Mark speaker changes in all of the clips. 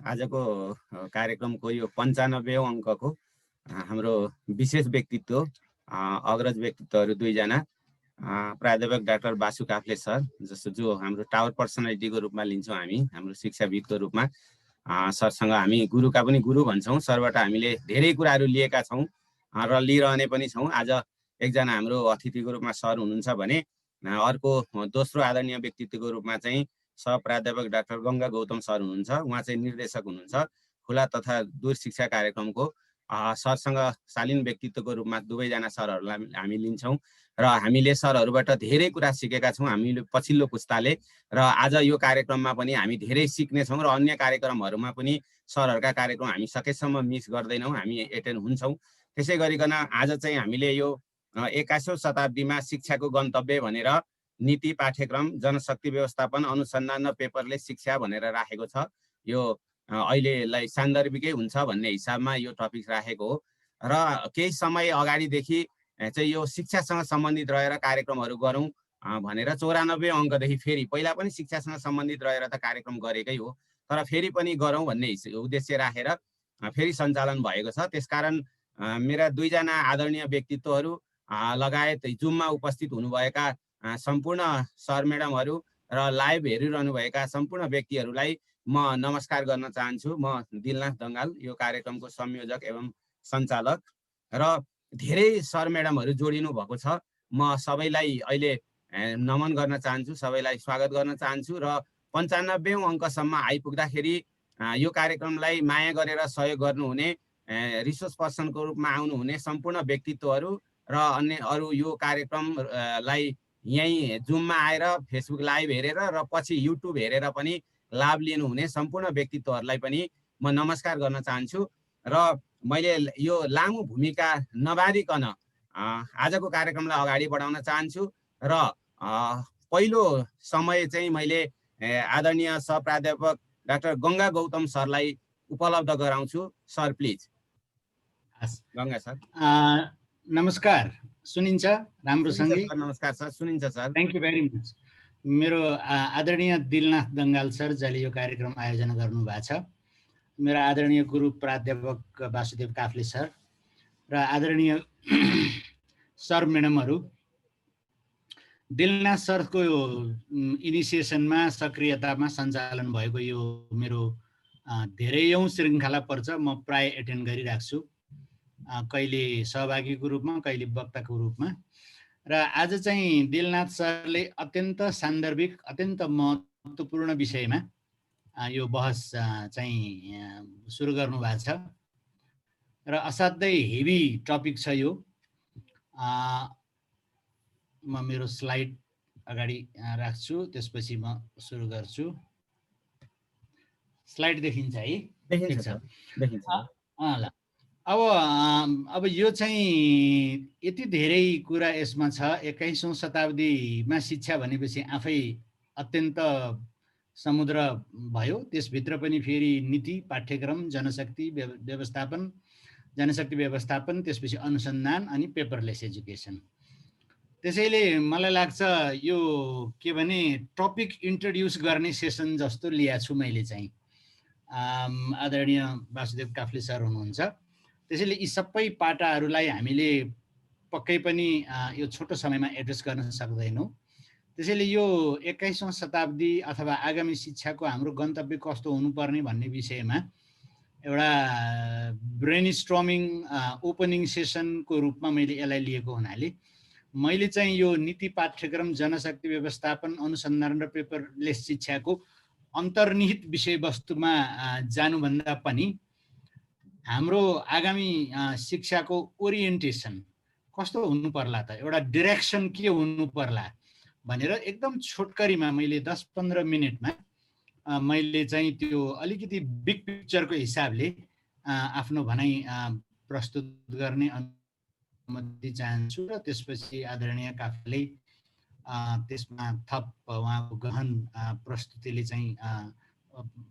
Speaker 1: आजको कार्यक्रमको यो 95औं अङ्कको हाम्रो विशेष व्यक्तित्व अग्रज व्यक्तित्वहरू दुईजना प्राध्यापक डाक्टर बासु काफ्ले सर जो हाम्रो टावर पर्सनालिटीको रूपमा लिन्छौँ हामी हाम्रो शिक्षाविदको रूपमा सरसँग हामी गुरुका पनि गुरु भन्छौँ। सरबाट हामीले धेरै कुराहरू लिएका छौँ र लिइरहने पनि छौँ। आज एकजना हाम्रो अतिथिको रूपमा सर हुनुहुन्छ भने अर्को दोस्रो आदरणीय व्यक्तित्वको रूपमा चाहिँ सहप्राध्यापक डाक्टर गङ्गा गौतम सर हुनुहुन्छ। उहाँ चाहिँ निर्देशक हुनुहुन्छ खुला तथा दूर शिक्षा कार्यक्रमको। सरसँग शालीन व्यक्तित्वको रूपमा दुवैजना सरहरूलाई हामी लिन्छौँ र हामीले सरहरूबाट धेरै कुरा सिकेका छौँ हामीले पछिल्लो पुस्ताले। र आज यो कार्यक्रममा पनि हामी धेरै सिक्नेछौँ र अन्य कार्यक्रमहरूमा पनि सरहरूका कार्यक्रम हामी सकेसम्म मिस गर्दैनौँ, हामी एटेन्ड हुन्छौँ। त्यसै गरिकन आज चाहिँ हामीले यो 21औं शताब्दीमा शिक्षाको गन्तव्य भनेर नीति पाठ्यक्रम जनशक्ति व्यवस्थापन अनुसन्धान र पेपरलेस शिक्षा भनेर राखेको छ। यो अहिलेलाई सान्दर्भिकै हुन्छ भन्ने हिसाबमा यो टपिक राखेको हो र केही समय अगाडिदेखि चाहिँ यो शिक्षासँग सम्बन्धित रहेर कार्यक्रमहरू गरौँ भनेर 94 अङ्कदेखि फेरि पहिला पनि शिक्षासँग सम्बन्धित रहेर त कार्यक्रम गरेकै हो, तर फेरि पनि गरौँ भन्ने उद्देश्य राखेर फेरि सञ्चालन भएको छ। त्यसकारण मेरा दुईजना आदरणीय व्यक्तित्वहरू लगायत जुममा उपस्थित हुनुभएका सम्पूर्ण सर म्याडमहरू र लाइभ हेरिरहनुभएका सम्पूर्ण व्यक्तिहरूलाई म नमस्कार गर्न चाहन्छु। म दिलनाथ दङ्गाल, यो कार्यक्रमको संयोजक एवं सञ्चालक र धेरै सर म्याडमहरू जोडिनु भएको छ। म सबैलाई अहिले नमन गर्न चाहन्छु, सबैलाई स्वागत गर्न चाहन्छु र 95औं अङ्कसम्म आइपुग्दाखेरि यो कार्यक्रमलाई माया गरेर सहयोग गर्नुहुने रिसोर्स पर्सनको रूपमा आउनुहुने सम्पूर्ण व्यक्तित्वहरू र अन्य अरू यो कार्यक्रमलाई यहीँ जुममा आएर फेसबुक लाइभ हेरेर र पछि युट्युब हेरेर पनि लाभ लिनुहुने सम्पूर्ण व्यक्तित्वहरूलाई पनि म नमस्कार गर्न चाहन्छु। र मैले यो लामो भूमिका नबाँधिकन आजको कार्यक्रमलाई अगाडि बढाउन चाहन्छु र पहिलो समय चाहिँ मैले आदरणीय सहप्राध्यापक डाक्टर गङ्गा गौतम सरलाई उपलब्ध गराउँछु। Sir please. गङ्गा सर।
Speaker 2: नमस्कार, सुनिन्छ राम्रोसँगै?
Speaker 1: नमस्कार सर, सुनिन्छ sir.
Speaker 2: Thank you very much. मेरो आदरणीय दिलनाथ दङ्गाल सर जसले यो कार्यक्रम आयोजना गर्नुभएको छ, मेरो आदरणीय गुरु प्राध्यापक वासुदेव काफ्ले सर र आदरणीय सर म्याडमहरू, दिलनाथ सरको इनिसिएसनमा सक्रियतामा सञ्चालन भएको यो मेरो धेरैयौँ श्रृङ्खला पर्छ। म प्राय एटेन्ड गरिरहेको छु, कहिले सहभागीको रूपमा कहिले वक्ताको रूपमा। र आज चाहिँ दिलनाथ सरले अत्यन्त सान्दर्भिक अत्यन्त महत्त्वपूर्ण विषयमा यो बहस चाहिँ सुरु गर्नुभएको छ र असाध्यै हेभी टपिक छ यो। म मेरो स्लाइड अगाडि राख्छु, त्यसपछि म सुरु गर्छु। स्लाइड देखिन्छ है?
Speaker 1: देखिन्छ।
Speaker 2: ल अब यो चाहिँ यति धेरै कुरा यसमा छ। 21औं शताब्दीमा शिक्षा भनेपछि आफै अत्यन्त समुद्र भयो। त्यसभित्र पनि फेरि नीति पाठ्यक्रम जनशक्ति व्यवस्थापन त्यसपछि अनुसन्धान अनि पेपरलेस एजुकेसन। त्यसैले मलाई लाग्छ यो के भने टपिक इन्ट्रोड्युस गर्ने सेसन जस्तो लिएको छु मैले चाहिँ। आदरणीय वासुदेव काफ्ले सर हुनुहुन्छ, त्यसैले यी सबै पाटाहरूलाई हामीले पक्कै पनि यो छोटो समयमा एड्रेस गर्न सक्दैनौँ। त्यसैले यो 21औं शताब्दी अथवा आगामी शिक्षाको हाम्रो गन्तव्य कस्तो हुनुपर्ने भन्ने विषयमा एउटा ब्रेनस्टर्मिङ ओपनिङ सेसनको रूपमा मैले यसलाई लिएको हुनाले मैले चाहिँ यो नीति पाठ्यक्रम जनशक्ति व्यवस्थापन अनुसन्धान र पेपरलेस शिक्षाको अन्तर्निहित विषयवस्तुमा जानुभन्दा पनि हाम्रो आगामी शिक्षाको ओरिएन्टेसन कस्तो हुनु पर्ला त, एउटा डिरेक्सन के हुनु पर्ला भनेर एकदम छोटकरीमा मैले 10-15 मिनटमा मैले चाहिँ त्यो अलिकति बिग पिक्चरको हिसाबले आफ्नो भनाइ प्रस्तुत गर्ने अनुमति चाहन्छु र त्यसपछि आदरणीय काफ्ले त्यसमा थप उहाँको गहन प्रस्तुतिले चाहिँ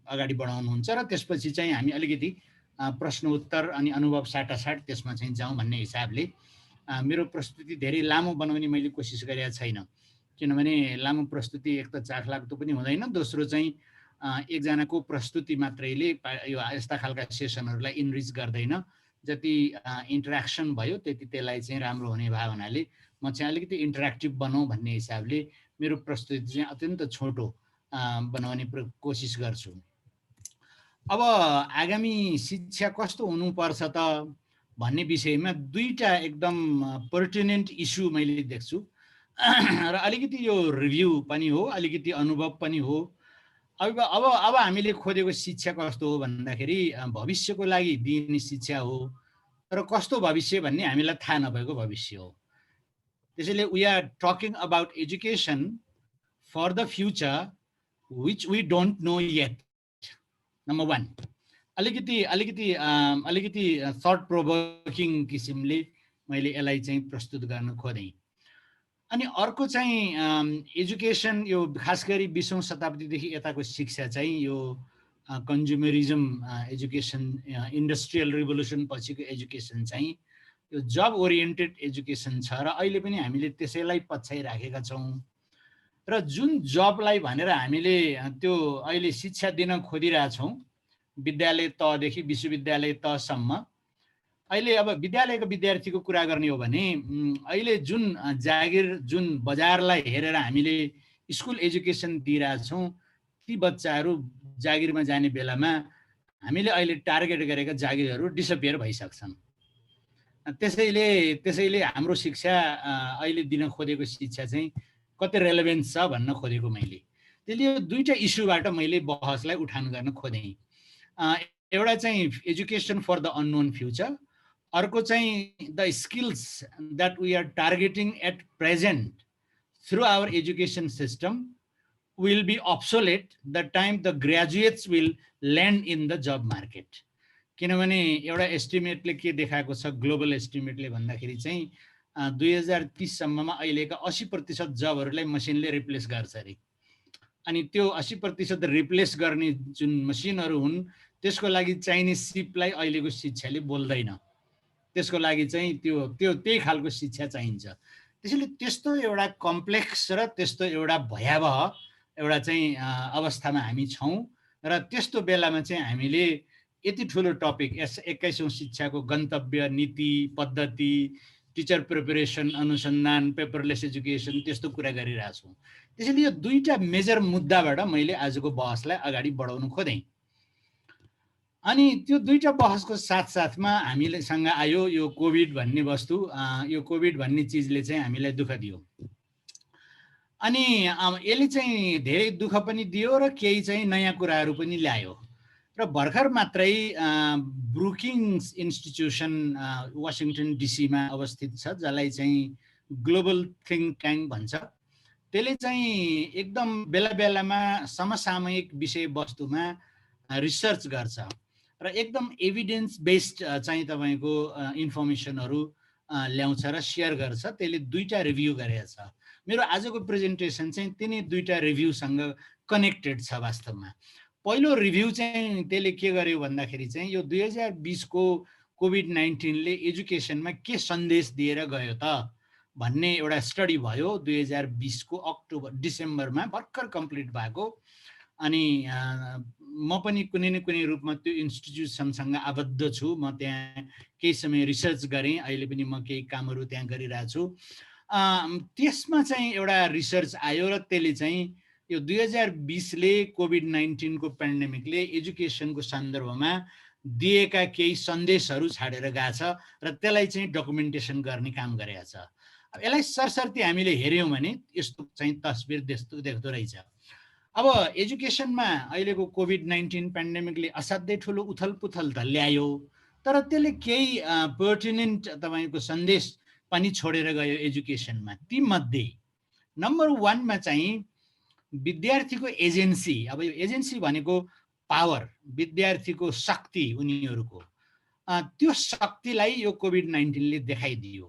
Speaker 2: अगाडि बढाउनुहुन्छ र त्यसपछि चाहिँ हामी अलिकति प्रश्न उत्तर अनि अनुभव साटासाट त्यसमा चाहिँ जाउँ भन्ने हिसाबले मेरो प्रस्तुति धेरै लामो बनाउने मैले कोसिस गरेको छैन, किनभने लामो प्रस्तुति एक त चाखलाग्दो पनि हुँदैन, दोस्रो चाहिँ एकजनाको प्रस्तुति मात्रैले यो यस्ता खालका सेसनहरूलाई इनरिच गर्दैन। जति इन्टरेक्सन भयो त्यति त्यसलाई चाहिँ राम्रो हुने भयो हुनाले म चाहिँ अलिकति इन्टरेक्टिभ बनाऊ भन्ने हिसाबले मेरो प्रस्तुति चाहिँ अत्यन्त छोटो बनाउने कोसिस गर्छु। अब आगामी शिक्षा कस्तो हुनुपर्छ त भन्ने विषयमा दुईटा एकदम पर्टिनेन्ट इस्यु मैले देख्छु र अलिकति यो रिभ्यू पनि हो, अलिकति अनुभव पनि हो। अब हामीले खोजेको शिक्षा कस्तो हो भन्दाखेरि भविष्यको लागि दिइने शिक्षा हो, तर कस्तो भविष्य भन्ने हामीलाई थाहा नभएको भविष्य हो। त्यसैले we are talking about education for the future which we don't know yet. Number 1 अलिकति थट प्रोभोकिङ किसिमले मैले यसलाई चाहिँ प्रस्तुत गर्न खोजेँ। अनि अर्को चाहिँ एजुकेसन, यो खास गरी 20औं शताब्दीदेखि यताको शिक्षा चाहिँ यो कन्ज्युमरिजम एजुकेसन, इन्डस्ट्रियल रिभोल्युसन पछिको एजुकेसन चाहिँ यो जब ओरिएन्टेड एजुकेसन छ र अहिले पनि हामीले त्यसैलाई पछ्याइराखेका छौँ। र जुन जबलाई भनेर हामीले त्यो अहिले शिक्षा दिन खोजिरहेछौँ विद्यालय तहदेखि विश्वविद्यालय तहसम्म, अहिले अब विद्यालयको विद्यार्थीको कुरा गर्ने हो भने अहिले जुन जागिर, जुन बजारलाई हेरेर हामीले स्कुल एजुकेसन दिइरहेछौँ, ती बच्चाहरू जागिरमा जाने बेलामा हामीले अहिले टार्गेट गरेका जागिरहरू डिसपियर भइसक्छन्। त्यसैले हाम्रो शिक्षा अहिले दिन खोजेको शिक्षा चाहिँ कति रेलेभेन्स छ भन्न खोजेको मैले। त्यसले यो दुईटा इस्युबाट मैले बहसलाई उठान गर्न खोजेँ। एउटा चाहिँ education for the unknown future, अर्को चाहिँ the skills that we are targeting at present through our education system will be obsolete the time the graduates will land in the job market. किनभने एउटा एस्टिमेटले के देखाएको छ, ग्लोबल एस्टिमेटले भन्दाखेरि चाहिँ 2030 सम्ममा अहिलेका 80% जबहरूलाई मसिनले रिप्लेस गर्छ अरे। अनि त्यो 80% रिप्लेस गर्ने जुन मसिनहरू हुन् त्यसको लागि चाहिने सिपलाई अहिलेको शिक्षाले बोल्दैन। त्यसको लागि चाहिँ त्यही खालको शिक्षा चाहिन्छ। त्यसैले त्यस्तो एउटा कम्प्लेक्स र त्यस्तो एउटा भयावह एउटा चाहिँ अवस्थामा हामी छौँ र त्यस्तो बेलामा चाहिँ हामीले यति ठुलो टपिक 21औं शिक्षाको गन्तव्य, नीति, पद्धति, टिचर प्रिपरेसन, अनुसन्धान, पेपरलेस एजुकेसन, त्यस्तो कुरा गरिरहेछौँ। त्यसैले यो दुईटा मेजर मुद्दाबाट मैले आजको बहसलाई अगाडि बढाउन खोजेँ। अनि त्यो दुईटा बहसको साथसाथमा हामीसँग आयो यो कोभिड भन्ने वस्तु। यो कोभिड भन्ने चिजले चाहिँ हामीलाई दुःख दियो। अनि यसले चाहिँ धेरै दुःख पनि दियो र केही चाहिँ नयाँ कुराहरू पनि ल्यायो। र भर्खर मात्रै ब्रुकिङ्स इन्स्टिट्युसन वासिङटन डिसीमा अवस्थित छ, जसलाई चाहिँ ग्लोबल थिङ्क ट्याङ्क भन्छ। त्यसले चाहिँ एकदम बेला बेलामा समसामयिक विषयवस्तुमा रिसर्च गर्छ र एकदम एभिडेन्स बेस्ड चाहिँ तपाईँको इन्फर्मेसनहरू ल्याउँछ र सेयर गर्छ। त्यसले दुईटा रिभ्यू गरेको छ। मेरो आजको प्रेजेन्टेसन चाहिँ तिनी दुईटा रिभ्यूसँग कनेक्टेड छ। वास्तवमा पहिलो रिभ्यू चाहिँ त्यसले के गर्यो भन्दाखेरि चाहिँ यो 2020 को कोभिड-19ले एजुकेसनमा के सन्देश दिएर गयो त भन्ने एउटा स्टडी भयो 2020 को डिसेम्बरमा भर्खर कम्प्लिट भएको। अनि म पनि कुनै न कुनै रूपमा त्यो इन्स्टिट्युसनसँग आबद्ध छु। म त्यहाँ केही समय रिसर्च गरेँ, अहिले पनि म केही कामहरू त्यहाँ गरिरहेको छु। त्यसमा चाहिँ एउटा रिसर्च आयो र त्यसले चाहिँ यो 2020ले कोभिड-19 को पेन्डेमिकले एजुकेसनको सन्दर्भमा दिएका केही सन्देशहरू छाडेर गएको छ र त्यसलाई चाहिँ डकुमेन्टेसन गर्ने काम गरेको छ। अब यसलाई सरसर्ती हामीले हेऱ्यौँ भने यस्तो चाहिँ तस्बिर देख्दो रहेछ। अब एजुकेसनमा अहिलेको कोभिड-19 पेन्डेमिकले असाध्यै ठुलो उथलपुथल त ल्यायो, तर त्यसले केही पर्टिनेन्ट तपाईँको सन्देश पनि छोडेर गयो एजुकेसनमा। ती मध्ये नम्बर 1 मा चाहिँ विद्यार्थीको एजेन्सी। अब यो एजेन्सी भनेको पावर, विद्यार्थीको शक्ति, उनीहरूको त्यो शक्तिलाई यो कोभिड-19ले देखाइदियो।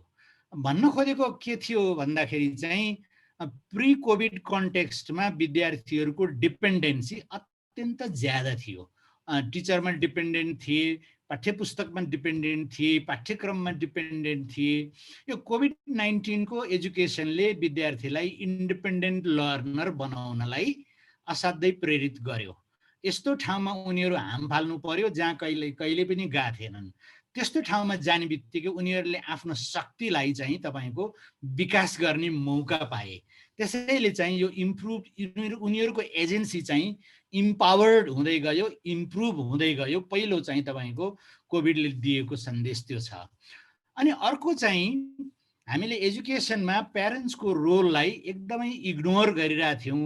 Speaker 2: भन्न खोजेको के थियो भन्दाखेरि चाहिँ प्री कोभिड कन्टेक्स्टमा विद्यार्थीहरूको डिपेन्डेन्सी अत्यन्त ज्यादा थियो। टिचरमा डिपेन्डेन्ट थिए, पाठ्यपुस्तकमा डिपेन्डेन्ट थिए, पाठ्यक्रममा डिपेन्डेन्ट थिए। यो कोभिड-19 को एजुकेसनले विद्यार्थीलाई इन्डिपेन्डेन्ट लर्नर बनाउनलाई असाध्यै प्रेरित गर्यो यस्तो ठाउँमा उनीहरू हाम फाल्नु पर्यो जहाँ कहिले पनि गएको थिएनन्। त्यस्तो ठाउँमा जाने बित्तिकै उनीहरूले आफ्नो शक्तिलाई चाहिँ तपाईँको विकास गर्ने मौका पाए। त्यसैले चाहिँ यो उनीहरूको एजेन्सी चाहिँ इम्पावर्ड हुँदै गयो, इम्प्रुभ हुँदै गयो। पहिलो चाहिँ तपाईँको कोभिडले दिएको सन्देश त्यो छ। अनि अर्को चाहिँ हामीले एजुकेसनमा प्यारेन्ट्सको रोललाई एकदमै इग्नोर गरिरहेको थियौँ,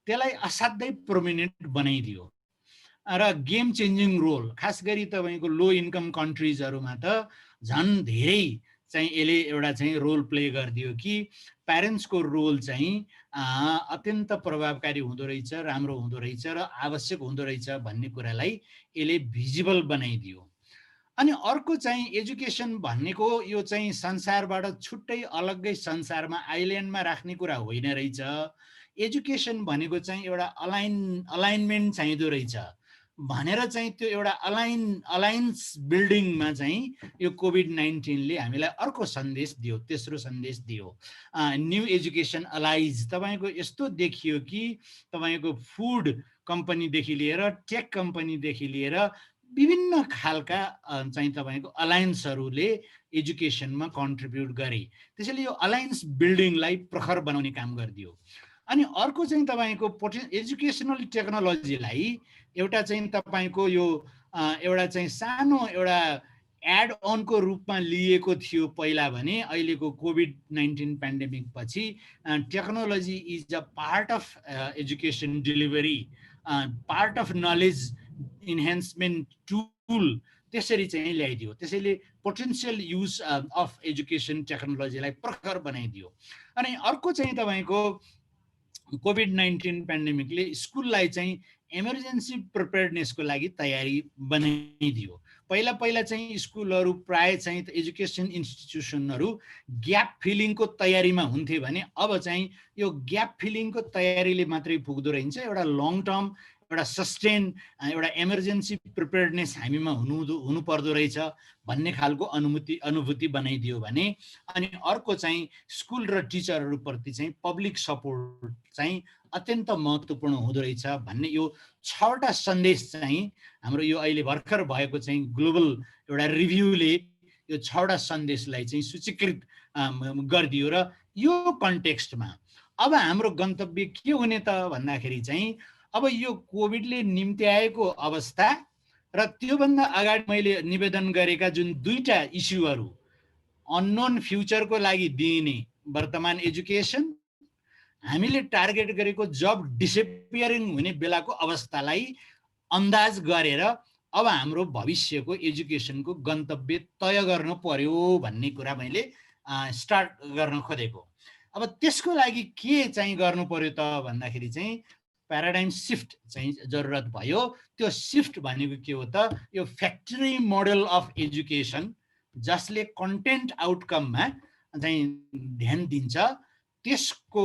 Speaker 2: त्यसलाई असाध्यै प्रोमिनेन्ट बनाइदियो र गेम चेन्जिङ रोल, खास गरी तपाईँको लो इन्कम कन्ट्रिजहरूमा त झन् धेरै चाहिँ यसले एउटा चाहिँ रोल प्ले गरिदियो कि प्यारेन्ट्सको रोल चाहिँ अत्यन्त प्रभावकारी हुँदो रहेछ, राम्रो हुँदो रहेछ र आवश्यक हुँदो रहेछ भन्ने कुरालाई यसले भिजिबल बनाइदियो। अनि अर्को चाहिँ एजुकेसन भनेको यो चाहिँ संसारबाट छुट्टै अलग्गै संसारमा आइल्यान्डमा राख्ने कुरा होइन रहेछ। एजुकेसन भनेको चाहिँ एउटा अलाइनमेन्ट चाहिँदो रहेछ भनेर चाहिँ त्यो एउटा अलायन्स बिल्डिङमा चाहिँ यो कोभिड-19ले हामीलाई अर्को सन्देश दियो, तेस्रो सन्देश दियो। न्यू एजुकेसन अलाइज तपाईँको यस्तो देखियो कि तपाईँको फुड कम्पनीदेखि लिएर टेक कम्पनीदेखि लिएर विभिन्न खालका चाहिँ तपाईँको अलायन्सहरूले एजुकेसनमा कन्ट्रिब्युट गरे। त्यसैले यो अलायन्स बिल्डिङलाई प्रखर बनाउने काम गरिदियो। अनि अर्को चाहिँ तपाईँको एजुकेसनल टेक्नोलोजीलाई एउटा चाहिँ तपाईँको यो एउटा चाहिँ सानो एउटा एड अनको रूपमा लिएको थियो पहिला भने, अहिलेको कोभिड-19 पेन्डेमिक पछि technology is a part of education delivery, part of knowledge enhancement tool त्यसरी चाहिँ ल्याइदियो। त्यसैले पोटेन्सियल युज अफ एजुकेसन टेक्नोलोजीलाई प्रखर बनाइदियो। अनि अर्को चाहिँ तपाईँको कोभिड-19 पेन्डेमिकले स्कुललाई चाहिँ इमर्जेन्सी प्रिपेयर्डनेसको लागि तयारी बनाइदियो। पहिला चाहिँ स्कुलहरू प्राय चाहिँ एजुकेसन इन्स्टिट्युसनहरू ग्याप फिलिङको तयारीमा हुन्थे भने अब चाहिँ यो ग्याप फिलिङको तयारीले मात्रै पुग्दो रहेछ, एउटा लङ टर्म एउटा सस्टेन एउटा इमर्जेन्सी प्रिपेयर्डनेस हामीमा हुनु पर्दो रहेछ भन्ने खालको अनुभूति बनाइदियो भने। अनि अर्को चाहिँ स्कुल र टिचरहरूप्रति चाहिँ पब्लिक सपोर्ट चाहिँ अत्यन्त महत्त्वपूर्ण हुँदो रहेछ भन्ने यो 6वटा सन्देश चाहिँ हाम्रो यो अहिले भर्खर भएको चाहिँ ग्लोबल एउटा रिभ्यूले यो 6वटा सन्देशलाई चाहिँ सूचीकृत गरिदियो। र यो कन्टेक्स्टमा अब हाम्रो गन्तव्य के हुने त भन्दाखेरि चाहिँ अब यो कोभिडले निम्त्याएको अवस्था र त्योभन्दा अगाडि मैले निवेदन गरेका जुन 2टा इस्युहरू, अननोन फ्युचरको लागि दिइने वर्तमान एजुकेसन, हामीले टार्गेट गरेको जब डिसपियरिङ हुने बेलाको अवस्थालाई अन्दाज गरेर अब हाम्रो भविष्यको एजुकेसनको गन्तव्य तय गर्नु पर्यो भन्ने कुरा मैले स्टार्ट गर्न खोजेको। अब त्यसको लागि के चाहिँ गर्नु पर्यो त भन्दाखेरि चाहिँ प्याराडाइम सिफ्ट चाहिँ जरुरत भयो। त्यो सिफ्ट भनेको के हो त, यो फ्याक्ट्री मोडल अफ एजुकेसन जसले कन्टेन्ट आउटकममा चाहिँ ध्यान दिन्छ, त्यसको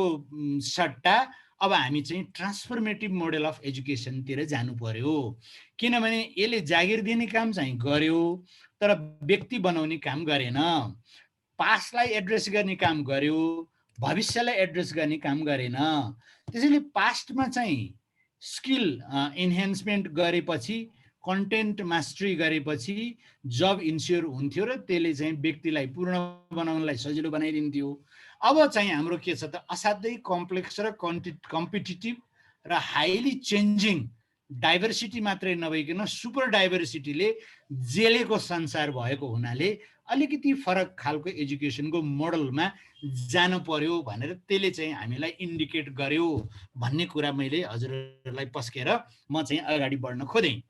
Speaker 2: सट्टा अब हामी चाहिँ ट्रान्सफर्मेटिभ मोडल अफ एजुकेसनतिर जानु पर्यो। किनभने यसले जागिर दिने काम चाहिँ गर्यो तर व्यक्ति बनाउने काम गरेन, पास्टलाई एड्रेस गर्ने काम गर्यो, भविष्यलाई एड्रेस गर्ने काम गरेन। त्यसैले पास्टमा चाहिँ स्किल इन्हान्समेन्ट गरेपछि, कन्टेन्ट मास्टरी गरेपछि जब इन्स्योर हुन्थ्यो र त्यसले चाहिँ व्यक्तिलाई पूर्ण बनाउनलाई सजिलो बनाइदिन्थ्यो। अब चाहिँ हाम्रो के छ त, असाध्यै कम्प्लेक्स र कम्पिटिटिभ र हाइली चेन्जिङ डाइभर्सिटी मात्रै नभइकन सुपर डाइभर्सिटीले जेलेको संसार भएको हुनाले अलिकति फरक खालको एजुकेसनको मोडलमा जानु पर्यो भनेर त्यसले चाहिँ हामीलाई इन्डिकेट गर्यो भन्ने कुरा मैले हजुरहरूलाई पस्केर म चाहिँ अगाडि बढ्न खोजेँ।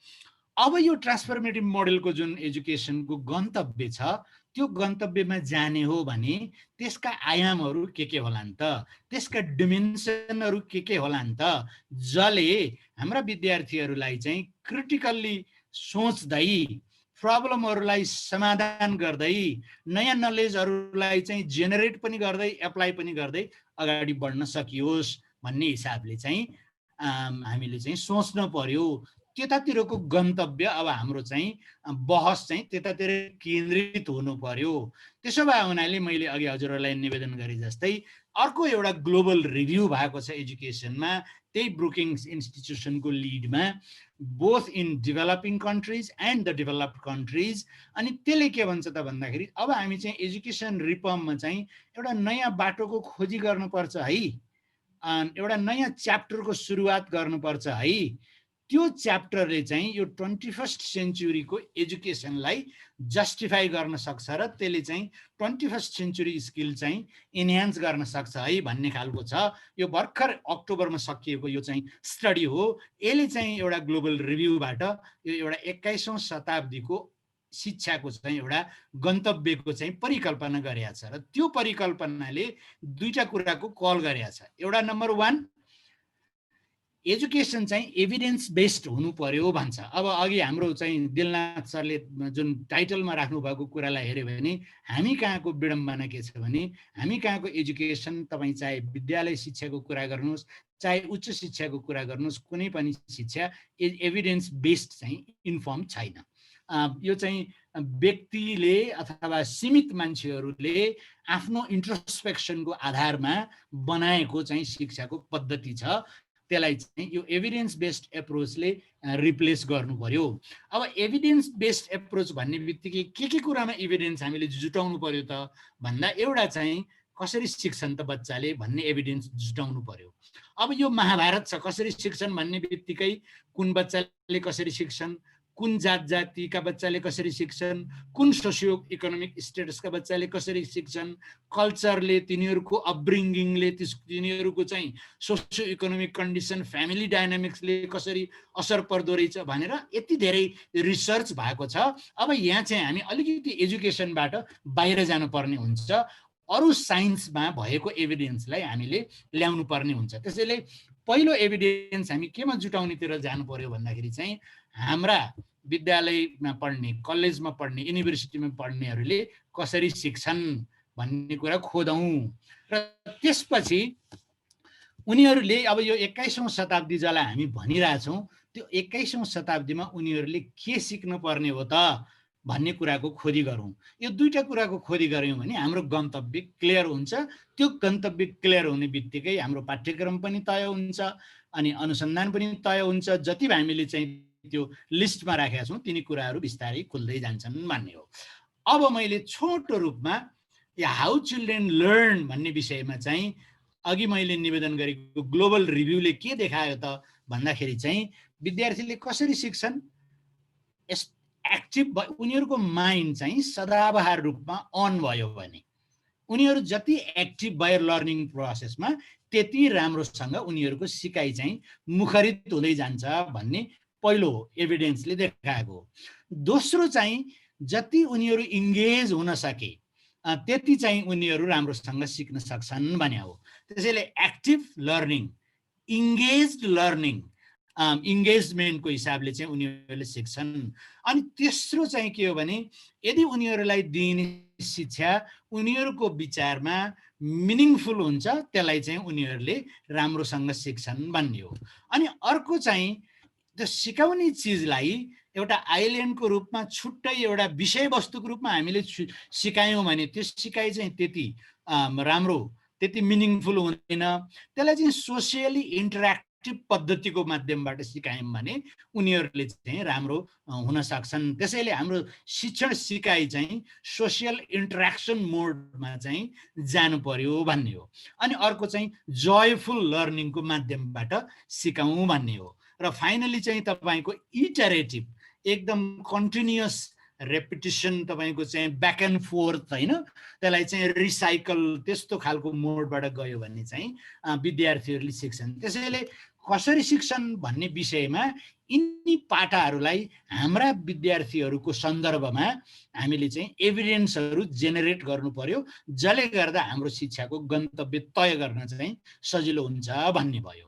Speaker 2: अब यो ट्रान्सफर्मेटिभ मोडलको जुन एजुकेसनको गन्तव्य छ त्यो गन्तव्यमा जाने हो भने त्यसका आयामहरू के होलान् त, त्यसका डिमेन्सनहरू के होलान् त, जसले हाम्रा विद्यार्थीहरूलाई चाहिँ क्रिटिकल्ली सोच्दै, प्रब्लमहरूलाई समाधान गर्दै, नयाँ नलेजहरूलाई चाहिँ जेनेरेट पनि गर्दै, एप्लाई पनि गर्दै अगाडि बढ्न सकियोस् भन्ने हिसाबले चाहिँ हामीले चाहिँ सोच्न पर्यो। त्यतातिरको गन्तव्य अब हाम्रो चाहिँ बहस चाहिँ त्यतातिर केन्द्रित हुनु पर्यो। त्यसो भए हुनाले मैले अघि हजुरहरूलाई निवेदन गरे जस्तै अर्को एउटा ग्लोबल रिभ्यू भएको छ एजुकेसनमा, त्यही ब्रुकिङ्स इन्स्टिट्युसनको लिडमा, both in developing countries and the developed countries. अनि त्यसले के भन्छ त भन्दाखेरि अब हामी चाहिँ एजुकेसन रिफर्ममा चाहिँ एउटा नयाँ बाटोको खोजी गर्नुपर्छ है, एउटा नयाँ च्याप्टरको सुरुवात गर्नुपर्छ है। त्यो च्याप्टरले चाहिँ यो 21st सेन्चुरीको एजुकेसनलाई जस्टिफाई गर्न सक्छ र त्यसले चाहिँ 21st सेन्चुरी स्किल चाहिँ इन्हान्स गर्न सक्छ है भन्ने खालको छ। यो भर्खर अक्टोबरमा सकिएको यो चाहिँ स्टडी हो। यसले चाहिँ एउटा ग्लोबल रिभ्यूबाट यो एउटा 21औं शताब्दीको शिक्षाको चाहिँ एउटा गन्तव्यको चाहिँ परिकल्पना गरेको छ र त्यो परिकल्पनाले दुईटा कुराको कल गरेको छ। एउटा नम्बर 1, एजुकेसन चाहिँ एभिडेन्स बेस्ड हुनु पर्यो भन्छ। अब अघि हाम्रो चाहिँ दिलनाथ सरले जुन टाइटलमा राख्नु भएको कुरालाई हेऱ्यो भने हामी कहाँको विडम्बना के छ भने हामी कहाँको एजुकेसन, तपाईँ चाहे विद्यालय शिक्षाको कुरा गर्नुहोस् चाहे उच्च शिक्षाको कुरा गर्नुहोस्, कुनै पनि शिक्षा एभिडेन्स बेस्ड चाहिँ इन्फर्म छैन। यो चाहिँ व्यक्तिले अथवा सीमित मान्छेहरूले आफ्नो इन्ट्रोस्पेक्सनको आधारमा बनाएको चाहिँ शिक्षाको पद्धति छ। त्यसलाई चाहिँ यो एभिडेन्स बेस्ड एप्रोचले रिप्लेस गर्नु पर्यो। अब एभिडेन्स बेस्ड एप्रोच भन्ने बित्तिकै के कुरामा एभिडेन्स हामीले जुटाउनु पर्यो त भन्दा एउटा चाहिँ कसरी शिक्षण त बच्चाले भन्ने एभिडेन्स जुटाउनु पर्यो। अब यो महाभारत छ, कसरी शिक्षण भन्ने बित्तिकै कुन बच्चाले कसरी शिक्षण, कुन जात जातिका बच्चाले कसरी शिक्षण, कुन सोसियो इकोनोमिक स्टेटसका बच्चाले कसरी शिक्षण, कल्चरले, तिनीहरूको अपब्रिङ्गिङले, तिनीहरूको चाहिँ सोसियो इकोनोमिक कन्डिसन, फ्यामिली डाइनामिक्सले कसरी असर पर्दो रहेछ भनेर यति धेरै रिसर्च भएको छ। अब यहाँ चाहिँ हामी अलिकति एजुकेसनबाट बाहिर जानुपर्ने हुन्छ, अरू साइन्समा भएको एभिडेन्सलाई हामीले ल्याउनु पर्ने हुन्छ। त्यसैले पहिलो एभिडेन्स हामी केमा जुटाउनेतिर जानु पर्यो भन्दाखेरि चाहिँ हाम्रा विद्यालयमा पढ्ने, कलेजमा पढ्ने, युनिभर्सिटीमा पढ्नेहरूले कसरी शिक्षण भन्ने कुरा खोदौँ र त्यसपछि उनीहरूले अब यो 21औं शताब्दी जसलाई हामी भनिरहेछौँ त्यो 21औं शताब्दीमा उनीहरूले के सिक्नु पर्ने हो त भन्ने कुराको खोजी गरौँ। यो दुईटा कुराको खोजी गऱ्यौँ भने हाम्रो गन्तव्य क्लियर हुन्छ। त्यो गन्तव्य क्लियर हुने बित्तिकै हाम्रो पाठ्यक्रम पनि तय हुन्छ अनि अनुसन्धान पनि तय हुन्छ। जति हामीले चाहिँ त्यो लिस्टमा राखेका छौँ तिनी कुराहरू बिस्तारै खुल्दै जान्छन् भन्ने हो। अब मैले छोटो रूपमा या हाउ चिल्ड्रेन लर्न भन्ने विषयमा चाहिँ अघि मैले निवेदन गरेको ग्लोबल रिभ्यूले के देखायो त भन्दाखेरि चाहिँ विद्यार्थीले कसरी सिक्छन्, एक्टिभ उनीहरूको माइन्ड चाहिँ सदाबहार रूपमा अन भयो भने उनीहरू जति एक्टिभ भएर लर्निङ प्रोसेसमा त्यति राम्रोसँग उनीहरूको सिकाइ चाहिँ मुखरित हुँदै जान्छ भन्ने पहिलो एभिडेन्सले देखाएको। दोस्रो चाहिँ जति उनीहरू इङ्गेज हुन सके त्यति चाहिँ उनीहरू राम्रोसँग सिक्न सक्छन् भने हो। त्यसैले एक्टिभ लर्निङ, इङ्गेज्ड लर्निङ, इङ्गेजमेन्टको हिसाबले चाहिँ उनीहरूले सिक्छन्। अनि तेस्रो चाहिँ के हो भने यदि उनीहरूलाई दिइने शिक्षा उनीहरूको विचारमा मिनिङफुल हुन्छ त्यसलाई चाहिँ उनीहरूले राम्रोसँग सिक्छन् भन्ने हो। अनि अर्को चाहिँ त्यो सिकाउने चिजलाई एउटा आइल्यान्डको रूपमा छुट्टै एउटा विषयवस्तुको रूपमा हामीले सिकायौँ भने त्यो सिकाइ चाहिँ त्यति राम्रो, त्यति मिनिङफुल हुँदैन। त्यसलाई चाहिँ सोसियली इन्टरेक्टिभ पद्धतिको माध्यमबाट सिकायौँ भने उनीहरूले चाहिँ राम्रो हुन सक्छन्। त्यसैले हाम्रो शिक्षण सिकाइ चाहिँ सोसियल इन्टरेक्सन मोडमा चाहिँ जानु पर्यो भन्ने हो। अनि अर्को चाहिँ जोयफुल लर्निङको माध्यमबाट सिकाउँ भन्ने हो। र फाइनली चाहिँ तपाईँको इटरेटिभ एकदम कन्टिन्युअस रेपिटिसन, तपाईँको चाहिँ ब्याक एन्ड फोर्थ होइन, त्यसलाई चाहिँ रिसाइकल त्यस्तो खालको मोडबाट गयो भने चाहिँ विद्यार्थीहरूले सिक्छन्। त्यसैले कसरी सिक्छन् भन्ने विषयमा यिनी पाटाहरूलाई हाम्रा विद्यार्थीहरूको सन्दर्भमा हामीले चाहिँ एभिडेन्सहरू जेनेरेट गर्नु पर्यो, जसले गर्दा हाम्रो शिक्षाको गन्तव्य तय गर्न चाहिँ सजिलो हुन्छ भन्ने भयो।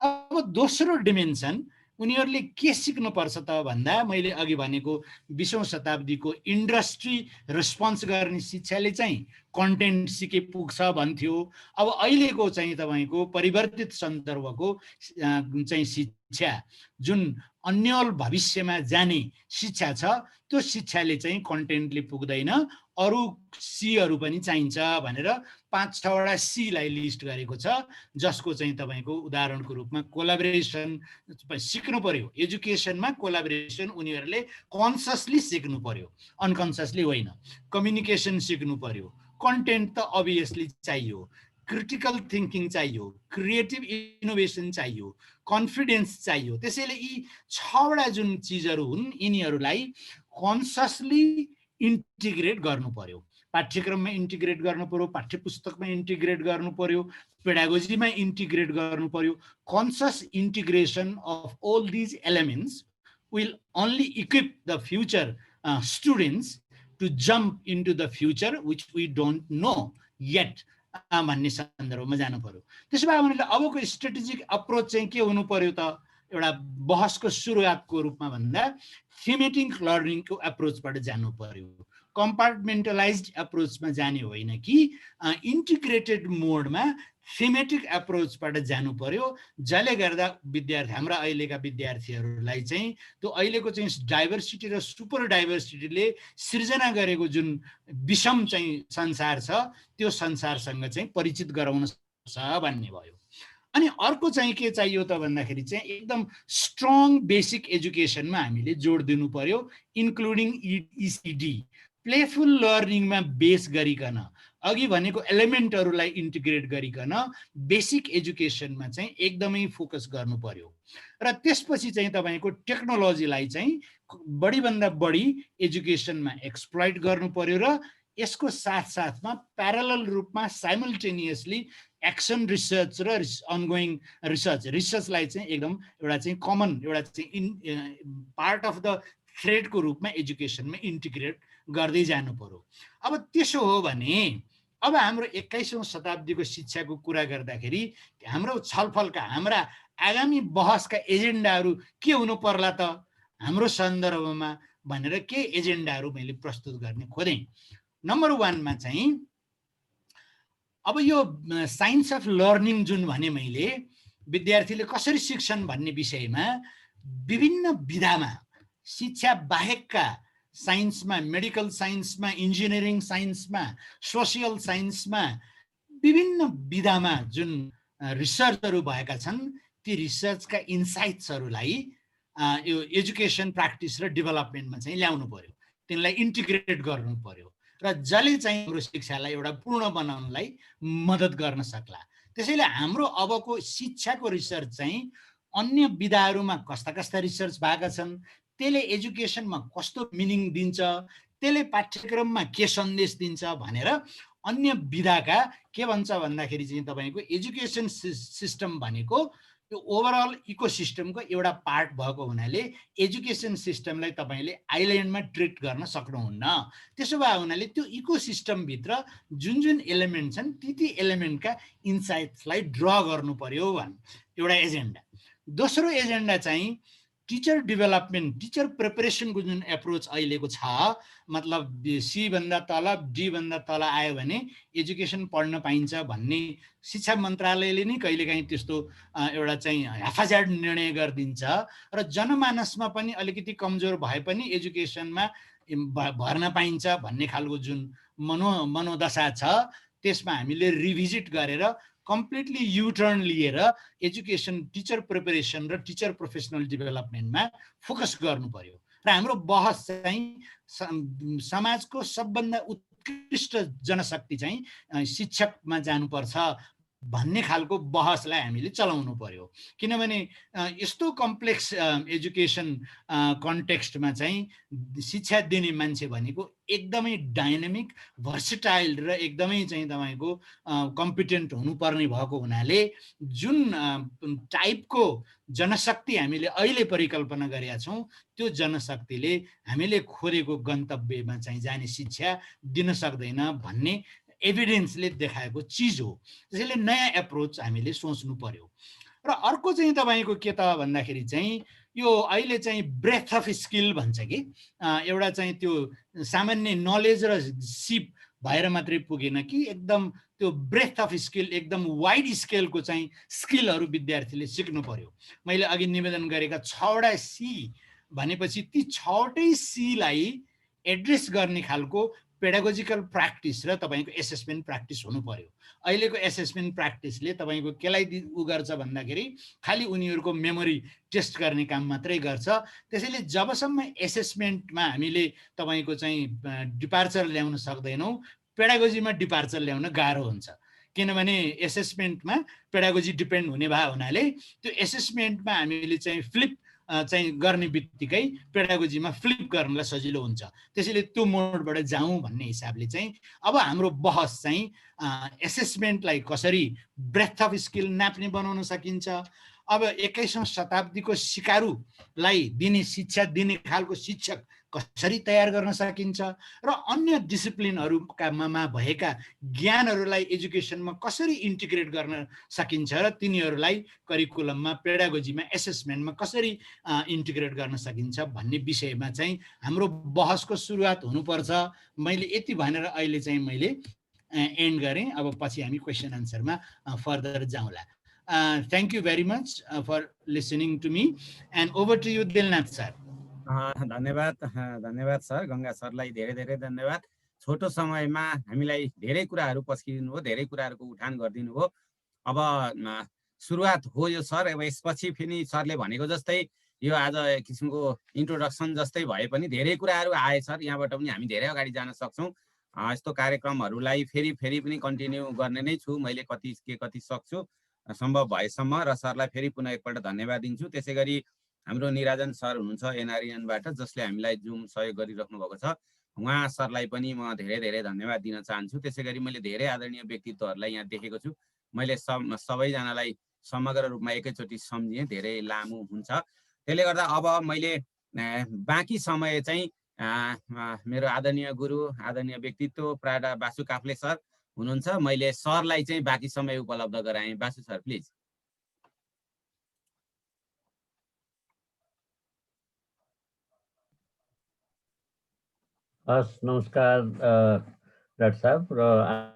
Speaker 2: अब दोस्रो डिमेन्सन उनीहरूले के सिक्नुपर्छ त भन्दा मैले अघि भनेको 20औं शताब्दीको इन्डस्ट्री रेस्पोन्स गर्ने शिक्षाले चाहिँ कन्टेन्ट सिके पुग्छ भन्थ्यो। अब अहिलेको चाहिँ तपाईँको परिवर्तित सन्दर्भको चाहिँ शिक्षा जुन अन्यल भविष्यमा जाने शिक्षा छ त्यो शिक्षाले चाहिँ कन्टेन्टले पुग्दैन, अरू सीहरू पनि चाहिन्छ भनेर 5-6वटा सीलाई लिस्ट गरेको छ, जसको चाहिँ तपाईँको उदाहरणको रूपमा कोलाबोरेसन सिक्नु पर्यो। एजुकेसनमा कोलाबोरेसन उनीहरूले कन्सियसली सिक्नु पर्यो, अनकन्सियसली होइन। कम्युनिकेसन सिक्नु पर्यो, कन्टेन्ट त अभियसली चाहियो, क्रिटिकल थिङ्किङ चाहियो, क्रिएटिभ इनोभेसन चाहियो, कन्फिडेन्स चाहियो। त्यसैले यी 6वटा जुन चिजहरू हुन् यिनीहरूलाई कन्सियसली इन्टिग्रेट गर्नु पर्यो। पाठ्यक्रममा इन्टिग्रेट गर्नु पर्यो, पाठ्यपुस्तकमा इन्टिग्रेट गर्नु पर्यो, पेडागोजीमा इन्टिग्रेट गर्नु पर्यो। Conscious integration of all these elements will only equip the future students to jump into the future which we don't know yet भन्ने सन्दर्भमा जानु पर्यो। त्यसो भए उनीहरूले अबको स्ट्रेटेजिक अप्रोच चाहिँ के हुनु पर्यो त? एउटा बहसको सुरुवातको रूपमा भन्दा थीमेटिक लर्निङको एप्रोचबाट जानु पर्यो। कम्पार्टमेन्टलाइज्ड एप्रोचमा जाने होइन कि इन्टिग्रेटेड मोडमा थीमेटिक एप्रोचबाट जानु पर्यो, जसले गर्दा विद्यार्थी हाम्रा अहिलेका विद्यार्थीहरूलाई चाहिँ त्यो अहिलेको चाहिँ डाइभर्सिटी र सुपर डाइभर्सिटीले सृजना गरेको जुन विषम चाहिँ संसार छ त्यो संसारसँग चाहिँ परिचित गराउन सक्छ भन्ने भयो। अनि अर्को चाहिँ के चाहियो त भन्दाखेरि चाहिँ एकदम स्ट्रङ बेसिक एजुकेसनमा हामीले जोड दिनु पर्यो, इन्क्लुडिङ इसिडी। प्लेफुल लर्निङमा बेस गरिकन अघि भनेको एलिमेन्टहरूलाई इन्टिग्रेट गरिकन बेसिक एजुकेसनमा चाहिँ एकदमै फोकस गर्नु पर्यो। र त्यसपछि चाहिँ तपाईँको टेक्नोलोजीलाई चाहिँ बढीभन्दा बढी एजुकेसनमा एक्सप्लोइट गर्नु पर्यो र यसको साथसाथमा प्यारलल रूपमा साइमल्टेनियसली एक्सन रिसर्च र अनगोइङ रिसर्चलाई चाहिँ एकदम एउटा चाहिँ कमन एउटा चाहिँ पार्ट अफ द थ्रेडको रूपमा एजुकेसनमा इन्टिग्रेट गर्दै जानु पर्यो। अब त्यसो हो भने अब हाम्रो 21औं शताब्दीको शिक्षाको कुरा गर्दाखेरि हाम्रो छलफलका हाम्रा आगामी बहसका एजेन्डाहरू के हुनु पर्ला त हाम्रो सन्दर्भमा भनेर के एजेन्डाहरू मैले प्रस्तुत गर्ने खोजेँ। नम्बर 1 मा चाहिँ अब यो साइन्स अफ लर्निङ जुन भने मैले विद्यार्थीले कसरी सिक्छन् भन्ने विषयमा विभिन्न विधामा शिक्षा बाहेकका साइन्समा, मेडिकल साइन्समा, इन्जिनियरिङ साइन्समा, सोसियल साइन्समा विभिन्न विधामा जुन रिसर्चहरू भएका छन् ती रिसर्चका इन्साइट्सहरूलाई यो एजुकेसन प्र्याक्टिस र डेभलपमेन्टमा चाहिँ ल्याउनु पर्यो, तिनलाई इन्टिग्रेट गर्नु पर्यो र जसले चाहिँ हाम्रो शिक्षालाई एउटा पूर्ण बनाउनलाई मद्दत गर्न सक्ला। त्यसैले हाम्रो अबको शिक्षाको रिसर्च चाहिँ अन्य विधाहरूमा कस्ता कस्ता रिसर्च भएका छन्, त्यसले एजुकेसनमा कस्तो मिनिङ दिन्छ, त्यसले पाठ्यक्रममा के सन्देश दिन्छ भनेर अन्य विधाका के भन्छ भन्दाखेरि चाहिँ तपाईँको एजुकेसन सिस्टम भनेको यो ओभरअल इकोसिस्टमको एउटा पार्ट भएको हुनाले एजुकेसन सिस्टमलाई तपाईँले आइल्यान्डमा ट्रिट गर्न सक्नुहुन्न। त्यसो भए हुनाले त्यो इकोसिस्टमभित्र जुन जुन एलिमेन्ट छन् ती एलिमेन्टका इन्साइट्सलाई ड्र गर्नु पर्यो भन्ने एउटा एजेन्डा। दोस्रो एजेन्डा चाहिँ टिचर डेभलपमेन्ट, टिचर प्रिपरेसनको जुन एप्रोच अहिलेको छ, मतलब सी भन्दा तल डी भन्दा तल आयो भने एजुकेसन पढ्न पाइन्छ भन्ने शिक्षा मन्त्रालयले नै कहिलेकाहीँ त्यस्तो एउटा चाहिँ हेफाजत निर्णय गरिदिन्छ र जनमानसमा पनि अलिकति कमजोर भए पनि एजुकेसनमा भर्न पाइन्छ भन्ने खालको जुन मनोदशा छ त्यसमा हामीले रिभिजिट गरेर कम्प्लिटली युटर्न लिएर एजुकेसन टिचर प्रिपरेसन र टिचर प्रोफेसनल डेभलपमेन्टमा फोकस गर्नु पर्यो र हाम्रो बहस चाहिँ समाजको सबभन्दा उत्कृष्ट जनशक्ति चाहिँ शिक्षकमा जानुपर्छ भन्ने खालको बहसलाई हामीले चलाउनु पर्यो। किनभने यस्तो कम्प्लेक्स एजुकेसन कन्टेक्स्टमा चाहिँ शिक्षा दिने मान्छे भनेको एकदमै डाइनामिक, भर्सेटाइल र एकदमै चाहिँ तपाईँको कम्पिटेन्ट हुनुपर्ने भएको हुनाले जुन टाइपको जनशक्ति हामीले अहिले परिकल्पना गरेका छौँ त्यो जनशक्तिले हामीले खोजेको गन्तव्यमा चाहिँ जाने शिक्षा दिन सक्दैन भन्ने एभिडेन्सले देखाएको चिज हो। त्यसैले नयाँ एप्रोच हामीले सोच्नु पर्यो। र अर्को चाहिँ तपाईँको के त भन्दाखेरि चाहिँ यो अहिले चाहिँ ब्रेथ अफ स्किल भन्छ कि एउटा चाहिँ त्यो सामान्य नलेज र सिप भएर मात्रै पुगेन कि एकदम त्यो ब्रेथ अफ स्किल, एकदम वाइड स्केलको चाहिँ स्किलहरू विद्यार्थीले सिक्नु पर्यो। मैले अघि निवेदन गरेका 6वटा सी भनेपछि ती 6वटै सीलाई एड्रेस गर्ने खालको पेडागोजिकल प्र्याक्टिस र तपाईँको एसेसमेन्ट प्र्याक्टिस हुनु पर्यो। अहिलेको एसेसमेन्ट प्र्याक्टिसले तपाईँको केलाई उ गर्छ भन्दाखेरि खालि उनीहरूको मेमोरी टेस्ट गर्ने काम मात्रै गर्छ। त्यसैले जबसम्म एसेसमेन्टमा हामीले तपाईँको चाहिँ डिपार्चर ल्याउन सक्दैनौँ, पेडागोजीमा डिपार्चर ल्याउन गाह्रो हुन्छ। किनभने एसेसमेन्टमा पेडागोजी डिपेन्ड हुने भए हुनाले त्यो एसेसमेन्टमा हामीले चाहिँ फ्लिप चाहिँ गर्ने बित्तिकै पेडागोजीमा फ्लिप गर्नलाई सजिलो हुन्छ। त्यसैले त्यो मोडबाट जाउँ भन्ने हिसाबले चाहिँ अब हाम्रो बहस चाहिँ एसेसमेन्टलाई कसरी ब्रेथ अफ स्किल नाप्ने बनाउन सकिन्छ, अब 21औं शताब्दीको सिकारुलाई दिने शिक्षा दिने खालको शिक्षक कसरी तयार गर्न सकिन्छ र अन्य डिसिप्लिनहरूमा भएका ज्ञानहरूलाई एजुकेसनमा कसरी इन्टिग्रेट गर्न सकिन्छ र तिनीहरूलाई करिकुलममा पेडागोजीमा एसेसमेन्टमा कसरी इन्टिग्रेट गर्न सकिन्छ भन्ने विषयमा चाहिँ हाम्रो बहसको सुरुवात हुनुपर्छ। मैले यति भनेर अहिले चाहिँ मैले एन्ड गरेँ। अब पछि हामी क्वेसन आन्सरमा फर्दर जाउँला। Thank you very much for listening to me, and over to you, Dilnath sir.
Speaker 1: धन्यवाद सर, गंगा सरलाई धेरै धेरै धन्यवाद। छोटो समयमा हामीलाई धेरै कुराहरू पस्किदिनु भयो, धेरै कुराहरूको उठान गरिदिनु भयो। अब सुरुवात हो यो सर। अब यसपछि फेरि सरले भनेको जस्तै यो आज एक किसिमको इन्ट्रोडक्सन जस्तै भए पनि धेरै कुराहरू आए सर, यहाँबाट पनि हामी धेरै अगाडि जान सक्छौँ। यस्तो कार्यक्रमहरूलाई फेरि पनि कन्टिन्यू गर्ने नै छु मैले, कति सक्छु सम्भव भएसम्म। र सरलाई फेरि पुनः एकपल्ट धन्यवाद दिन्छु। त्यसै गरी हाम्रो निराजन सर हुनुहुन्छ एनआरएनबाट, जसले हामीलाई जुम सहयोग गरिराख्नु भएको छ, उहाँ सरलाई पनि म धेरै धेरै धन्यवाद दिन चाहन्छु। त्यसै गरी मैले धेरै आदरणीय व्यक्तित्वहरूलाई यहाँ देखेको छु। मैले सबैजनालाई समग्र रूपमा एकैचोटि सम्झिएँ, धेरै लामो हुन्छ। त्यसले गर्दा अब मैले बाँकी समय चाहिँ मेरो आदरणीय गुरु, आदरणीय व्यक्तित्व प्राडा बासु काफ्ले सर हुनुहुन्छ, मैले सरलाई चाहिँ बाँकी समय उपलब्ध गराएँ। Basu sir please.
Speaker 3: हस्, नमस्कार डाक्टर साहब। र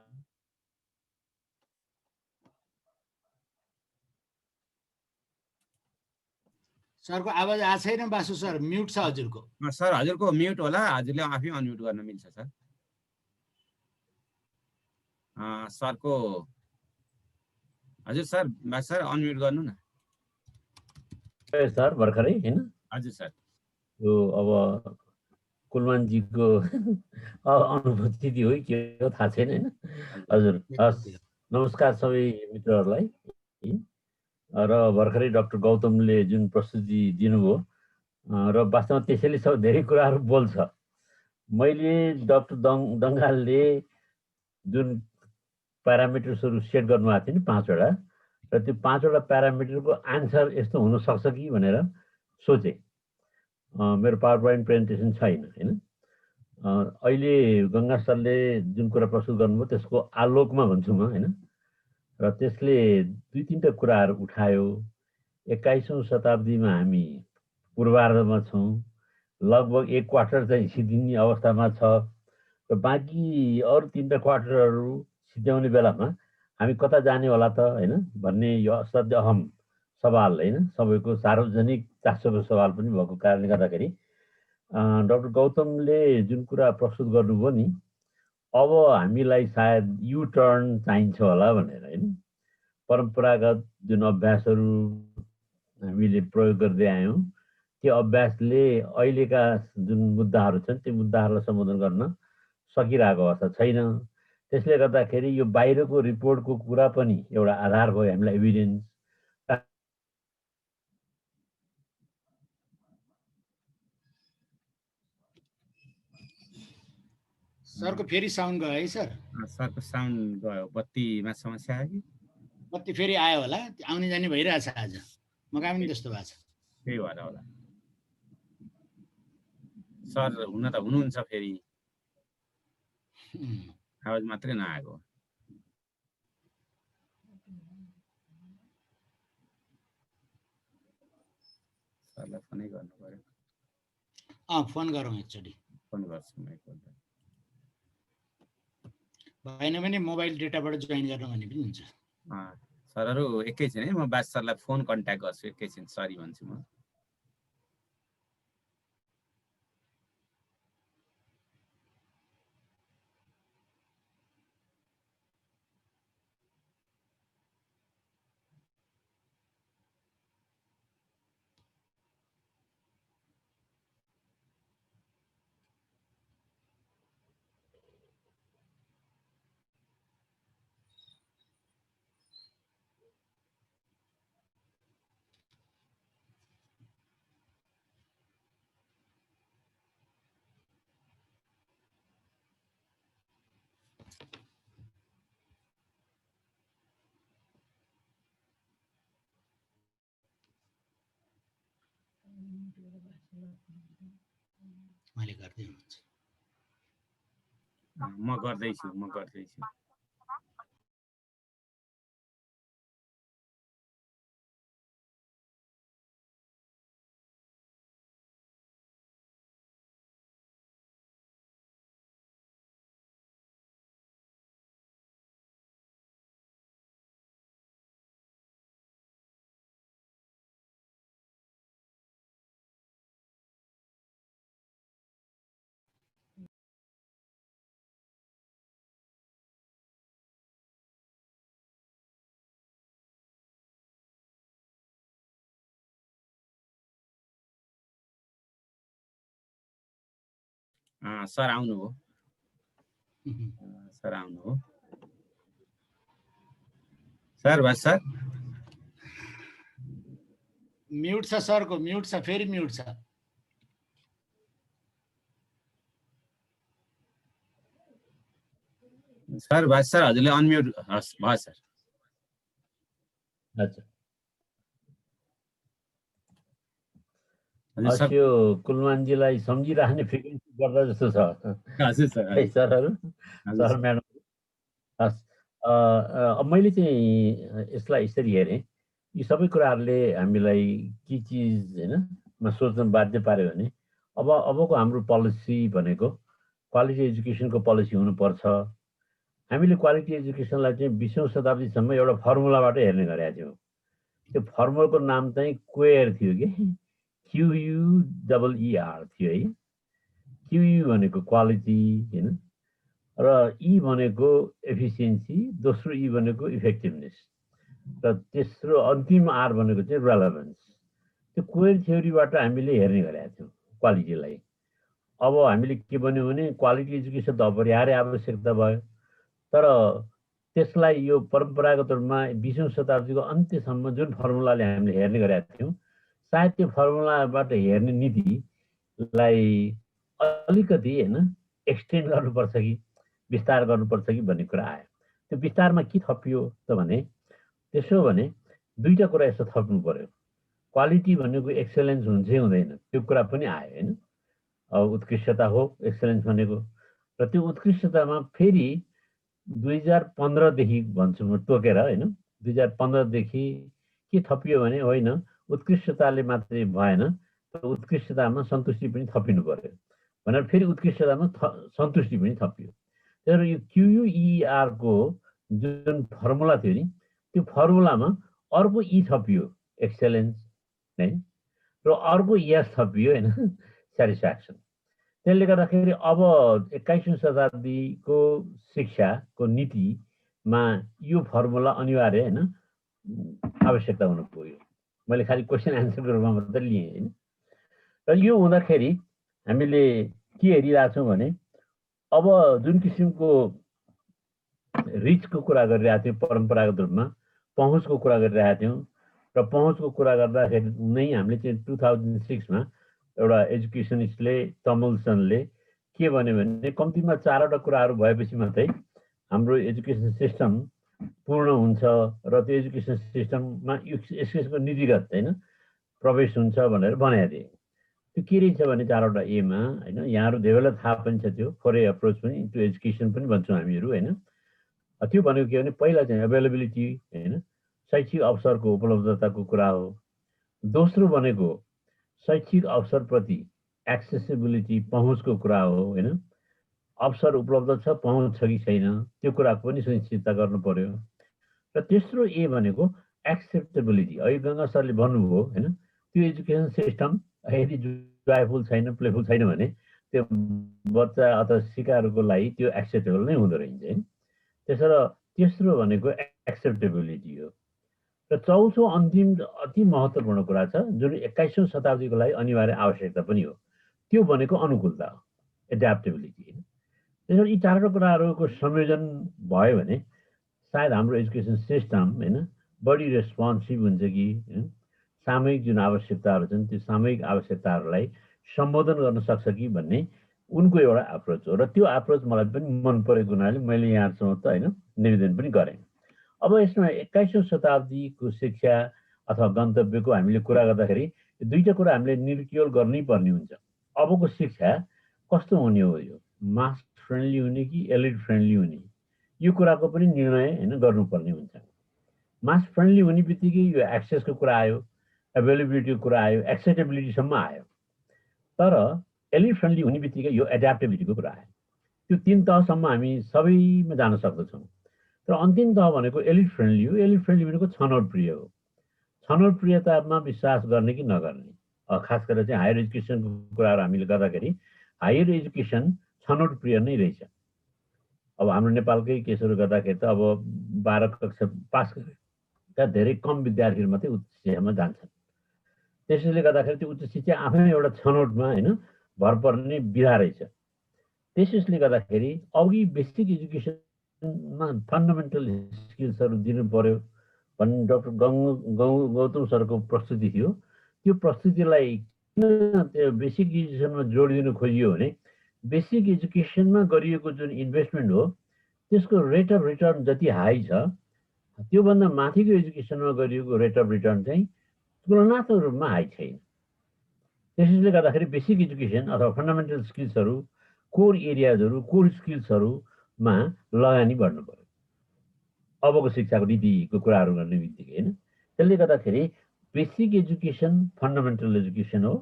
Speaker 2: सरको आवाज आएको छैन बासु सर, म्युट छ हजुरको।
Speaker 1: सर हजुरको म्युट होला, हजुरले आफै अनम्युट गर्न मिल्छ सर। सरको हजुर सर, बासु सर अनम्युट गर्नु न
Speaker 3: सर भर्खरै हैन।
Speaker 1: हजुर सर।
Speaker 3: यो अब कुलमानजीको अनुभूति हो के हो थाहा छैन हैन। हजुर, हस्, नमस्कार सबै मित्रहरूलाई। र भर्खरै डाक्टर गौतमले जुन प्रस्तुति दिनुभयो र वास्तवमा त्यसैले सब धेरै कुराहरू बोल्छ। मैले डाक्टर दङ्गालले जुन प्यारामिटर्सहरू सेट गर्नुभएको थियो नि 5वटा, र त्यो 5वटा प्यारामिटरको आन्सर यस्तो हुनसक्छ कि भनेर सोचेँ। मेरो पावर पोइन्ट प्रेजेन्टेसन छैन हैन। अहिले गङ्गा सरले जुन कुरा प्रस्तुत गर्नुभयो त्यसको आलोकमा भन्छु म हैन। र त्यसले 2-3टा कुराहरू उठायो। 21औं शताब्दीमा हामी पूर्वार्धमा छौँ, लगभग 1 क्वार्टर चाहिँ सिद्धिने अवस्थामा छ, र बाँकी अरू 3टा क्वार्टरहरू सिद्ध्याउने बेलामा हामी कता जाने होला त हैन भन्ने यो असाध्य अहम सवाल हैन, सबैको सार्वजनिक चासोको सवाल पनि भएको कारणले गर्दाखेरि डाक्टर गौतमले जुन कुरा प्रस्तुत गर्नुभयो नि, अब हामीलाई सायद यु टर्न चाहिन्छ होला भनेर हैन। परम्परागत जुन अभ्यासहरू हामीले प्रयोग गर्दै आयौँ, त्यो अभ्यासले अहिलेका जुन मुद्दाहरू छन् त्यो मुद्दाहरूलाई सम्बोधन गर्न सकिरहेको अवस्था छैन। त्यसले गर्दाखेरि यो बाहिरको रिपोर्टको कुरा पनि एउटा आधार भयो हामीलाई, एभिडेन्स।
Speaker 2: सरको फेरि साउन्ड गयो है सर?
Speaker 1: सरको साउन्ड गयो, बत्तीमा समस्या आयो कि?
Speaker 2: बत्ती फेरि आयो होला, आउने जाने भइरहेछ आज, मका पनि त्यस्तो भएको छ।
Speaker 1: त्यही भएर होला सर। हुन त हुनुहुन्छ फेरि, आवाज मात्रै नआएको। सरलाई फोनै गर्नु पर्यो।
Speaker 2: फोन गरौँ एकचोटि।
Speaker 1: फोन गर्छु म एकपल्ट।
Speaker 2: भएन भने मोबाइल डेटाबाट जोइन गर्न भने पनि हुन्छ।
Speaker 1: सरहरू एकैछिन है, म बास सरलाई फोन कन्ट्याक्ट गर्छु, एकैछिन सरी भन्छु म।
Speaker 2: मैले गर्दै हुनुहुन्छ।
Speaker 1: म गर्दैछु। सर आउनु हो। सर बस सर
Speaker 2: म्युट छ सरको, म्युट छ, फेरि म्युट छ।
Speaker 1: सर बस सर हजुरले अनम्युट हस् भयो सर।
Speaker 3: अच्छा यो कुलमानजीलाई सम्झिराख्ने फ्रिक्वेन्सी गर्दा जस्तो छ।
Speaker 1: हजुर सर
Speaker 3: सरहरू सर म्याडम। अब मैले चाहिँ यसलाई यसरी हेरेँ, यी सबै कुराहरूले हामीलाई के चिज हैन सोच्न बाध्य पार्यो भने अबको हाम्रो पोलिसी भनेको क्वालिटी एजुकेसनको पोलिसी हुनुपर्छ। हामीले क्वालिटी एजुकेसनलाई चाहिँ 20औं शताब्दीसम्म एउटा फर्मुलाबाट हेर्ने गरेका थियौँ। त्यो फर्मुलाको नाम चाहिँ क्वेयर थियो कि QUEER थियो है। QU भनेको क्वालिटी हैन, र ई भनेको एफिसियन्सी, दोस्रो ई भनेको इफेक्टिभनेस, र तेस्रो अन्तिम आर भनेको चाहिँ रेलेभेन्स। त्यो क्वेयर थ्योरीबाट हामीले हेर्ने गरेका थियौँ क्वालिटीलाई। अब हामीले के भन्यौँ भने क्वालिटी एजुकेसन त अपरिहार्य आवश्यकता भयो, तर त्यसलाई यो परम्परागत रूपमा 20औं शताब्दीको अन्त्यसम्म जुन फर्मुलाले हामीले हेर्ने गरेका थियौँ, सायद त्यो फर्मुलाबाट हेर्ने नीतिलाई अलिकति हैन एक्सटेन्ड गर्नुपर्छ कि विस्तार गर्नुपर्छ कि भन्ने कुरा आयो। त्यो विस्तारमा के थपियो त भने, त्यसो भने दुईटा कुरा यस्तो थप्नु पर्यो। क्वालिटी भनेको एक्सेलेन्स हुन्छ हुँदैन, त्यो कुरा पनि आयो हैन। अब उत्कृष्टता हो एक्सेलेन्स भनेको, र त्यो उत्कृष्टतामा फेरि 2015 देखि भन्छु म तोकेर हैन, 2015 देखि के थपियो भने होइन उत्कृष्टताले मात्रै भएन, तर उत्कृष्टतामा सन्तुष्टि पनि थपिनु पर्यो भनेर फेरि उत्कृष्टतामा सन्तुष्टि पनि थपियो। तर यो QUEER को जुन फर्मुला थियो नि, त्यो फर्मुलामा अर्को ई थपियो एक्सेलेन्स है, र अर्को यस थपियो हैन स्याटिस्फ्याक्सन। त्यसले गर्दाखेरि अब 21औं शताब्दीको शिक्षाको नीतिमा यो फर्मुला अनिवार्य हैन आवश्यकता हुन पुग्यो। मैले खालि क्वेसन एन्सरको रूपमा मात्रै लिएँ हैन। र यो हुँदाखेरि हामीले के हेरिरहेछौँ भने अब जुन किसिमको रिचको कुरा गरिरहेको थियौँ परम्परागत रूपमा, पहुँचको कुरा गरिरहेका थियौँ, र पहुँचको कुरा गर्दाखेरि नै हामीले चाहिँ 2006 मा एउटा एजुकेसनिस्टले तमुलसनले के भन्यो भने कम्तीमा 4वटा कुराहरू भएपछि मात्रै हाम्रो एजुकेसन सिस्टम पूर्ण हुन्छ र त्यो एजुकेसन सिस्टममा यसको नीतिगत हैन प्रवेश हुन्छ भनेर भनेको थिए। त्यो के रहेछ भने 4वटा एमा हैन, यहाँहरू धेरैलाई थाहा पनि छ त्यो 4A अप्रोच पनि टु एजुकेसन पनि भन्छौँ हामीहरू हैन। त्यो भनेको के भने पहिला चाहिँ अभाइलेबिलिटी हैन, शैक्षिक अवसरको उपलब्धताको कुरा हो। दोस्रो भनेको शैक्षिक अवसरप्रति एक्सेसिबिलिटी पहुँचको कुरा हो हैन। अवसर उपलब्ध छ, पहुँच छ कि छैन त्यो कुराको पनि सुनिश्चितता गर्नु पर्यो। र तेस्रो ए भनेको एक्सेप्टेबिलिटी। अहिले गङ्गा सरले भन्नुभयो हैन, त्यो एजुकेसन सिस्टम यदि जोयफुल छैन, प्लेफुल छैन भने त्यो बच्चा अथवा सिकारुको लागि त्यो एक्सेप्टेबल नै हुँदो रहेछ हैन। तेस्रो भनेको एक्सेप्टेबिलिटी हो। र चौथो अन्तिम अति महत्त्वपूर्ण कुरा छ जुन 21औं शताब्दीको लागि अनिवार्य आवश्यकता पनि हो, त्यो भनेको अनुकूलता हो, एड्याप्टेबिलिटी। त्यसैले यी 4वटा कुराहरूको संयोजन भयो भने सायद हाम्रो एजुकेसन सिस्टम हैन बढी रेस्पोन्सिभ हुन्छ कि सामूहिक जुन आवश्यकताहरू छन् त्यो सामूहिक आवश्यकताहरूलाई सम्बोधन गर्न सक्छ कि भन्ने उनको एउटा अप्रोच हो। र त्यो अप्रोच मलाई पनि मन परेको हुनाले मैले यहाँसँग त हैन निवेदन पनि गरेँ। अब यसमा 21औं शताब्दीको शिक्षा अथवा गन्तव्यको हामीले कुरा गर्दाखेरि दुईटा कुरा हामीले निर्क्युल गर्नै पर्ने हुन्छ। अबको शिक्षा कस्तो हुने हो, यो मास फ्रेन्डली हुने कि एलिट फ्रेन्डली हुने, यो कुराको पनि निर्णय हैन गर्नुपर्ने हुन्छ। मास फ्रेन्डली हुने बित्तिकै यो एक्सेसको कुरा आयो, एभाइलेबिलिटीको कुरा आयो, एक्सेसिबिलिटीसम्म आयो। तर एलिट फ्रेन्डली हुने बित्तिकै यो एड्याप्टेबिलिटीको कुरा आयो। त्यो 3 तहसम्म हामी सबैमा जान सक्दछौँ। तर अन्तिम तह भनेको एलिट फ्रेन्डली हो। एलिट फ्रेन्डली भनेको छनौट प्रिय हो। छनौट प्रियतामा विश्वास गर्ने कि नगर्ने, खास गरेर चाहिँ हायर एजुकेसनको कुराहरू हामीले गर्दाखेरि हायर एजुकेसन छनौट प्रिय नै रहेछ। अब हाम्रो नेपालकै केसहरू गर्दाखेरि त अब 12 कक्षा पास गरेका धेरै कम विद्यार्थीहरू मात्रै उच्च शिक्षामा जान्छन्। त्यसैले गर्दाखेरि त्यो उच्च शिक्षा आफैमा एउटा छनौटमा हैन भर पर्ने विधा रहेछ। त्यसैले गर्दाखेरि अघि बेसिक एजुकेसनमा फन्डामेन्टल स्किल्सहरू दिनु पर्यो भन्ने डाक्टर गौतम सरको प्रस्तुति थियो। त्यो प्रस्तुतिलाई किन त्यो बेसिक एजुकेसनमा जोड दिनु खोजियो भने बेसिक एजुकेसनमा गरिएको जुन इन्भेस्टमेन्ट हो त्यसको रेट अफ रिटर्न जति हाई छ त्योभन्दा माथिको एजुकेसनमा गरिएको रेट अफ रिटर्न चाहिँ तुलनात्मक रूपमा हाई छैन। त्यसैले गर्दाखेरि बेसिक एजुकेसन अथवा फन्डामेन्टल स्किल्सहरू, कोर एरियाजहरू, कोर स्किल्सहरूमा लगानी बढ्नु पर्यो अबको शिक्षाको नीतिको कुराहरू गर्ने बित्तिकै हैन। त्यसले गर्दाखेरि बेसिक एजुकेसन फन्डामेन्टल एजुकेसन हो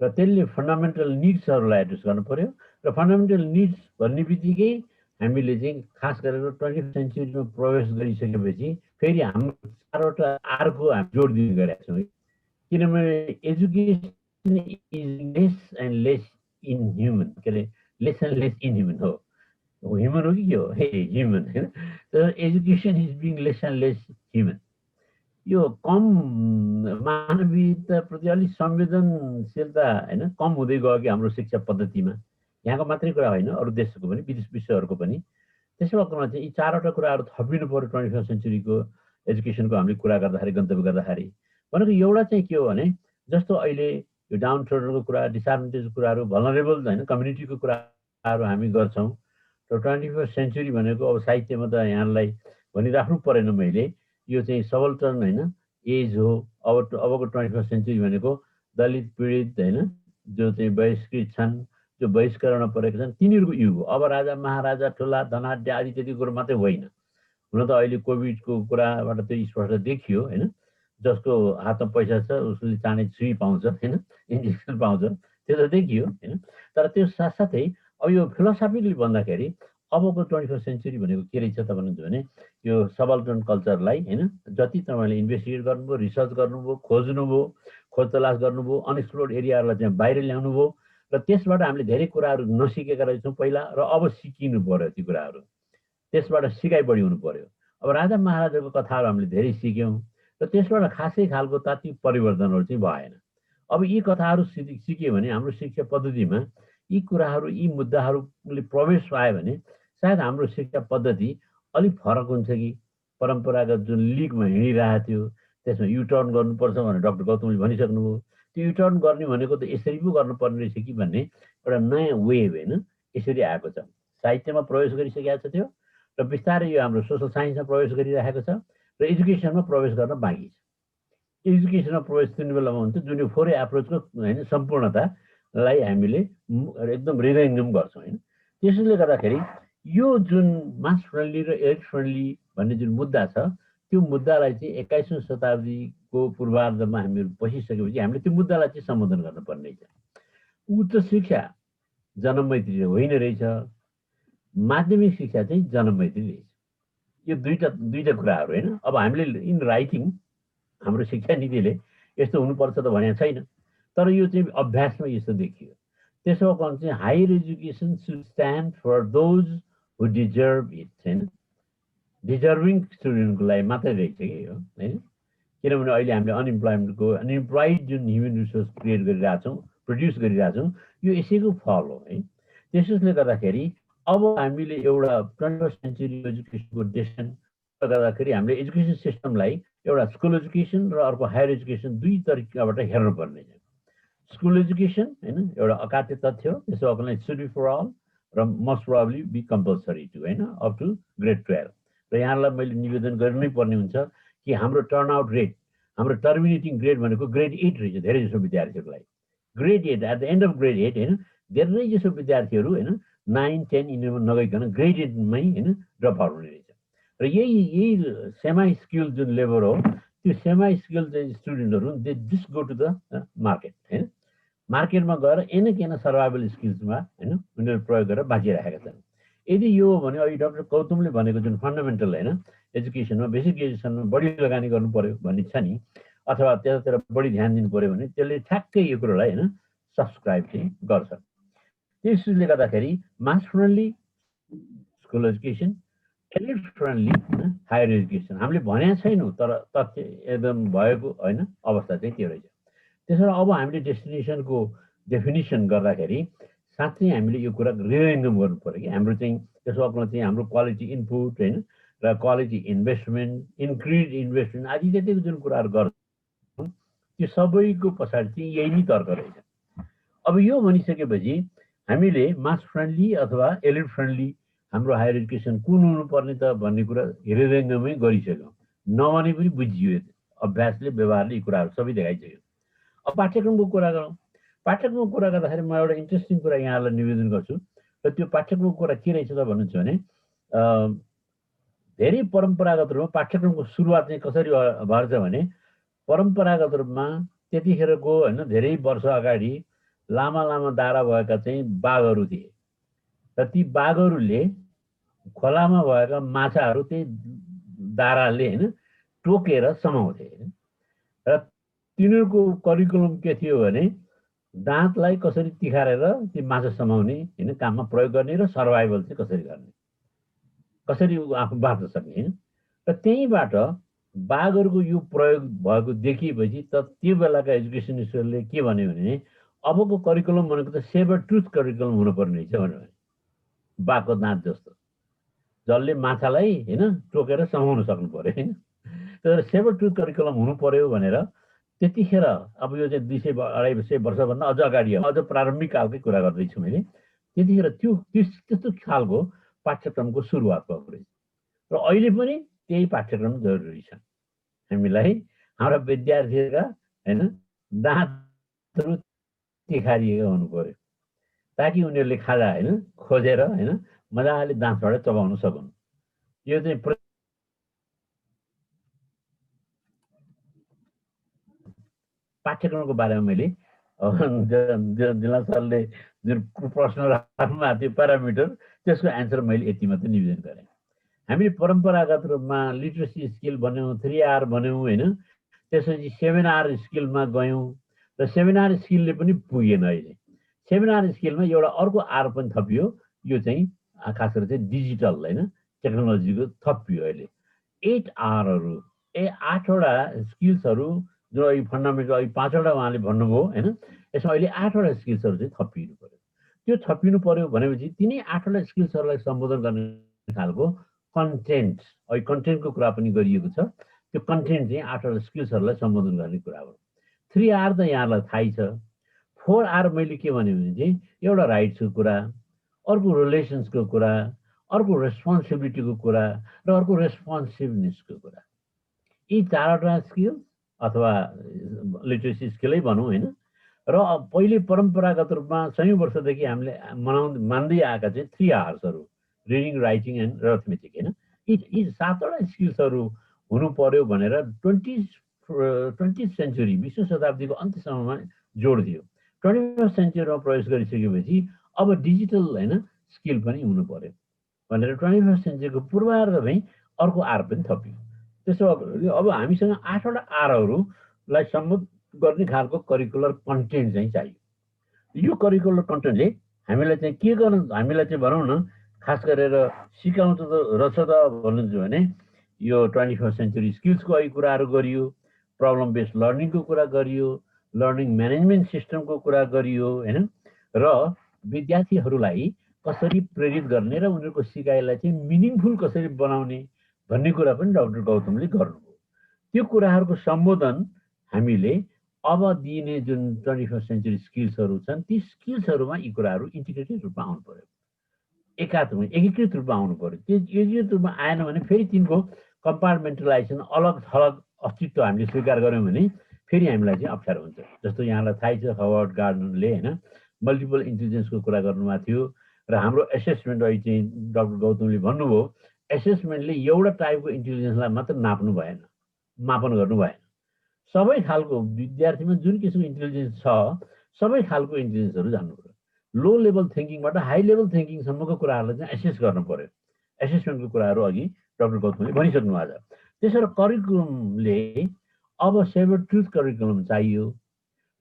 Speaker 3: र त्यसले फन्डामेन्टल निड्सहरूलाई एड्रेस गर्नु पर्यो। र फन्डामेन्टल निड्स भन्ने बित्तिकै हामीले चाहिँ खास गरेर 20th सेन्चुरीमा प्रवेश गरिसकेपछि फेरि हाम्रो 4वटा आरको हामी जोड दिने गरेका छौँ। किनभने education is lace and less in human, के अरे lace and less in human हो। ह्युमन हो कि के हो? ह्युमन होइन। तर education is being lace and lace human. यो कम मानवीयताप्रति अलिक संवेदनशीलता होइन कम हुँदै गयो कि हाम्रो शिक्षा पद्धतिमा। यहाँको मात्रै कुरा होइन, अरू देशको पनि, विदेश विश्वहरूको पनि। त्यसो भएकोमा चाहिँ यी 4वटा कुराहरू थपिनु पर्यो 21st सेन्चुरीको एजुकेसनको हामीले कुरा गर्दाखेरि, गन्तव्य गर्दाखेरि। भनेको एउटा चाहिँ के हो भने जस्तो अहिले यो डाउन ट्रोडनको कुरा, डिसएडभान्टेजको कुराहरू, भलनरेबल होइन कम्युनिटीको कुराहरू हामी गर्छौँ। र 21st सेन्चुरी भनेको अब साहित्यमा त यहाँलाई भनिराख्नु परेन मैले, यो चाहिँ सबल्टर्न होइन एज हो। अबको 21st सेन्चुरी भनेको दलित पीडित होइन जो चाहिँ बहिष्कृत छन्, जो बहिष्करण परेका छन्, तिनीहरूको युग हो। अब राजा महाराजा ठुला धनाढ्य आदि त्यति कुरो मात्रै होइन। हुन त अहिले कोभिडको कुराबाट त्यो स्पष्ट देखियो होइन, जसको हातमा पैसा छ उसले चाँडै सुई पाउँछ होइन, इन्जेक्सन पाउँछ, त्यो त देखियो होइन। तर त्यो साथसाथै अब यो फिलोसफिकली भन्दाखेरि अबको 21st सेन्चुरी भनेको के रहेछ त भन्नुहुन्छ भने यो सबल्टर्न कल्चरलाई होइन जति तपाईँले इन्भेस्टिगेट गर्नुभयो, रिसर्च गर्नुभयो, खोज्नुभयो, खोज तलास गर्नुभयो, अनएक्सप्लोर्ड एरियाहरूलाई चाहिँ बाहिर ल्याउनु भयो र त्यसबाट हामीले धेरै कुराहरू नसिकेका रहेछौँ पहिला, र अब सिकिनु पर्यो ती कुराहरू। त्यसबाट सिकाइ बढी हुनु पर्यो। अब राजा महाराजाको कथाहरू हामीले धेरै सिक्यौँ र त्यसबाट खासै खालको तात्विक परिवर्तनहरू चाहिँ भएन। अब यी कथाहरू सिक्यो भने हाम्रो शिक्षा पद्धतिमा यी कुराहरू, यी मुद्दाहरूले प्रवेश पायो भने सायद हाम्रो शिक्षा पद्धति अलिक फरक हुन्छ कि परम्परागत जुन लिगमा हिँडिरहेको थियो त्यसमा युटर्न गर्नुपर्छ भनेर डाक्टर गौतमले भनिसक्नुभयो। त्यो युटर्न गर्ने भनेको त यसरी पो गर्नुपर्ने रहेछ कि भन्ने एउटा नयाँ वेभ होइन यसरी आएको छ। साहित्यमा प्रवेश गरिसकेको छ त्यो, र बिस्तारै यो हाम्रो सोसल साइन्समा प्रवेश गरिरहेको छ, र एजुकेसनमा प्रवेश गर्न बाँकी छ। एजुकेसनमा प्रवेश जुन बेलामा हुन्छ जुन यो 4A एप्रोचको होइन सम्पूर्णतालाई हामीले एकदम हृदयङ्गम गर्छौँ होइन। त्यसैले गर्दाखेरि यो जुन मास फ्रेन्डली र एज फ्रेन्डली भन्ने जुन मुद्दा छ त्यो मुद्दालाई चाहिँ 21औं शताब्दीको पूर्वार्धमा हामीहरू पसिसकेपछि हामीले त्यो मुद्दालाई चाहिँ सम्बोधन गर्नुपर्ने छ। उच्च शिक्षा जनमैत्री होइन रहेछ, माध्यमिक शिक्षा चाहिँ जनमैत्री रहेछ। यो दुईटा कुराहरू होइन। अब हामीले इन राइटिङ हाम्रो शिक्षा नीतिले यस्तो हुनुपर्छ त भनेको छैन, तर यो चाहिँ अभ्यासमा यस्तो देखियो। त्यसो कारण चाहिँ higher education should stand for those who deserve it होइन, डिजर्भिङ स्टुडेन्टको लागि मात्रै रहेछ कि हो होइन। किनभने अहिले हामीले अनइम्प्लोइड जुन ह्युमन रिसोर्स क्रिएट गरिरहेको छौँ, प्रड्युस गरिरहेको छौँ, यो यसैको फल हो है। त्यसैले गर्दाखेरि अब हामीले एउटा 21st सेन्चुरी एजुकेसनको डिसिसन गर्दाखेरि हामीले एजुकेसन सिस्टमलाई एउटा स्कुल एजुकेसन र अर्को हायर एजुकेसन दुई तरिकाबाट हेर्नुपर्ने छ। स्कुल एजुकेसन होइन एउटा अकाट्य तथ्य हो, त्यसो भएकोलाई सुड बी फर अल र most probably be compulsory to होइन अप टु ग्रेड 12। र यहाँलाई मैले निवेदन गर्नै पर्ने हुन्छ कि हाम्रो टर्नआउट रेट हाम्रो टर्मिनेटिङ ग्रेड भनेको ग्रेड 8 रहेछ धेरै जसो विद्यार्थीहरूलाई। Grade 8 at the end of grade 8 होइन धेरै जसो विद्यार्थीहरू होइन 9, 10 यिनीहरूमा नगइकन ग्रेड 8मै होइन ड्रप आउट हुने रहेछ। र यही सेमी स्किल जुन लेबर हो त्यो सेमी स्किल चाहिँ स्टुडेन्टहरू they just go to the market होइन मार्केटमा गएर एन सर्भाइभल स्किल्समा होइन उनीहरू प्रयोग गरेर बाँचिरहेका छन्। यदि यो हो भने अहिले डाक्टर गौतमले भनेको जुन फन्डामेन्टल होइन एजुकेसनमा बेसिक एजुकेसनमा बढी लगानी गर्नु पर्यो भन्ने छ नि अथवा त्यतातिर बढी ध्यान दिनु पर्यो भने त्यसले ठ्याक्कै यो कुरोलाई होइन सब्सक्राइब चाहिँ गर्छ। त्यसले गर्दाखेरि mass friendly school education elite friendly higher education हामीले भनेका छैनौँ तर तथ्य एकदम भएको होइन अवस्था चाहिँ त्यो रहेछ। त्यसो अब हामीले डेस्टिनेसनको डेफिनेसन गर्दाखेरि साँच्चै हामीले यो कुरा रिवाइन्ड गर्नु पर्यो कि हाम्रो चाहिँ त्यसो अपना चाहिँ हाम्रो क्वालिटी इनपुट होइन र क्वालिटी इन्भेस्टमेन्ट इन्क्रिज इन्भेस्टमेन्ट आदि जतिको जुन कुराहरू गर्छौँ त्यो सबैको पछाडि चाहिँ यही नै तर्क रहेछ। अब यो भनिसकेपछि हामीले मास फ्रेन्डली अथवा एलिट फ्रेन्डली हाम्रो हायर एजुकेसन कुन हुनुपर्ने त भन्ने कुरा हृदयङ्गमै गरिसक्यौँ नभने पनि बुझियो अभ्यासले व्यवहारले यी कुराहरू सबै देखाइसक्यो। अब पाठ्यक्रमको कुरा गरौँ। पाठ्यक्रमको कुरा गर्दाखेरि म एउटा इन्ट्रेस्टिङ कुरा यहाँलाई निवेदन गर्छु र त्यो पाठ्यक्रमको कुरा के रहेछ त भन्नुहुन्छ भने धेरै परम्परागत रूपमा पाठ्यक्रमको सुरुवात चाहिँ कसरी भएछ भने परम्परागत रूपमा त्यतिखेरको होइन धेरै वर्ष अगाडि लामा लामा दारा भएका चाहिँ बाघहरू थिए र ती बाघहरूले खोलामा भएका माछाहरू त्यही दाराले होइन टोकेर समाउँथे र तिनीहरूको करिकुलम के थियो भने दाँतलाई कसरी तिखारेर ती माछा समाउने होइन काममा प्रयोग गर्ने र सर्भाइभल चाहिँ कसरी गर्ने कसरी आफू बाँच्न सक्ने होइन र त्यहीँबाट बाघहरूको यो प्रयोग भएको देखिएपछि त त्यो बेलाका एजुकेसनिस्टहरूले के भन्यो भने अबको करिकुलम भनेको त सेबर ट्रुथ करिकुलम हुनुपर्ने रहेछ भन्यो। बाघको दाँत जस्तो जसले माछालाई होइन टोकेर समाउन सक्नु पर्यो होइन तर सेबर ट्रुथ करिकुलम हुनु पर्यो भनेर त्यतिखेर अब यो चाहिँ 200-250 वर्षभन्दा अझ अगाडि अझ प्रारम्भिक कालकै कुरा गर्दैछु मैले त्यतिखेर त्यस्तो खालको पाठ्यक्रमको सुरुवात भएको रहेछ र अहिले पनि त्यही पाठ्यक्रम जरुरी छ। हामीलाई हाम्रा विद्यार्थीहरूका होइन दाँतहरू तिखारिएका हुनु पर्यो ताकि उनीहरूले खाजा होइन खोजेर होइन मजाले दाँतबाट चबाउन सकुन्। यो चाहिँ पाठ्यक्रमको बारेमा मैले जिल्ला सरले जुन प्रश्न राख्नु भएको थियो प्यारामिटर त्यसको एन्सर मैले यति मात्रै निवेदन गरेँ। हामीले परम्परागत रूपमा लिटरेसी स्किल भन्यौँ 3R भन्यौँ होइन त्यसपछि 7R स्किलमा गयौँ र 7R स्किलले पनि पुगेन। अहिले 7R स्किलमा एउटा अर्को आर पनि थपियो यो चाहिँ खास गरेर चाहिँ डिजिटल होइन टेक्नोलोजीको थपियो। अहिले 8Rहरू 8वटा स्किल्सहरू जो अहिले फन्डामेन्टल अहिले 5वटा उहाँले भन्नुभयो होइन यसमा अहिले 8वटा स्किल्सहरू चाहिँ थपिनु पर्यो। त्यो थपिनु पर्यो भनेपछि तिनै 8वटा स्किल्सहरूलाई सम्बोधन गर्ने खालको कन्टेन्ट अहिले कन्टेन्टको कुरा पनि गरिएको छ। त्यो कन्टेन्ट चाहिँ 8वटा स्किल्सहरूलाई सम्बोधन गर्ने कुरा हो। 3R त यहाँलाई थाहै छ। 4R मैले के भने चाहिँ एउटा राइट्सको कुरा अर्को रिलेसन्सको कुरा अर्को रेस्पोन्सिबिलिटीको कुरा र अर्को रेस्पोन्सिभनेसको कुरा यी 4वटा स्किल अथवा लिटरेसी स्किलै भनौँ होइन र पहिले परम्परागत रूपमा सयौँ वर्षदेखि हामीले मान्दै आएका चाहिँ 3Rsहरू रिडिङ राइटिङ एन्ड अर्थमेटिक होइन यी 7वटा स्किल्सहरू हुनु पर्यो भनेर 20th सेन्चुरी 20औं शताब्दीको अन्त्यसम्ममा जोड दियो। 21st सेन्चुरीमा प्रवेश गरिसकेपछि अब डिजिटल होइन स्किल पनि हुनु पर्यो भनेर 21st सेन्चुरीको पूर्वार्धमै अर्को आर पनि थपियो। त्यसो अब हामीसँग 8वटा आरहरूलाई सम्बोधन गर्ने खालको करिकुलर कन्टेन्ट चाहिँ चाहियो। यो करिकुलर कन्टेन्टले हामीलाई चाहिँ के गर्नु हामीलाई चाहिँ भनौँ न खास गरेर सिकाउँछ त रहेछ त भन्नुहुन्छ भने यो 21st सेन्चुरी स्किल्सको अहिले कुराहरू गरियो प्रब्लम बेस्ड लर्निङको कुरा गरियो लर्निङ म्यानेजमेन्ट सिस्टमको कुरा गरियो होइन र विद्यार्थीहरूलाई कसरी प्रेरित गर्ने र उनीहरूको सिकाइलाई चाहिँ मिनिङफुल कसरी बनाउने भन्ने कुरा पनि डाक्टर गौतमले गर्नुभयो। त्यो कुराहरूको सम्बोधन हामीले अब दिने जुन 21st सेन्चुरी स्किल्सहरू छन् ती स्किल्सहरूमा यी कुराहरू इन्टिग्रेटेड रूपमा आउनु पर्यो एकीकृत रूपमा आउनु पर्यो। त्यो एकीकृत रूपमा आएन भने फेरि तिनको कम्पार्टमेन्टलाइजेसन अलग थलग अस्तित्व हामीले स्वीकार गऱ्यौँ भने फेरि हामीलाई चाहिँ अप्ठ्यारो हुन्छ। जस्तो यहाँलाई थाहै छ हावर्ड गार्डनरले होइन मल्टिपल इन्टेलिजेन्सको कुरा गर्नुभएको थियो र हाम्रो एसेसमेन्ट अहिले चाहिँ डाक्टर गौतमले भन्नुभयो एसेसमेन्टले एउटा टाइपको इन्टेलिजेन्सलाई मात्र नाप्नु भएन, मापन गर्नु भएन। सबै खालको विद्यार्थीमा जुन किसिमको इन्टेलिजेन्स छ सबै खालको इन्टेलिजेन्सहरू जान्नु पर्यो। लो लेभल थिङ्किङबाट हाई लेभल थिङ्किङसम्मको कुराहरूलाई चाहिँ एसेस गर्नु पर्यो। एसेसमेन्टको कुराहरू अघि डाक्टर गौतमले भनिसक्नु भएको छ। त्यसरी करिकुलमले अब सेभर ट्रुथ करिकुलम चाहियो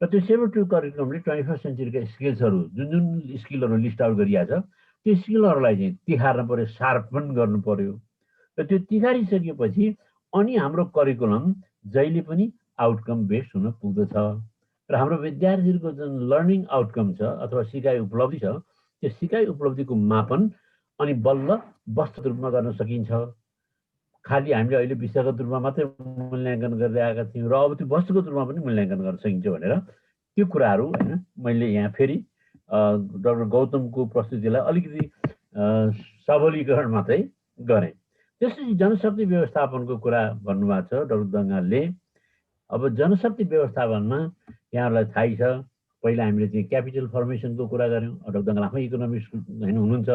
Speaker 3: र त्यो सेभर ट्रुथ करिकुलमले 21st सेन्चुरीका स्किल्सहरू जुन जुन स्किलहरू लिस्ट आउट गरिएको छ त्यो स्किलहरूलाई चाहिँ तिखार्नु पर्यो, सार्पन गर्नु पर्यो र त्यो तिखारिसकेपछि अनि हाम्रो करिकुलम जहिले पनि आउटकम बेस्ड हुन पुग्दछ र हाम्रो विद्यार्थीहरूको जुन लर्निङ आउटकम छ अथवा सिकाइ उपलब्धि छ त्यो सिकाइ उपलब्धिको मापन अनि बल्ल वस्तुगत रूपमा गर्न सकिन्छ। खालि हामीले अहिले विषयगत रूपमा मात्रै मूल्याङ्कन गरिरहेका थियौँ र अब त्यो वस्तुगत रूपमा पनि मूल्याङ्कन गर्न सकिन्छ भनेर त्यो कुराहरू होइन मैले यहाँ फेरि डाक्टर गौतमको प्रस्तुतिलाई अलिकति सबलीकरण मात्रै गरेँ। त्यसपछि जनशक्ति व्यवस्थापनको कुरा भन्नुभएको छ डाक्टर दङ्गालले। अब जनशक्ति व्यवस्थापनमा यहाँहरूलाई थाहै छ पहिला हामीले चाहिँ क्यापिटल फर्मेसनको कुरा गऱ्यौँ। डाक्टर दङ्गाल आफै इकोनोमिक्स होइन हुनुहुन्छ।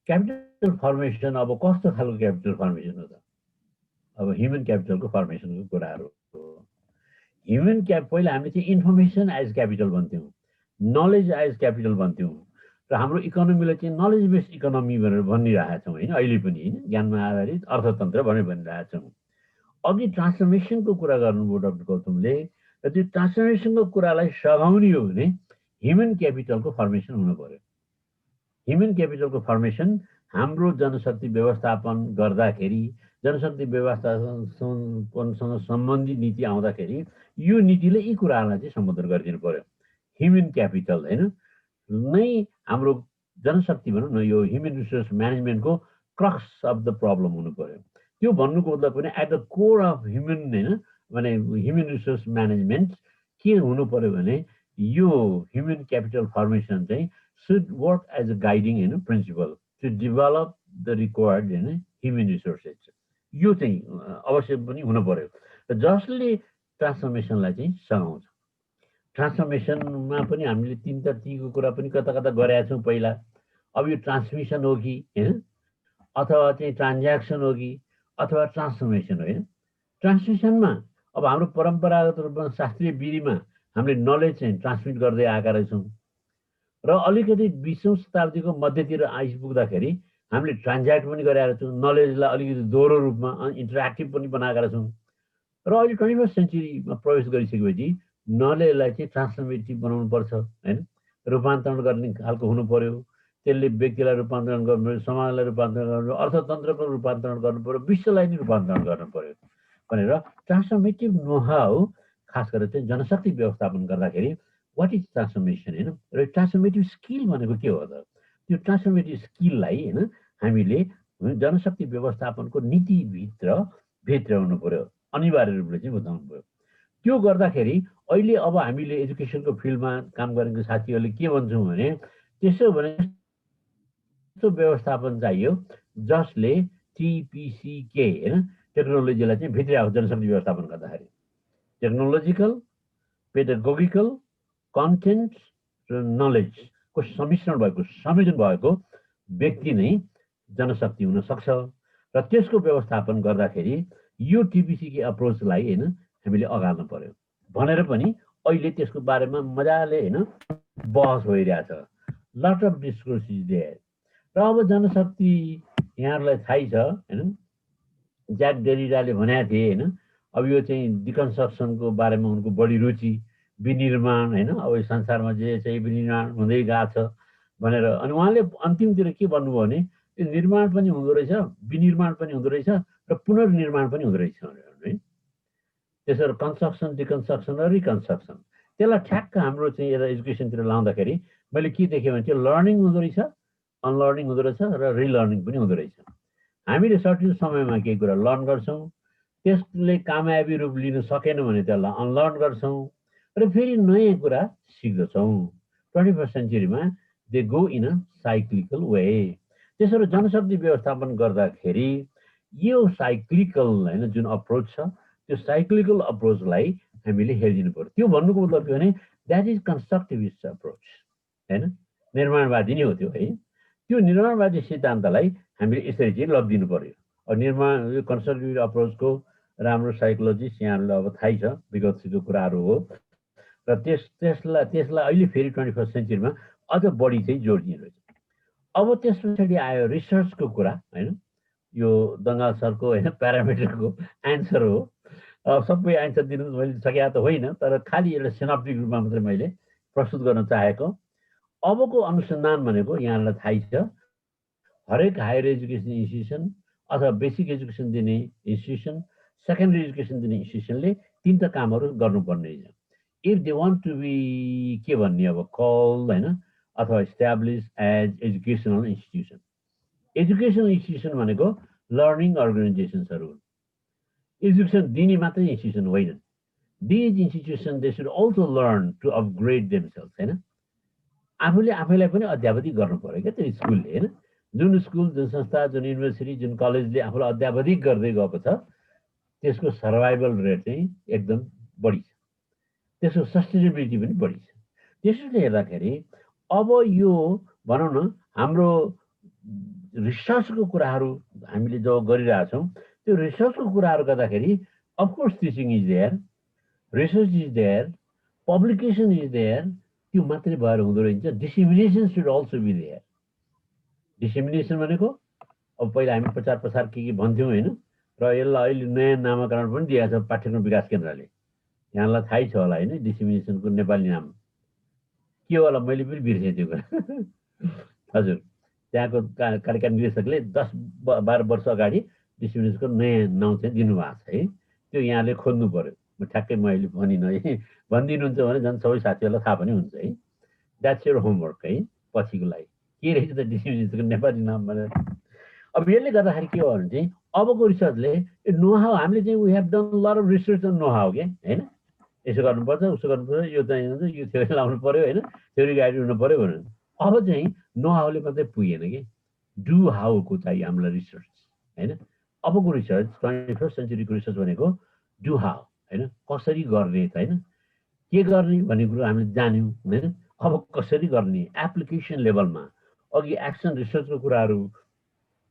Speaker 3: क्यापिटल फर्मेसन अब कस्तो खालको क्यापिटल फर्मेसन हो त? अब ह्युमन क्यापिटलको फर्मेसनको कुराहरू हो। ह्युमन पहिला हामीले चाहिँ इन्फर्मेसन एज क्यापिटल भन्थ्यौँ, नलेज एज क्यापिटल भन्थ्यौँ र हाम्रो इकोनोमीलाई चाहिँ नलेज बेस्ड इकोनोमी भनेर भनिरहेका छौँ होइन अहिले पनि होइन ज्ञानमा आधारित अर्थतन्त्र भनेर भनिरहेका छौँ। अघि ट्रान्सफर्मेसनको कुरा गर्नुभयो डाक्टर गौतमले र त्यो ट्रान्सफर्मेसनको कुरालाई सघाउने हो भने ह्युमन क्यापिटलको फर्मेसन हुनु पर्यो। ह्युमन क्यापिटलको फर्मेसन हाम्रो जनशक्ति व्यवस्थापन गर्दाखेरि जनशक्ति व्यवस्थापनसँग सम्बन्धित नीति आउँदाखेरि यो नीतिले यी कुराहरूलाई चाहिँ सम्बोधन गरिदिनु पर्यो। ह्युमन क्यापिटल होइन नै हाम्रो जनशक्ति भनौँ न यो ह्युमन रिसोर्स म्यानेजमेन्टको क्रक्स अफ द प्रब्लम हुनु पर्यो। त्यो भन्नुको मतलब पनि at the core of human होइन माने ह्युमन रिसोर्स म्यानेजमेन्ट के हुनु पर्यो भने यो ह्युमन क्यापिटल फर्मेसन चाहिँ should work as a guiding होइन principle to develop the required होइन ह्युमन रिसोर्सेस। यो चाहिँ अवश्य पनि हुनु पर्यो र जसले ट्रान्सफर्मेसनलाई चाहिँ सघाउँछ। ट्रान्सफर्मेसनमा पनि हामीले तीनटा टीको कुरा पनि कता कता गरेका छौँ पहिला। अब यो ट्रान्समिसन हो कि होइन अथवा चाहिँ ट्रान्ज्याक्सन हो कि अथवा ट्रान्सफर्मेसन हो होइन। ट्रान्समिसनमा अब हाम्रो परम्परागत रूपमा शास्त्रीय विधिमा हामीले नलेज चाहिँ ट्रान्समिट गर्दै आएका रहेछौँ र अलिकति 20औं शताब्दीको मध्यतिर आइपुग्दाखेरि हामीले ट्रान्ज्याक्ट पनि गरेका छौँ, नलेजलाई अलिकति दोहोरो रूपमा इन्टरेक्टिभ पनि बनाएका छौँ र अहिले 21st सेन्चुरीमा प्रवेश गरिसकेपछि नलेजलाई चाहिँ ट्रान्सफर्मेटिभ बनाउनु पर्छ होइन रूपान्तरण गर्ने खालको हुनु पर्यो। त्यसले व्यक्तिलाई रूपान्तरण गर्नु पर्यो, समाजलाई रूपान्तरण गर्नु पर्यो, अर्थतन्त्रको रूपान्तरण गर्नु पर्यो, विश्वलाई नै रूपान्तरण गर्नु पर्यो भनेर ट्रान्सफर्मेटिभ नोहाउ खास गरेर चाहिँ जनशक्ति व्यवस्थापन गर्दाखेरि वाट इज ट्रान्सफर्मेसन होइन र ट्रान्सफर्मेटिभ स्किल भनेको के हो त? त्यो ट्रान्सफर्मेटिभ स्किललाई होइन हामीले जनशक्ति व्यवस्थापनको नीतिभित्र भित्राउनु पर्यो, अनिवार्य रूपले चाहिँ बताउनु पर्यो। त्यो गर्दाखेरि अहिले अब हामीले एजुकेसनको फिल्डमा काम गरेको साथीहरूले के भन्छौँ भने त्यसो भने यस्तो व्यवस्थापन चाहियो जसले टिपिसिके होइन टेक्नोलोजीलाई चाहिँ भित्र्याएको जनशक्ति व्यवस्थापन गर्दाखेरि टेक्नोलोजिकल, पेडागोगिकल, कन्टेन्ट र नलेजको सम्मिश्रण भएको संयोजन भएको व्यक्ति नै जनशक्ति हुन सक्छ र त्यसको व्यवस्थापन गर्दाखेरि यो टिपिसीको अप्रोचलाई होइन हामीले अगाल्नु पर्यो भनेर पनि अहिले त्यसको बारेमा मजाले होइन बहस भइरहेछ। Lot of discourse is there र अब जनशक्ति यहाँहरूलाई थाहै छ होइन ज्याक डेरिडाले भनेका थिए होइन अब यो चाहिँ डिकन्स्ट्रक्सनको बारेमा उनको बढी रुचि विनिर्माण होइन अब संसारमा जे चाहिँ विनिर्माण हुँदै गएको छ भनेर अनि उहाँले अन्तिमतिर के भन्नुभयो भने यो निर्माण पनि हुँदो रहेछ, विनिर्माण पनि हुँदो रहेछ र पुनर्निर्माण पनि हुँदो रहेछ भनेर है। त्यसरी कन्स्ट्रक्सन, डिकन्स्ट्रक्सन र रिकन्स्ट्रक्सन त्यसलाई ठ्याक्क हाम्रो चाहिँ यता एजुकेसनतिर लाउँदाखेरि मैले के देखेँ भने चाहिँ लर्निङ हुँदो रहेछ, अनलर्निङ हुँदो रहेछ र रिलर्निङ पनि हुँदो रहेछ। हामीले सठिक समयमा केही कुरा लर्न गर्छौँ, त्यसले कामयाबी रूप लिन सकेन भने त्यसलाई अनलर्न गर्छौँ र फेरि नयाँ कुरा सिक्दछौँ। 21st सेन्चुरीमा they go in a cyclical way. त्यसरी जनशक्ति व्यवस्थापन गर्दाखेरि यो साइक्लिकल होइन जुन अप्रोच छ त्यो साइक्लिकल अप्रोचलाई हामीले हेरिदिनु पर्यो। त्यो भन्नुको मतलब के भने द्याट इज कन्स्ट्रक्टिभिस्ट अप्रोच हैन, निर्माणवादी नै हो त्यो है। त्यो निर्माणवादी सिद्धान्तलाई हामीले यसरी चाहिँ लगिदिनु पर्यो। यो कन्स्ट्रक्टिभ अप्रोचको राम्रो साइकोलोजिस्ट यहाँहरूलाई अब थाहै छ, विगतको कुराहरू हो र त्यसलाई अहिले फेरि 21st सेन्चुरीमा अझ बढी चाहिँ जोड दिइरहेछ। अब त्यस पछाडि आयो रिसर्चको कुरा हैन, यो दङ्गाल सरको हैन प्यारामिटरको एन्सर हो। सबै एन्सर दिनु मैले सकेको त होइन, तर खालि एउटा सिनाप्टिक रूपमा मात्रै मैले प्रस्तुत गर्न चाहेको। अबको अनुसन्धान भनेको यहाँलाई थाहै छ, हरेक हायर एजुकेसन इन्स्टिट्युसन अथवा बेसिक एजुकेसन दिने इन्स्टिट्युसन, सेकेन्डरी एजुकेसन दिने इन्स्टिट्युसनले तीनटा कामहरू गर्नुपर्ने छ। If they want to be के भन्ने अब कल हैन अथवा establish as educational institution. Educational institution भनेको लर्निङ अर्गनाइजेसन्सहरू हुन्, एजुकेसन दिने मात्रै इन्स्टिट्युसन होइनन्। These institution they should also learn to upgrade themself हैन, आफूले आफैलाई पनि अध्यापति गर्नु पर्यो क्या त्यो स्कुलले हैन। जुन स्कुल, जुन संस्था, जुन युनिभर्सिटी, जुन कलेजले आफूलाई अध्यापति गर्दै गएको छ त्यसको सर्भाइभल रेट चाहिँ एकदम बढी छ, त्यसको सस्टेनेबिलिटी पनि बढी छ। त्यसैले हेर्दाखेरि अब यो भनौँ न हाम्रो रिसर्चको कुराहरू हामीले जो गरिरहेछौँ त्यो रिसर्चको कुराहरू गर्दाखेरि of course teaching is there, research is there, publication is there, त्यो मात्रै भएर हुँदो रहेछ। Dissemination should also be there. Dissemination भनेको अब पहिला हामी प्रचार प्रसार के भन्थ्यौँ होइन, र यसलाई अहिले नयाँ नामाकरण पनि दिएको छ पाठ्यक्रम विकास केन्द्रले। यहाँलाई थाहै छ होला होइन डिसेमिनेसनको नेपाली नाम के होला, मैले पनि बिर्सेँ त्यो कुरा। हजुर, त्यहाँको कार्यक्रम निर्देशकले 10-12 वर्ष अगाडि डिसेमिनेसनको नयाँ नाउँ चाहिँ दिनुभएको छ है। त्यो यहाँले खोज्नु पर्यो, ठ्याक्कै म अहिले भनिनँ है, भनिदिनुहुन्छ भने झन् सबै साथीहरूलाई थाहा पनि हुन्छ है। द्याट्स योर होमवर्क है पछिको लागि, के रहेछ त डिसेमिनेसनको नेपाली नाम भनेर। अब यसले गर्दाखेरि के हो भने चाहिँ अबको रिसर्चले नो हाउ, हामीले चाहिँ we have done lot of research on know how के होइन, यसो गर्नुपर्छ उसो गर्नुपर्छ, यो चाहिँ यो थ्योरी लाउनु पर्यो होइन, थ्योरी गाइड हुनु पर्यो भनेर। अब चाहिँ नो हाउले मात्रै पुगेन कि डु हाउको चाहिँ हामीलाई रिसर्च होइन। अबको रिसर्च 21st सेन्चुरीको रिसर्च भनेको डु हाउ होइन, कसरी गर्ने त होइन, के गर्ने भन्ने कुरो हामीले जान्यौँ होइन। अब कसरी गर्ने एप्लिकेसन लेभलमा, अघि एक्सन रिसर्चको कुराहरू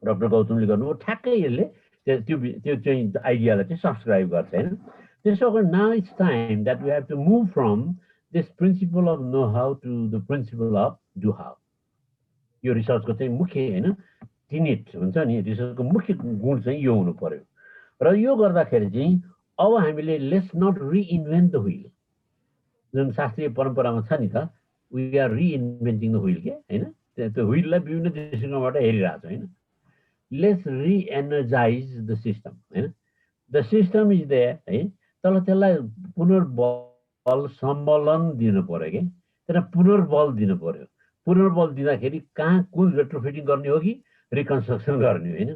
Speaker 3: डाक्टर गौतमले गर्नुभयो, ठ्याक्कै यसले त्यो चाहिँ आइडियालाई चाहिँ सब्सक्राइब गर्छ होइन। त्यसो कारण now it's time that we have to move from this principle of know how to the principle of do how. यो रिसर्चको चाहिँ मुख्य होइन टिनेट हुन्छ नि, रिसर्चको मुख्य गुण चाहिँ यो हुनु पर्यो। र यो गर्दाखेरि चाहिँ अब हामीले let's not reinvent the wheel, जुन शास्त्रीय परम्परामा छ नि त, we are reinventing the wheel के होइन, त्यो व्हिललाई विभिन्न दृष्टिकोणबाट हेरिरहेको छ होइन। लेट्स रिएनर्जाइज द सिस्टम होइन, द सिस्टम इज देयर है, तर त्यसलाई पुनर्बल सम्बलन दिनु पर्यो कि, त्यसलाई पुनर्बल दिनु पर्यो। पुनर्बल दिँदाखेरि कहाँ कुन रेट्रोफिटिङ गर्ने हो कि रिकन्स्ट्रक्सन गर्ने होइन,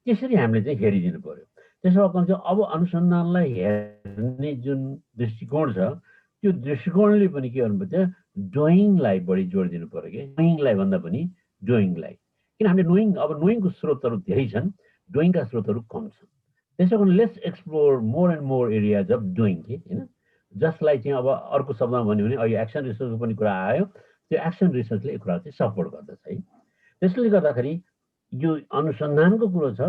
Speaker 3: त्यसरी हामीले चाहिँ हेरिदिनु पर्यो। त्यसो भएर चाहिँ अब अनुसन्धानलाई हेर्ने जुन दृष्टिकोण छ त्यो दृष्टिकोणले पनि के गर्नुपर्छ, डुइङलाई बढी जोड दिनु पर्यो कि, डुइङलाई भन्दा पनि डुइङलाई। किन हामीले अब नोइङको स्रोतहरू धेरै छन्, डुइङका स्रोतहरू कम छन्। त्यसो कारण let's explore more and more areas of doing के होइन, जसलाई चाहिँ अब अर्को शब्दमा भन्यो भने अहिले एक्सन रिसर्चको पनि कुरा आयो, त्यो एक्सन रिसर्चले यो कुरा चाहिँ सपोर्ट गर्दछ है। त्यसले गर्दाखेरि यो अनुसन्धानको कुरो छ।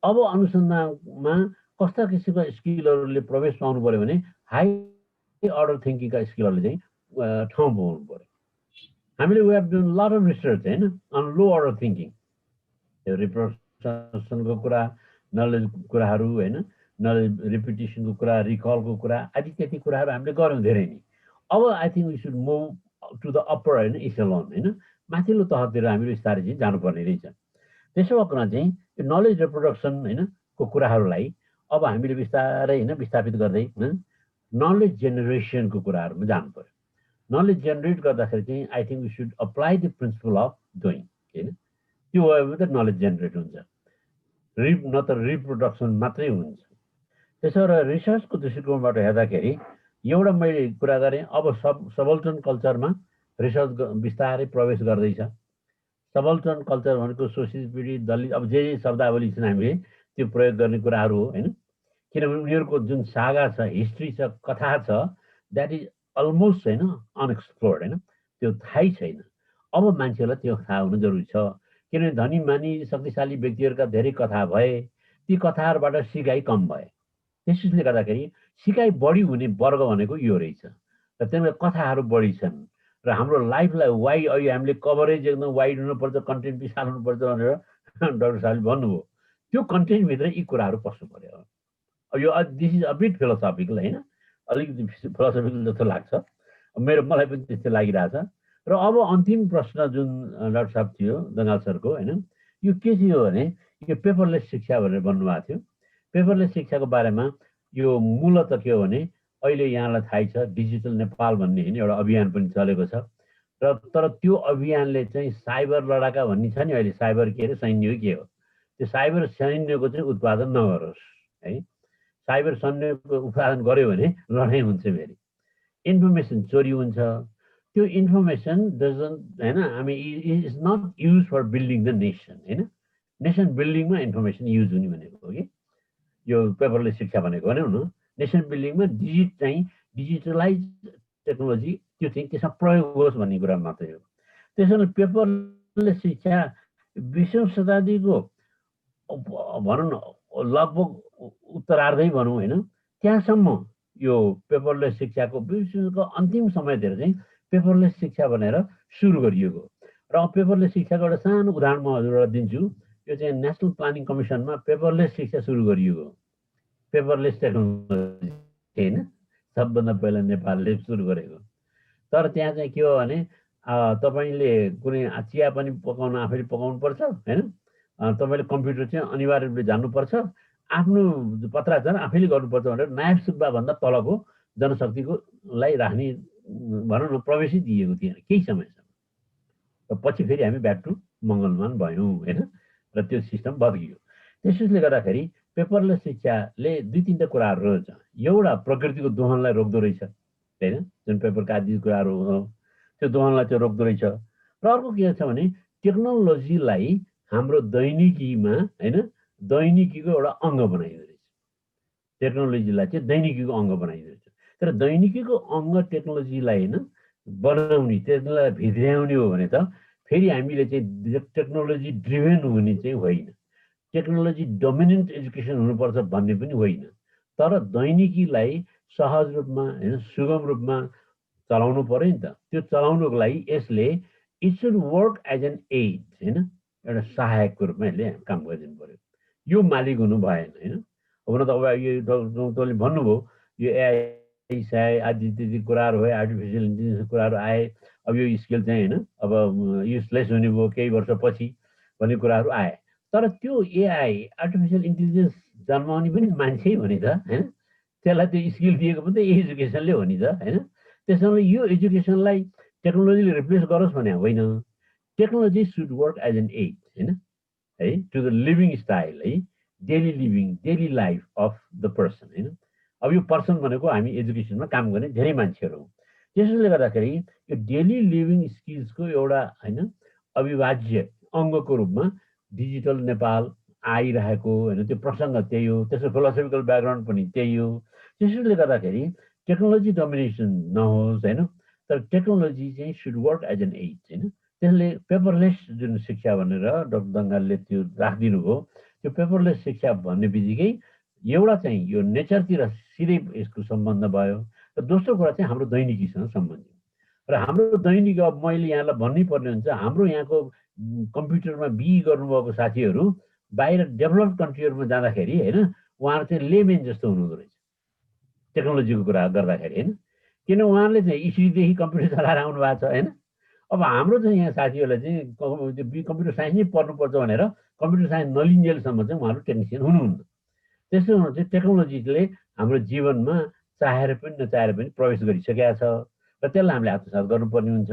Speaker 3: अब अनुसन्धानमा कस्ता किसिमका स्किलहरूले प्रवेश पाउनु पर्यो भने हाई अर्डर थिङ्किङका स्किलहरूले चाहिँ ठाउँ पाउनु पर्यो। हामीले we have done lot of research होइन अन लो अर्डर थिङ्किङ, रिप्रेजेन्टेसनको कुरा, नलेज कुराहरू होइन, नलेज रिपिटेसनको कुरा, रिकलको कुरा आदि इत्यादि कुराहरू हामीले गऱ्यौँ धेरै नै। अब I think we should move to the upper होइन, इसेलोन होइन, माथिल्लो तहतिर हामीले बिस्तारै चाहिँ जानुपर्ने रहेछ। त्यसो भएकोमा चाहिँ यो नलेज रिप्रोडक्सन होइन को कुराहरूलाई अब हामीले बिस्तारै होइन विस्थापित गर्दै नलेज जेनेरेसनको कुराहरूमा जानु पर्यो। नलेज जेनेरेट गर्दाखेरि चाहिँ I think we should apply the principle of doing होइन, त्यो भयो भने त नलेज जेनेरेट हुन्छ, न त रिप्रोडक्सन मात्रै हुन्छ। त्यसो भएर रिसर्चको दृष्टिकोणबाट हेर्दाखेरि एउटा मैले कुरा गरेँ, अब सबल्टन कल्चरमा रिसर्च बिस्तारै प्रवेश गर्दैछ। सबल्टन कल्चर भनेको शोषित पीडित दलित, अब जे शब्दावली छन् हामीले त्यो प्रयोग गर्ने कुराहरू हो होइन। किनभने उनीहरूको जुन सागा छ, हिस्ट्री छ, कथा छ, द्याट इज अलमोस्ट होइन अनएक्सप्लोर्ड, होइन, त्यो थाहै छैन। अब मान्छेहरूलाई त्यो थाहा हुनु जरुरी छ, किनभने धनी मानी शक्तिशाली व्यक्तिहरूका धेरै कथा भए, ती कथाहरूबाट सिकाइ कम भए। त्यसले गर्दाखेरि सिकाइ बढी हुने वर्ग भनेको यो रहेछ र त्यसमा कथाहरू बढी छन् र हाम्रो लाइफलाई वाइड, अहिले हामीले कभरेज एकदम वाइड हुनुपर्छ, कन्टेन्ट विशाल हुनुपर्छ भनेर डाक्टर साहबले भन्नुभयो। त्यो कन्टेन्टभित्र यी कुराहरू पस्नु पर्यो। अब यो this is a bit philosophical, होइन, अलिकति फिलोसफिकल जस्तो लाग्छ, मलाई पनि त्यस्तो लागिरहेछ। र अब अन्तिम प्रश्न जुन डाक्टर साहब थियो दङ्गाल सरको, होइन, यो के थियो भने यो पेपरलेस शिक्षा भनेर भन्नुभएको थियो। पेपरलेस शिक्षाको बारेमा यो मूलत के हो भने अहिले यहाँलाई थाहै छ डिजिटल नेपाल भन्ने होइन एउटा अभियान पनि चलेको छ र तर त्यो अभियानले चाहिँ साइबर लडाका भन्ने छ नि, अहिले साइबर के अरे सैन्य हो के हो, त्यो साइबर सैन्यको चाहिँ उत्पादन नगरोस् है। साइबर सैन्यको उत्पादन गर्यो भने लडाइँ हुन्छ, फेरि इन्फर्मेसन चोरी हुन्छ। त्यो इन्फर्मेसन डजन्ट, होइन, हामी is not use for building the nation, होइन, नेसन बिल्डिङमा इन्फर्मेसन युज हुने भनेको हो कि यो पेपरलेस शिक्षा भनेको, भनौँ न, नेसन बिल्डिङमा डिजिटलाइज टेक्नोलोजी त्यो चाहिँ त्यसमा प्रयोग होस् भन्ने कुरा मात्रै हो। त्यसैले पेपरलेस शिक्षा 20औं शताब्दीको भनौँ न लगभग उत्तरार्धै भनौँ, होइन, त्यहाँसम्म यो पेपरलेस शिक्षाको विश्वको अन्तिम समयतिर चाहिँ पेपरलेस शिक्षा भनेर सुरु गरिएको। र पेपरलेस शिक्षाको एउटा सानो उदाहरण म हजुरलाई दिन्छु। यो चाहिँ नेसनल प्लानिङ कमिसनमा पेपरलेस शिक्षा सुरु गरिएको, पेपरलेस टेक्नोलोजी, होइन, सबभन्दा पहिला नेपालले सुरु गरेको। तर त्यहाँ चाहिँ के हो भने तपाईँले कुनै चिया पनि पकाउन आफैले पकाउनु पर्छ, होइन, तपाईँले कम्प्युटर चाहिँ अनिवार्य रूपले जान्नुपर्छ, आफ्नो पत्राचार आफैले गर्नुपर्छ भनेर नायब सुब्बा भन्दा तलको जनशक्तिकोलाई राख्ने भनौँ न प्रवेशै दिएको थिएन केही समयसम्म। र पछि फेरि हामी ब्याक टु मङ्गलमान भयौँ, होइन, र त्यो सिस्टम बद्कियो। त्यसले गर्दाखेरि पेपरलेस शिक्षाले दुई तिनवटा कुराहरू रहेछ। एउटा प्रकृतिको दोहनलाई रोक्दो रहेछ, होइन, जुन पेपरका आदि कुराहरू हो त्यो दोहनलाई चाहिँ रोक्दो रहेछ। र अर्को के छ भने टेक्नोलोजीलाई हाम्रो दैनिकीमा, होइन, दैनिकीको एउटा अङ्ग बनाइदो रहेछ। टेक्नोलोजीलाई चाहिँ दैनिकीको अङ्ग बनाइदो रहेछ। तर दैनिकीको अङ्ग टेक्नोलोजीलाई, होइन, बनाउने, त्यसलाई भित्र्याउने हो भने त फेरि हामीले चाहिँ टेक्नोलोजी ड्रिभन हुने चाहिँ होइन, टेक्नोलोजी डोमिनेन्ट एजुकेसन हुनुपर्छ भन्ने पनि होइन। तर दैनिकीलाई सहज रूपमा, होइन, सुगम रूपमा चलाउनु पर्यो नि त। त्यो चलाउनुको लागि यसले it should work as an aid, होइन, एउटा सहायकको रूपमा यसले काम गरिदिनु पर्यो। यो मालिक हुनु भएन, होइन। अब न त अब यो तैँले भन्नुभयो यो एआई साई आदि इत्यादि कुराहरू भयो, आर्टिफिसियल इन्टेलिजेन्स कुराहरू आए, अब यो स्किल चाहिँ, होइन, अब युजलेस हुने भयो केही वर्षपछि भन्ने कुराहरू आए। तर त्यो एआई आर्टिफिसियल इन्टेलिजेन्स जन्माउने पनि मान्छे हो नि त, होइन, त्यसलाई त्यो स्किल दिएको पनि त एजुकेसनले हो नि त, होइन। त्यसैले यो एजुकेसनलाई टेक्नोलोजीले रिप्लेस गरोस् भने होइन, technology should work as an aid, होइन, है, टु द लिभिङ स्टाइल, है, daily living, daily life of the person, होइन। अब यो पर्सन भनेको हामी एजुकेसनमा काम गर्ने धेरै मान्छेहरू हौँ। त्यसले गर्दाखेरि यो डेली लिभिङ स्किल्सको एउटा, होइन, अविभाज्य अङ्गको रूपमा डिजिटल नेपाल आइरहेको, होइन, त्यो प्रसङ्ग त्यही हो, त्यसको फिलोसफिकल ब्याकग्राउन्ड पनि त्यही हो। त्यसले गर्दाखेरि टेक्नोलोजी डोमिनेसन नहोस्, होइन, तर टेक्नोलोजी चाहिँ should work as an aid, होइन। त्यसले पेपरलेस जुन शिक्षा भनेर डाक्टर दङ्गालले त्यो राखिदिनु भयो, त्यो पेपरलेस शिक्षा भन्ने बित्तिकै एउटा चाहिँ यो नेचरतिर सिधै यसको सम्बन्ध भयो र दोस्रो कुरा चाहिँ हाम्रो दैनिकीसँग सम्बन्धित। र हाम्रो दैनिक, अब मैले यहाँलाई भन्नै पर्ने हुन्छ, हाम्रो यहाँको कम्प्युटरमा बिई गर्नुभएको साथीहरू बाहिर डेभलप कन्ट्रीहरूमा जाँदाखेरि, होइन, उहाँहरू चाहिँ लेमेन जस्तो हुनुहुँदो रहेछ टेक्नोलोजीको कुरा गर्दाखेरि, होइन, किन उहाँहरूले चाहिँ स्कुलदेखि कम्प्युटर चलाएर आउनु भएको छ, होइन। अब हाम्रो चाहिँ यहाँ साथीहरूलाई चाहिँ कम्प्युटर साइन्स नै पढ्नुपर्छ भनेर कम्प्युटर साइन्स नलिन्जेलसम्म चाहिँ उहाँहरू टेक्निसियन हुनुहुन्न। त्यसो हुँदा चाहिँ टेक्नोलोजीले हाम्रो जीवनमा चाहेर पनि नचाहेर पनि प्रवेश गरिसकेका छ र त्यसलाई हामीले आत्मसात गर्नुपर्ने हुन्छ।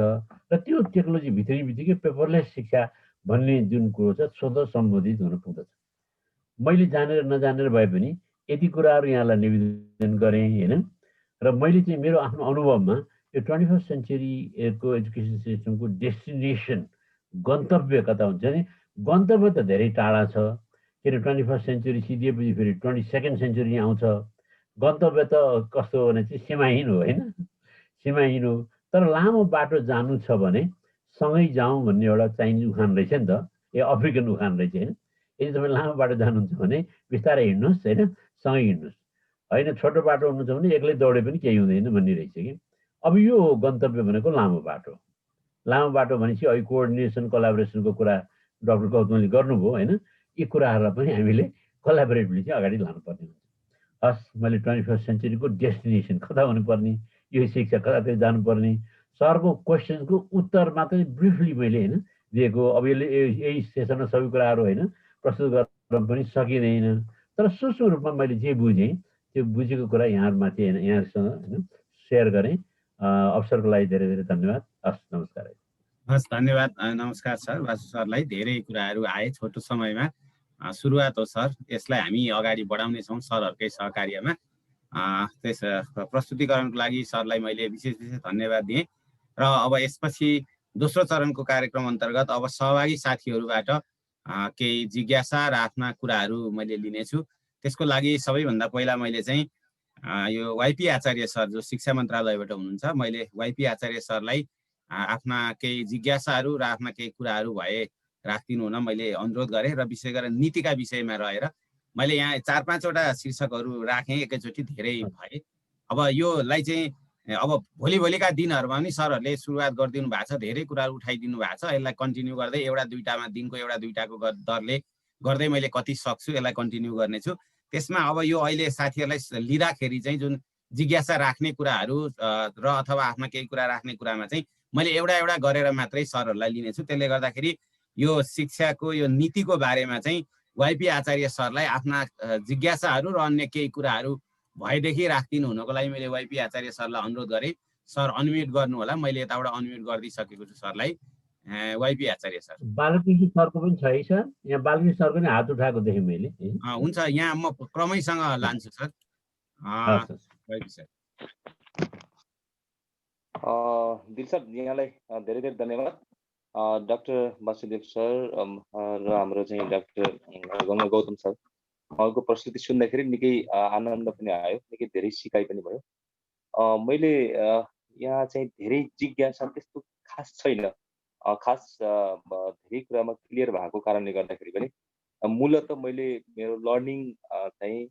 Speaker 3: र त्यो टेक्नोलोजी भित्री बित्तिकै पेपरलेस शिक्षा भन्ने जुन कुरो छ स्वतः सम्बोधित हुन पुग्दछ। मैले जानेर नजानेर भए पनि यति कुराहरू यहाँलाई निवेदन गरेँ, होइन। र मैले चाहिँ मेरो आफ्नो अनुभवमा यो 21st सेन्चुरीको एजुकेसन सिस्टमको डेस्टिनेसन, गन्तव्य कता हुन्छ नि, गन्तव्य त धेरै टाढा छ, किन 21st सेन्चुरी सिधिएपछि फेरि 22nd सेन्चुरी आउँछ। गन्तव्य त कस्तो हो भने चाहिँ सीमाहीन हो होइन, सीमाहीन हो। तर लामो बाटो जानु छ भने सँगै जाउँ भन्ने एउटा चाइनिज उखान रहेछ नि त, अफ्रिकन उखान रहेछ होइन। यदि तपाईँ लामो बाटो जानुहुन्छ भने बिस्तारै हिँड्नुहोस् होइन, सँगै हिँड्नुहोस् होइन। छोटो बाटो हुनुहुन्छ भने एक्लै दौडे पनि केही हुँदैन भन्ने रहेछ कि। अब यो गन्तव्य भनेको लामो बाटो। लामो बाटो भनेपछि अहिले कोअर्डिनेसन कोलाबोरेसनको कुरा डाक्टर गौतमले गर्नुभयो होइन। यी कुराहरूलाई पनि हामीले कोलाबोरेटिभली चाहिँ अगाडि लानुपर्ने हुन्छ। हस्, मैले 21st सेन्चुरीको डेस्टिनेसन कता हुनुपर्ने, यो शिक्षा कतातिर जानुपर्ने, सरको क्वेसनको उत्तर मात्रै ब्रिफली मैले होइन दिएको। अब यसले यही सेसनमा सबै कुराहरू होइन प्रस्तुत गर्न पनि सकिँदैन, तर सूक्ष्म रूपमा मैले जे बुझेँ त्यो बुझेको कुरा यहाँहरूमाथि होइन यहाँहरूसँग होइन सेयर गरेँ। अवसरको लागि धेरै धेरै धन्यवाद। हस्, नमस्कार।
Speaker 1: हस्, धन्यवाद। नमस्कार सर। बासु सरलाई धेरै कुराहरू आए छोटो समयमा। सुरुवात हो सर, यसलाई हामी अगाडि बढाउनेछौँ सरहरूकै सहकार्यमा। त्यस प्रस्तुतिकरणको लागि सरलाई मैले विशेष धन्यवाद दिएँ। र अब यसपछि दोस्रो चरणको कार्यक्रम अन्तर्गत अब सहभागी साथीहरूबाट केही जिज्ञासा र आफ्ना कुराहरू मैले लिनेछु। त्यसको लागि सबैभन्दा पहिला मैले चाहिँ यो वाइपी आचार्य सर जो शिक्षा मन्त्रालयबाट हुनुहुन्छ, मैले वाइपी आचार्य सरलाई आफ्ना केही जिज्ञासाहरू र आफ्ना केही कुराहरू भए राखिदिनु हुन मैले अनुरोध गरेँ। र विशेष गरेर नीतिका विषयमा रहेर मैले यहाँ 4-5वटा शीर्षकहरू राखेँ, एकैचोटि धेरै भए। अब योलाई चाहिँ अब भोलिका दिनहरूमा पनि सरहरूले सुरुवात गरिदिनु भएको छ, धेरै कुराहरू उठाइदिनु भएको छ। यसलाई कन्टिन्यू गर्दै एउटा दुईटामा दिनको एउटा दुईटाको दरले गर्दै मैले कति सक्छु यसलाई कन्टिन्यू गर्नेछु। त्यसमा अब यो अहिले साथीहरूलाई लिँदाखेरि चाहिँ जुन जिज्ञासा राख्ने कुराहरू र अथवा आफ्ना केही कुरा राख्ने कुरामा चाहिँ मैले एउटा गरेर मात्रै सरहरूलाई लिनेछु। त्यसले गर्दाखेरि यो शिक्षाको यो नीतिको बारेमा चाहिँ वाइपी आचार्य सरलाई आफ्ना जिज्ञासाहरू र अन्य केही कुराहरू भएदेखि राखिदिनु हुनको लागि मैले वाइपी आचार्य सरलाई अनुरोध गरेँ। सर अनम्युट गर्नु होला, मैले यताबाट अनम्युट गरिदिइसकेको छु सरलाई। वाइपी आचार्य सर।
Speaker 3: बालकृष्ण सरको पनि छ है सर? यहाँ बालकृष्ण सरको पनि हात उठाएको देखेँ मैले।
Speaker 1: हुन्छ, यहाँ म क्रमैसँग लान्छु सर। YP sir.
Speaker 4: दिल सर, यहाँलाई धेरै धेरै धन्यवाद। डाक्टर वासुदेव सर र हाम्रो चाहिँ डाक्टर गङ्गा गौतम सर, उहाँको प्रस्तुति सुन्दाखेरि निकै आनन्द पनि आयो, निकै धेरै सिकाइ पनि भयो। मैले यहाँ चाहिँ धेरै जिज्ञासा त्यस्तो खास छैन, खास धेरै कुरामा क्लियर भएको कारणले गर्दाखेरि पनि मूलत मैले मेरो लर्निङ चाहिँ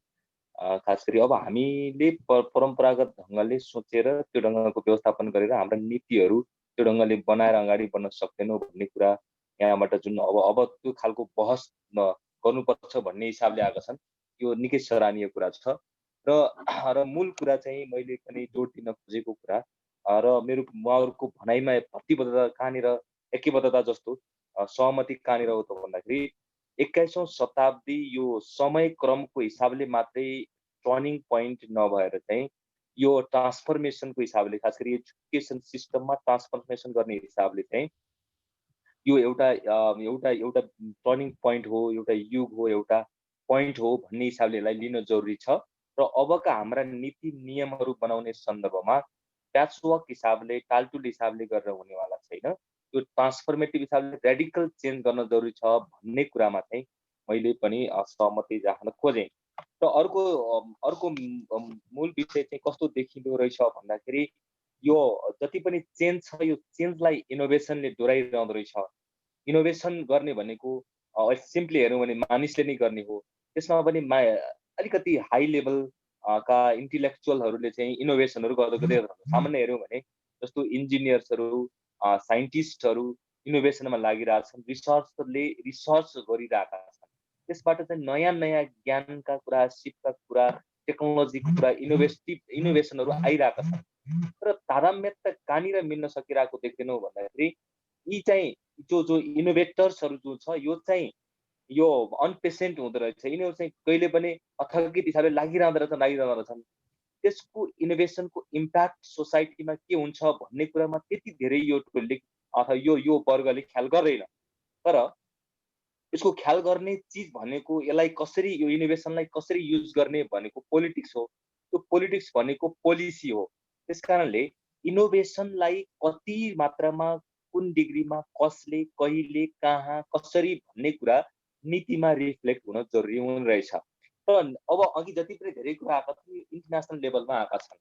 Speaker 4: खास गरी अब हामीले परम्परागत ढङ्गले सोचेर त्यो ढङ्गको व्यवस्थापन गरेर हाम्रा नीतिहरू त्यो ढङ्गले बनाएर अगाडि बढ्न सक्दैनौँ भन्ने कुरा यहाँबाट जुन अब त्यो खालको बहस गर्नुपर्छ भन्ने हिसाबले आएका छन्, यो निकै सराहनीय कुरा छ। र मूल कुरा चाहिँ मैले पनि जोड दिन खोजेको कुरा र मेरो उहाँहरूको भनाइमा प्रतिबद्धता कहाँनिर एकबद्धता जस्तो सहमति कहाँनिर हो त भन्दाखेरि 21औं शताब्दी यो समय क्रमको हिसाबले मात्रै टर्निङ पोइन्ट नभएर चाहिँ यो ट्रान्सफर्मेसनको हिसाबले, खास गरी एजुकेसन सिस्टममा ट्रान्सफर्मेसन गर्ने हिसाबले चाहिँ यो एउटा टर्निङ पोइन्ट हो, एउटा युग हो, एउटा पोइन्ट हो भन्ने हिसाबले यसलाई लिन जरुरी छ। र अबका हाम्रा नीति नियमहरू बनाउने सन्दर्भमा प्याचवर्क हिसाबले, टालटुल हिसाबले गरेर हुनेवाला छैन। यो ट्रान्सफर्मेटिभ हिसाबले रेडिकल चेन्ज गर्न जरुरी छ भन्ने कुरामा चाहिँ मैले पनि सहमति राख्न खोजेँ। र अर्को मूल विषय चाहिँ कस्तो देखिँदो रहेछ भन्दाखेरि यो जति पनि चेन्ज छ यो चेन्जलाई इनोभेसनले डोराइरहँदो रहेछ। इनोभेसन गर्ने भनेको सिम्पली हेर्नु भने मानिसले नै गर्ने हो। त्यसमा पनि अलिकति हाई लेभल का इन्टेलेक्चुअलहरूले चाहिँ इनोभेसनहरू गर्दै सामान्य हेऱ्यौँ भने जस्तो इन्जिनियर्सहरू, साइन्टिस्टहरू इनोभेसनमा लागिरहेछन्, रिसर्च गरिरहेका छन्। त्यसबाट चाहिँ नयाँ नयाँ ज्ञानका कुरा, सिपका कुरा, टेक्नोलोजीको कुरा, इनोभेसनहरू आइरहेका छन्। तर तारतम्यता कहाँनिर मिल्न सकिरहेको देख्दैनौँ भन्दाखेरि यी चाहिँ जो इनोभेटर्सहरू जो छ यो चाहिँ यो अनपेसेन्ट हुँदो रहेछ। यिनीहरू चाहिँ कहिले पनि अथकित हिसाबले लागिरहँदो रहेछन्। त्यसको इनोभेसनको इम्प्याक्ट सोसाइटीमा के हुन्छ भन्ने कुरामा त्यति धेरै यो टोलले अथवा यो वर्गले ख्याल गर्दैन। तर यसको ख्याल गर्ने चिज भनेको यसलाई कसरी, यो इनोभेसनलाई कसरी युज गर्ने भनेको पोलिटिक्स हो। त्यो पोलिटिक्स भनेको पोलिसी हो। त्यसकारणले इनोभेसनलाई कति मात्रामा, कुन डिग्रीमा, कसले, कहिले, कहाँ, कसरी भन्ने कुरा नीतिमा रिफ्लेक्ट हुन जरुरी हुने रहेछ। तर अब अघि जति पनि धेरै कुरा आएका छन् इन्टरनेसनल लेभलमा आएका छन्,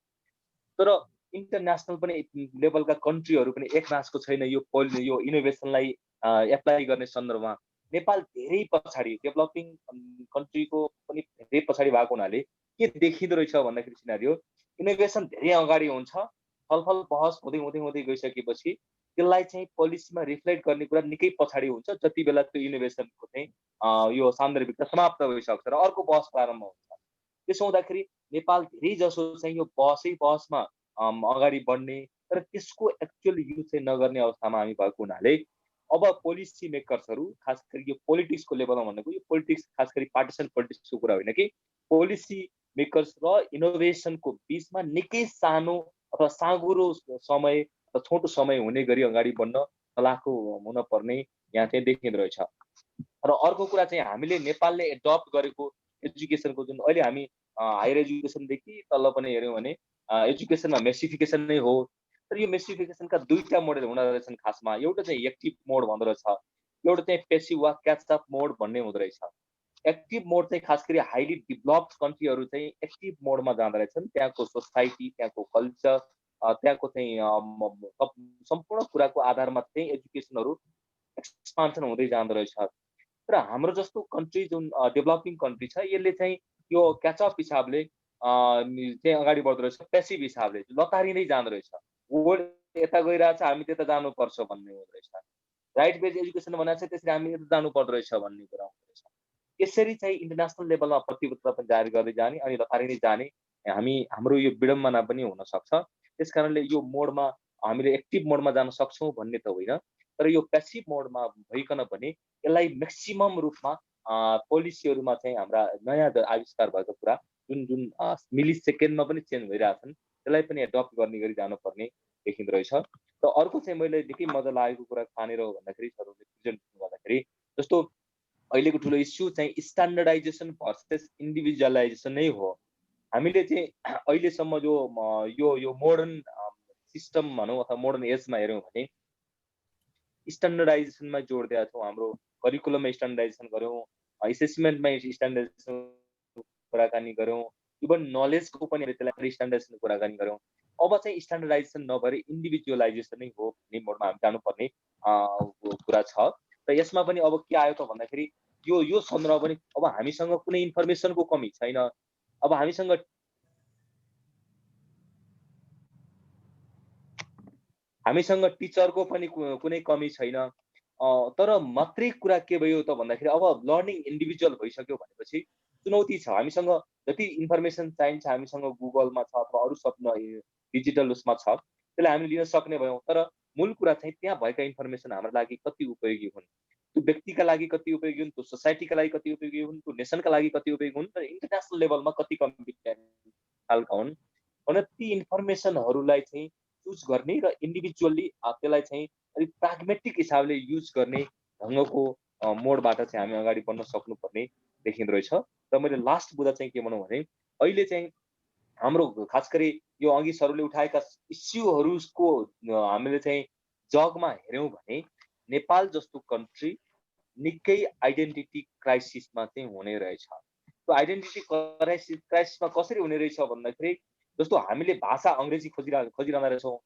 Speaker 4: तर इन्टरनेसनल पनि लेभलका कन्ट्रीहरू पनि एक नासको छैन यो इनोभेसनलाई एप्लाई गर्ने सन्दर्भमा। नेपाल धेरै पछाडि, डेभलपिङ कन्ट्रीको पनि धेरै पछाडि भएको हुनाले के देखिँदो रहेछ भन्दाखेरि सिनारियो इनोभेसन धेरै अगाडि हुन्छ, छलफल बहस हुँदै हुँदै हुँदै गइसकेपछि त्यसलाई चाहिँ पोलिसीमा रिफ्लेक्ट गर्ने कुरा निकै पछाडि हुन्छ, जति बेला त्यो इनोभेसनको चाहिँ यो सान्दर्भिकता समाप्त भइसक्छ र अर्को बहस प्रारम्भ हुन्छ। त्यसो हुँदाखेरि नेपाल धेरै जसो चाहिँ यो बहसमा अगाडि बढ्ने तर त्यसको एक्चुअल युज चाहिँ नगर्ने अवस्थामा हामी भएको हुनाले अब पोलिसी मेकर्सहरू खास गरी यो पोलिटिक्सको लेभलमा भनेको यो पोलिटिक्स खास गरी पार्टिसन पोलिटिक्सको कुरा होइन कि पोलिसी मेकर्स र इनोभेसनको बिचमा निकै सानो अथवा साँगुरो समय र छोटो समय हुने गरी अगाडि बढ्न चलाखो हुन पर्ने यहाँ चाहिँ देखिँदो रहेछ। र अर्को कुरा चाहिँ हामीले नेपालले एडप्ट गरेको एजुकेसनको जुन अहिले हामी हायर एजुकेसनदेखि तल पनि हेऱ्यौँ भने एजुकेसनमा मेसिफिकेसन नै हो, तर यो मेसिफिकेसनका दुईटा मोडल हुँदो रहेछन् खासमा। एउटा चाहिँ एक्टिभ मोड भन्दो रहेछ, एउटा चाहिँ पेसिभ वा क्याचअप मोड भन्ने हुँदो रहेछ। एक्टिभ मोड चाहिँ खास गरी हाइली डेभलप्ड कन्ट्रीहरू चाहिँ एक्टिभ मोडमा जाँदो रहेछन्। त्यहाँको सोसाइटी, त्यहाँको कल्चर, त्यहाँको चाहिँ सम्पूर्ण कुराको आधारमा चाहिँ एजुकेसनहरू एक्सपान्सन हुँदै जाँदो रहेछ। तर हाम्रो जस्तो कन्ट्री जुन डेभलपिङ कन्ट्री छ यसले चाहिँ यो क्याचअप हिसाबले चाहिँ अगाडि बढ्दो रहेछ, पेसिभ हिसाबले लतारिँदै जाँदो रहेछ। वर्ल्ड यता गइरहेछ हामी त्यता जानुपर्छ भन्ने हुँदो रहेछ, राइट बेस्ड एजुकेसन भनेको छ त्यसरी हामी यता जानु पर्दो रहेछ भन्ने कुरा हुँदो रहेछ। यसरी चाहिँ इन्टरनेसनल लेभलमा प्रतिबद्धता पनि जारी गर्दै जाने अनि लतारिँदै जाने हाम्रो यो विडम्बना पनि हुन सक्छ। त्यस कारणले यो मोडमा हामीले एक्टिभ मोडमा जान सक्छौँ भन्ने त होइन, तर यो पेसिभ मोडमा भइकन पनि यसलाई म्याक्सिमम रूपमा पोलिसीहरूमा चाहिँ हाम्रा नयाँ आविष्कार भएको कुरा जुन मिली सेकेन्डमा पनि चेन्ज भइरहेछन् त्यसलाई पनि एडप्ट गर्ने गरी जानुपर्ने देखिँदो रहेछ। र अर्को चाहिँ मैले निकै मजा लागेको कुरा कहाँनिर हो भन्दाखेरि सरहरूले प्रेजेन्ट गर्दाखेरि जस्तो अहिलेको ठुलो इस्यु चाहिँ स्ट्यान्डर्डाइजेसन भर्सेस इन्डिभिजुअलाइजेसन नै हो। हामीले चाहिँ अहिलेसम्म यो मोडर्न सिस्टम भनौँ अथवा मोडर्न एजमा हेऱ्यौँ भने स्ट्यान्डर्डाइजेसनमा जोड दिएका छौँ। हाम्रो करिकुलममा स्ट्यान्डर्डाइजेसन गऱ्यौँ, एसेसमेन्टमा स्ट्यान्डर्डाइजेसन कुराकानी गऱ्यौँ, इभन नलेजको पनि त्यसलाई स्ट्यान्डर्डाइजेसन कुराकानी गऱ्यौँ। अब चाहिँ स्ट्यान्डर्डाइजेसन नभएर इन्डिभिजुअलाइजेसन नै हो भन्ने मोडमा हामी जानुपर्ने कुरा छ। र यसमा पनि अब के आयो त भन्दाखेरि यो सन्दर्भ पनि अब हामीसँग कुनै इन्फर्मेसनको कमी छैन, अब हामीसँग टिचरको पनि कुनै कमी छैन। तर मात्रै कुरा के भयो त भन्दाखेरि अब लर्निङ इन्डिभिजुअल भइसक्यो भनेपछि चुनौती छ। हामीसँग जति इन्फर्मेसन चाहिन्छ हामीसँग गुगलमा छ अथवा अरू सब डिजिटल उसमा छ, त्यसलाई हामीले लिन सक्ने भयौँ। तर मूल कुरा चाहिँ त्यहाँ भएका इन्फर्मेसन हाम्रो लागि कति उपयोगी हुन्, त्यो व्यक्तिका लागि कति उपयोगी हुन्, त्यो सोसाइटीका लागि कति उपयोगी हुन्, त्यो नेसनका लागि कति उपयोगी हुन्, र इन्टरनेसनल लेभलमा कति कम्पिटेन्ट खालका हुन् भनेर ती इन्फर्मेसनहरूलाई चाहिँ चुज गर्ने र इन्डिभिजुअली त्यसलाई चाहिँ अलिक प्राग्मेटिक हिसाबले युज गर्ने ढङ्गको मोडबाट चाहिँ हामी अगाडि बढ्न सक्नुपर्ने देखिँदो रहेछ। र मैले लास्ट बुझ्दा चाहिँ के भनौँ भने अहिले चाहिँ हाम्रो खास गरी यो अघि सरले उठाएका इस्युहरूको हामीले चाहिँ जगमा हेऱ्यौँ भने नेपाल जस्तो कन्ट्री निकै आइडेन्टिटी क्राइसिसमा चाहिँ हुने रहेछ। त्यो आइडेन्टिटी क्राइसिसमा कसरी हुने रहेछ भन्दाखेरि जस्तो हामीले भाषा अङ्ग्रेजी खोजिरहँदा रहेछौँ,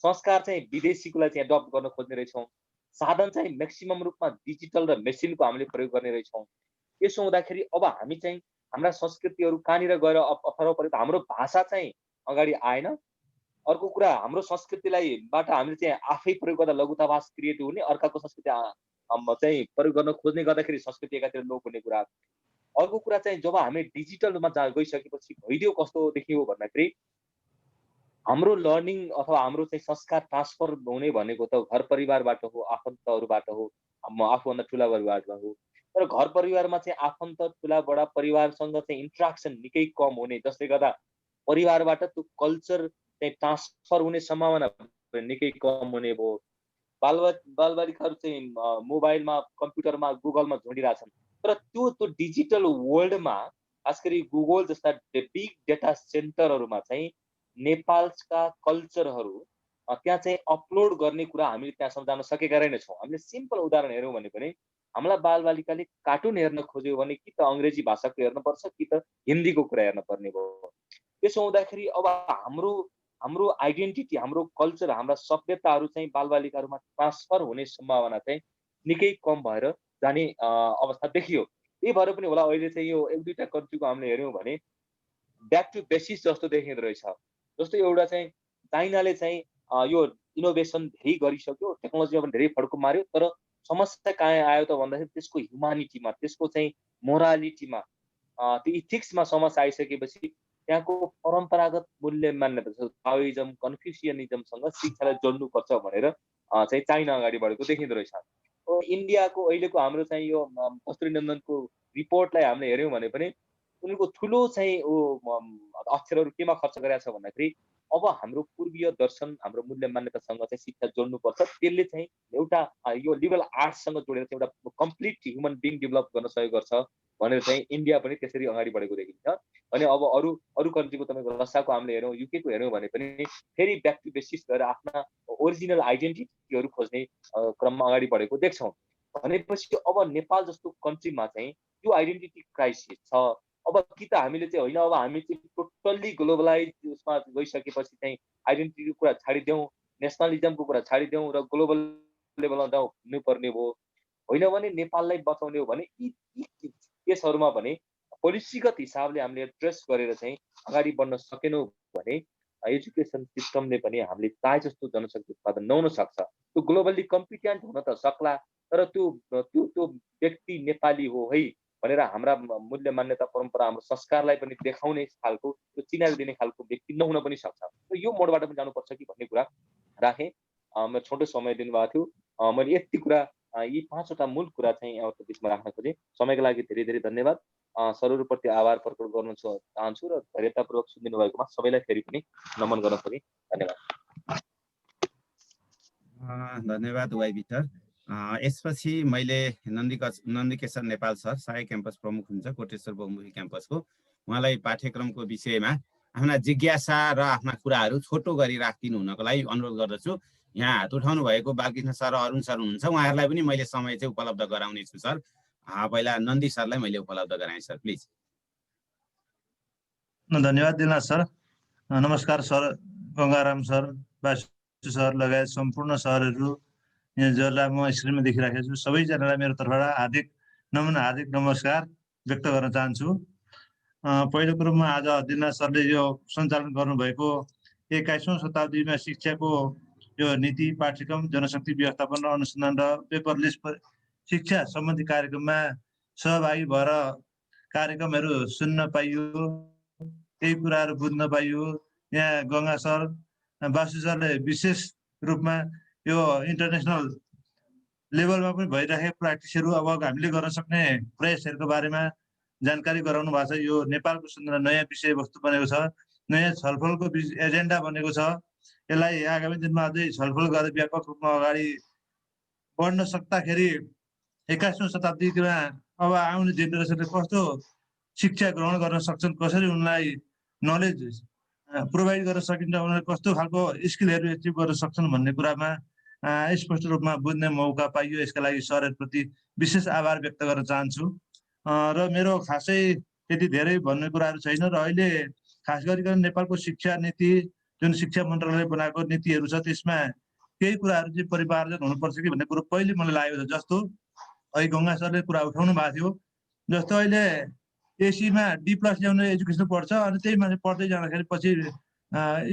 Speaker 4: संस्कार चाहिँ विदेशीकोलाई चाहिँ एडप्ट गर्न खोज्ने रहेछौँ, साधन चाहिँ म्याक्सिमम रूपमा डिजिटल र मेसिनको हामीले प्रयोग गर्ने रहेछौँ। यसो हुँदाखेरि अब हामी चाहिँ हाम्रा संस्कृतिहरू कहाँनिर गएर अप्ठ्यारो पऱ्यो त हाम्रो भाषा चाहिँ अगाडि आएन। अर्को कुरा हाम्रो संस्कृतिलाईबाट हामीले चाहिँ आफै प्रयोग गर्दा लघुताभास क्रिएट हुने, अर्काको संस्कृति चाहिँ प्रयोग गर्न खोज्ने गर्दाखेरि संस्कृति एकातिर लोप हुने कुरा। अर्को कुरा चाहिँ जब हामी डिजिटलमा गइसकेपछि भइदियो कस्तो देखियो भन्दाखेरि हाम्रो लर्निङ अथवा हाम्रो चाहिँ संस्कार ट्रान्सफर हुने भनेको त घर परिवारबाट हो, आफन्तहरूबाट हो, आफूभन्दा ठुला परिवारबाट हो। तर घर परिवारमा चाहिँ आफन्त ठुला बडा परिवारसँग चाहिँ इन्ट्राक्सन निकै कम हुने, जसले गर्दा परिवारबाट त्यो कल्चर चाहिँ ट्रान्सफर हुने सम्भावना निकै कम हुने भयो। बालबालिकाहरू चाहिँ मोबाइलमा, कम्प्युटरमा, गुगलमा झुन्डिरहेछन्। तर त्यो डिजिटल वर्ल्डमा खास गरी गुगल जस्ता बिग डेटा सेन्टरहरूमा चाहिँ नेपालका कल्चरहरू त्यहाँ चाहिँ अपलोड गर्ने कुरा हामीले त्यहाँसम्म जान सकेका रहेनछौँ। हामीले सिम्पल उदाहरण हेऱ्यौँ भने पनि हामीलाई बालबालिकाले कार्टुन हेर्न खोज्यो भने कि त अङ्ग्रेजी भाषाको हेर्नुपर्छ कि त हिन्दीको कुरा हेर्न पर्ने भयो। त्यसो हुँदाखेरि अब हाम्रो आइडेन्टिटी, हाम्रो कल्चर, हाम्रा सभ्यताहरू चाहिँ बालबालिकाहरूमा ट्रान्सफर हुने सम्भावना चाहिँ निकै कम भएर जाने अवस्था देखियो। त्यही भएर पनि होला अहिले चाहिँ यो 1-2टा कन्ट्रीको हामीले हेऱ्यौँ भने ब्याक टु बेसिस जस्तो देखिँदो रहेछ। जस्तो एउटा चाहिँ चाइनाले चाहिँ यो इनोभेसन धेरै गरिसक्यो, टेक्नोलोजीमा पनि धेरै फड्को मार्यो, तर समस्या कहाँ आयो त भन्दाखेरि त्यसको ह्युमानिटीमा, त्यसको चाहिँ मोरालिटीमा, त्यो इथिक्समा समस्या आइसकेपछि त्यहाँको परम्परागत मूल्य मान्यता छ ताओइजम, कन्फ्युसियनिजमसँग शिक्षालाई जोड्नुपर्छ भनेर चाहिँ चाइना अगाडि बढेको देखिँदो रहेछ। इन्डियाको अहिलेको हाम्रो चाहिँ यो कस्तुरी नन्दनको रिपोर्टलाई हामीले हेऱ्यौँ भने पनि उनीहरूको ठुलो चाहिँ अक्षरहरू केमा खर्च गरेको छ भन्दाखेरि अब हाम्रो पूर्वीय दर्शन, हाम्रो मूल्य मान्यतासँग चाहिँ शिक्षा जोड्नुपर्छ। त्यसले चाहिँ एउटा यो लिबरल आर्ट्ससँग जोडेर चाहिँ एउटा कम्प्लिट ह्युमन बिङ डेभलप गर्न सहयोग गर्छ भनेर चाहिँ इन्डिया पनि त्यसरी अगाडि बढेको देखिन्छ। अनि अब अरू कन्ट्रीको तपाईँको रसियाको हामीले हेऱ्यौँ, युकेको हेऱ्यौँ भने पनि फेरि ब्याक टु बेसिस गरेर आफ्ना ओरिजिनल आइडेन्टिटीहरू खोज्ने क्रममा अगाडि बढेको देख्छौँ। भनेपछि अब नेपाल जस्तो कन्ट्रीमा चाहिँ यो आइडेन्टिटी क्राइसिस छ। अब कि त हामीले चाहिँ होइन, अब हामी चाहिँ टोटल्ली ग्लोबलाइज उसमा गइसकेपछि चाहिँ आइडेन्टिटीको कुरा छाडिदेऊ, नेसनलिजमको कुरा छाडिदेऊ र ग्लोबल लेभलमा जाउँ पर्ने भयो। होइन भने नेपाललाई बचाउने हो भने यी केसहरूमा भने पोलिसीगत हिसाबले हामीले एड्रेस गरेर चाहिँ अगाडि बढ्न सकेनौँ भने एजुकेसन सिस्टमले पनि हामीले चाहे जस्तो जनशक्ति उत्पादन नहुन सक्छ। त्यो ग्लोबल्ली कम्पिटेन्ट हुन त सक्ला, तर त्यो व्यक्ति नेपाली हो है भनेर हाम्रा मूल्य मान्यता परम्परा हाम्रो संस्कारलाई पनि देखाउने खालको, त्यो चिनारी दिने खालको व्यक्ति नहुन पनि सक्छ। यो मोडबाट पनि जानुपर्छ कि भन्ने कुरा राखेँ। म छोटो समय दिनुभएको थियो, मैले यति कुरा यी 5वटा मूल कुरा चाहिँ यहाँको बिचमा राख्न खोजेँ। समयको लागि धेरै धेरै धन्यवाद। सरहरूप्रति आभार प्रकट गर्न चाहन्छु र धैर्यतापूर्वक सुनिदिनु भएकोमा सबैलाई फेरि पनि नमन गर्न खोजेँ। धन्यवाद।
Speaker 1: धन्यवाद वाइबी सर। यसपछि मैले नन्दीकेशर नेपाल सर, सहायक क्याम्पस प्रमुख हुन्छ कोटेश्वर बहुमुखी क्याम्पसको, उहाँलाई पाठ्यक्रमको विषयमा आफ्ना जिज्ञासा र आफ्ना कुराहरू छोटो गरी राखिदिनु हुनको लागि अनुरोध गर्दछु। यहाँ हात उठाउनु भएको बालकृष्ण सर र अरुण सर हुनुहुन्छ, उहाँहरूलाई पनि मैले समय चाहिँ उपलब्ध गराउने छु सर। पहिला नन्दी सरलाई मैले उपलब्ध गराएँ सर, प्लिज।
Speaker 5: धन्यवाद दिलनाथ सर। नमस्कार sir, Gangaram sir, Basu sir लगायत सम्पूर्ण सरहरू यहाँ जसलाई म स्क्रिनमा देखिराखेको छु, सबैजनालाई मेरो तर्फबाट हार्दिक नमस्कार व्यक्त गर्न चाहन्छु। पहिलो कुरोमा आज दिलनाथ सरले यो सञ्चालन गर्नुभएको 21औं शताब्दीमा शिक्षाको यो नीति, पाठ्यक्रम, जनशक्ति व्यवस्थापन र अनुसन्धान र पेपरलेस शिक्षा सम्बन्धी कार्यक्रममा सहभागी भएर कार्यक्रमहरू सुन्न पाइयो, केही कुराहरू बुझ्न पाइयो। यहाँ गङ्गा सर, बासु सरले विशेष रूपमा यो इन्टरनेसनल लेभलमा पनि भइरहेको प्र्याक्टिसहरू, अब हामीले गर्न सक्ने प्रयासहरूको बारेमा जानकारी गराउनु भएको छ। यो नेपालको सन्दर्भमा नयाँ विषयवस्तु बनेको छ, नयाँ छलफलको एजेन्डा बनेको छ। यसलाई आगामी दिनमा अझै छलफल गरेर व्यापक रूपमा अगाडि बढ्न सक्दाखेरि 21औं शताब्दीमा अब आउने जेनेरेसनले कस्तो शिक्षा ग्रहण गर्न सक्छन्, कसरी उनलाई नलेज प्रोभाइड गर्न सकिन्छ, उनीहरूले कस्तो खालको स्किलहरू एचिभ गर्न सक्छन् भन्ने कुरामा स्पष्ट रूपमा बुझ्ने मौका पाइयो। यसका लागि सरहरूप्रति विशेष आभार व्यक्त गर्न चाहन्छु। र मेरो खासै त्यति धेरै भन्ने कुराहरू छैन। र अहिले खास गरिकन नेपालको शिक्षा नीति, जुन शिक्षा मन्त्रालयले बनाएको नीतिहरू छ, त्यसमा केही कुराहरू चाहिँ परिमार्जन हुनुपर्छ कि भन्ने कुरो पहिले मलाई लागेको छ। जस्तो अहिले गङ्गा सरले कुरा उठाउनु भएको थियो, जस्तो अहिले एसीमा D+ ल्याउने एजुकेसन पढ्छ, अनि त्यही मान्छे पढ्दै जाँदाखेरि पछि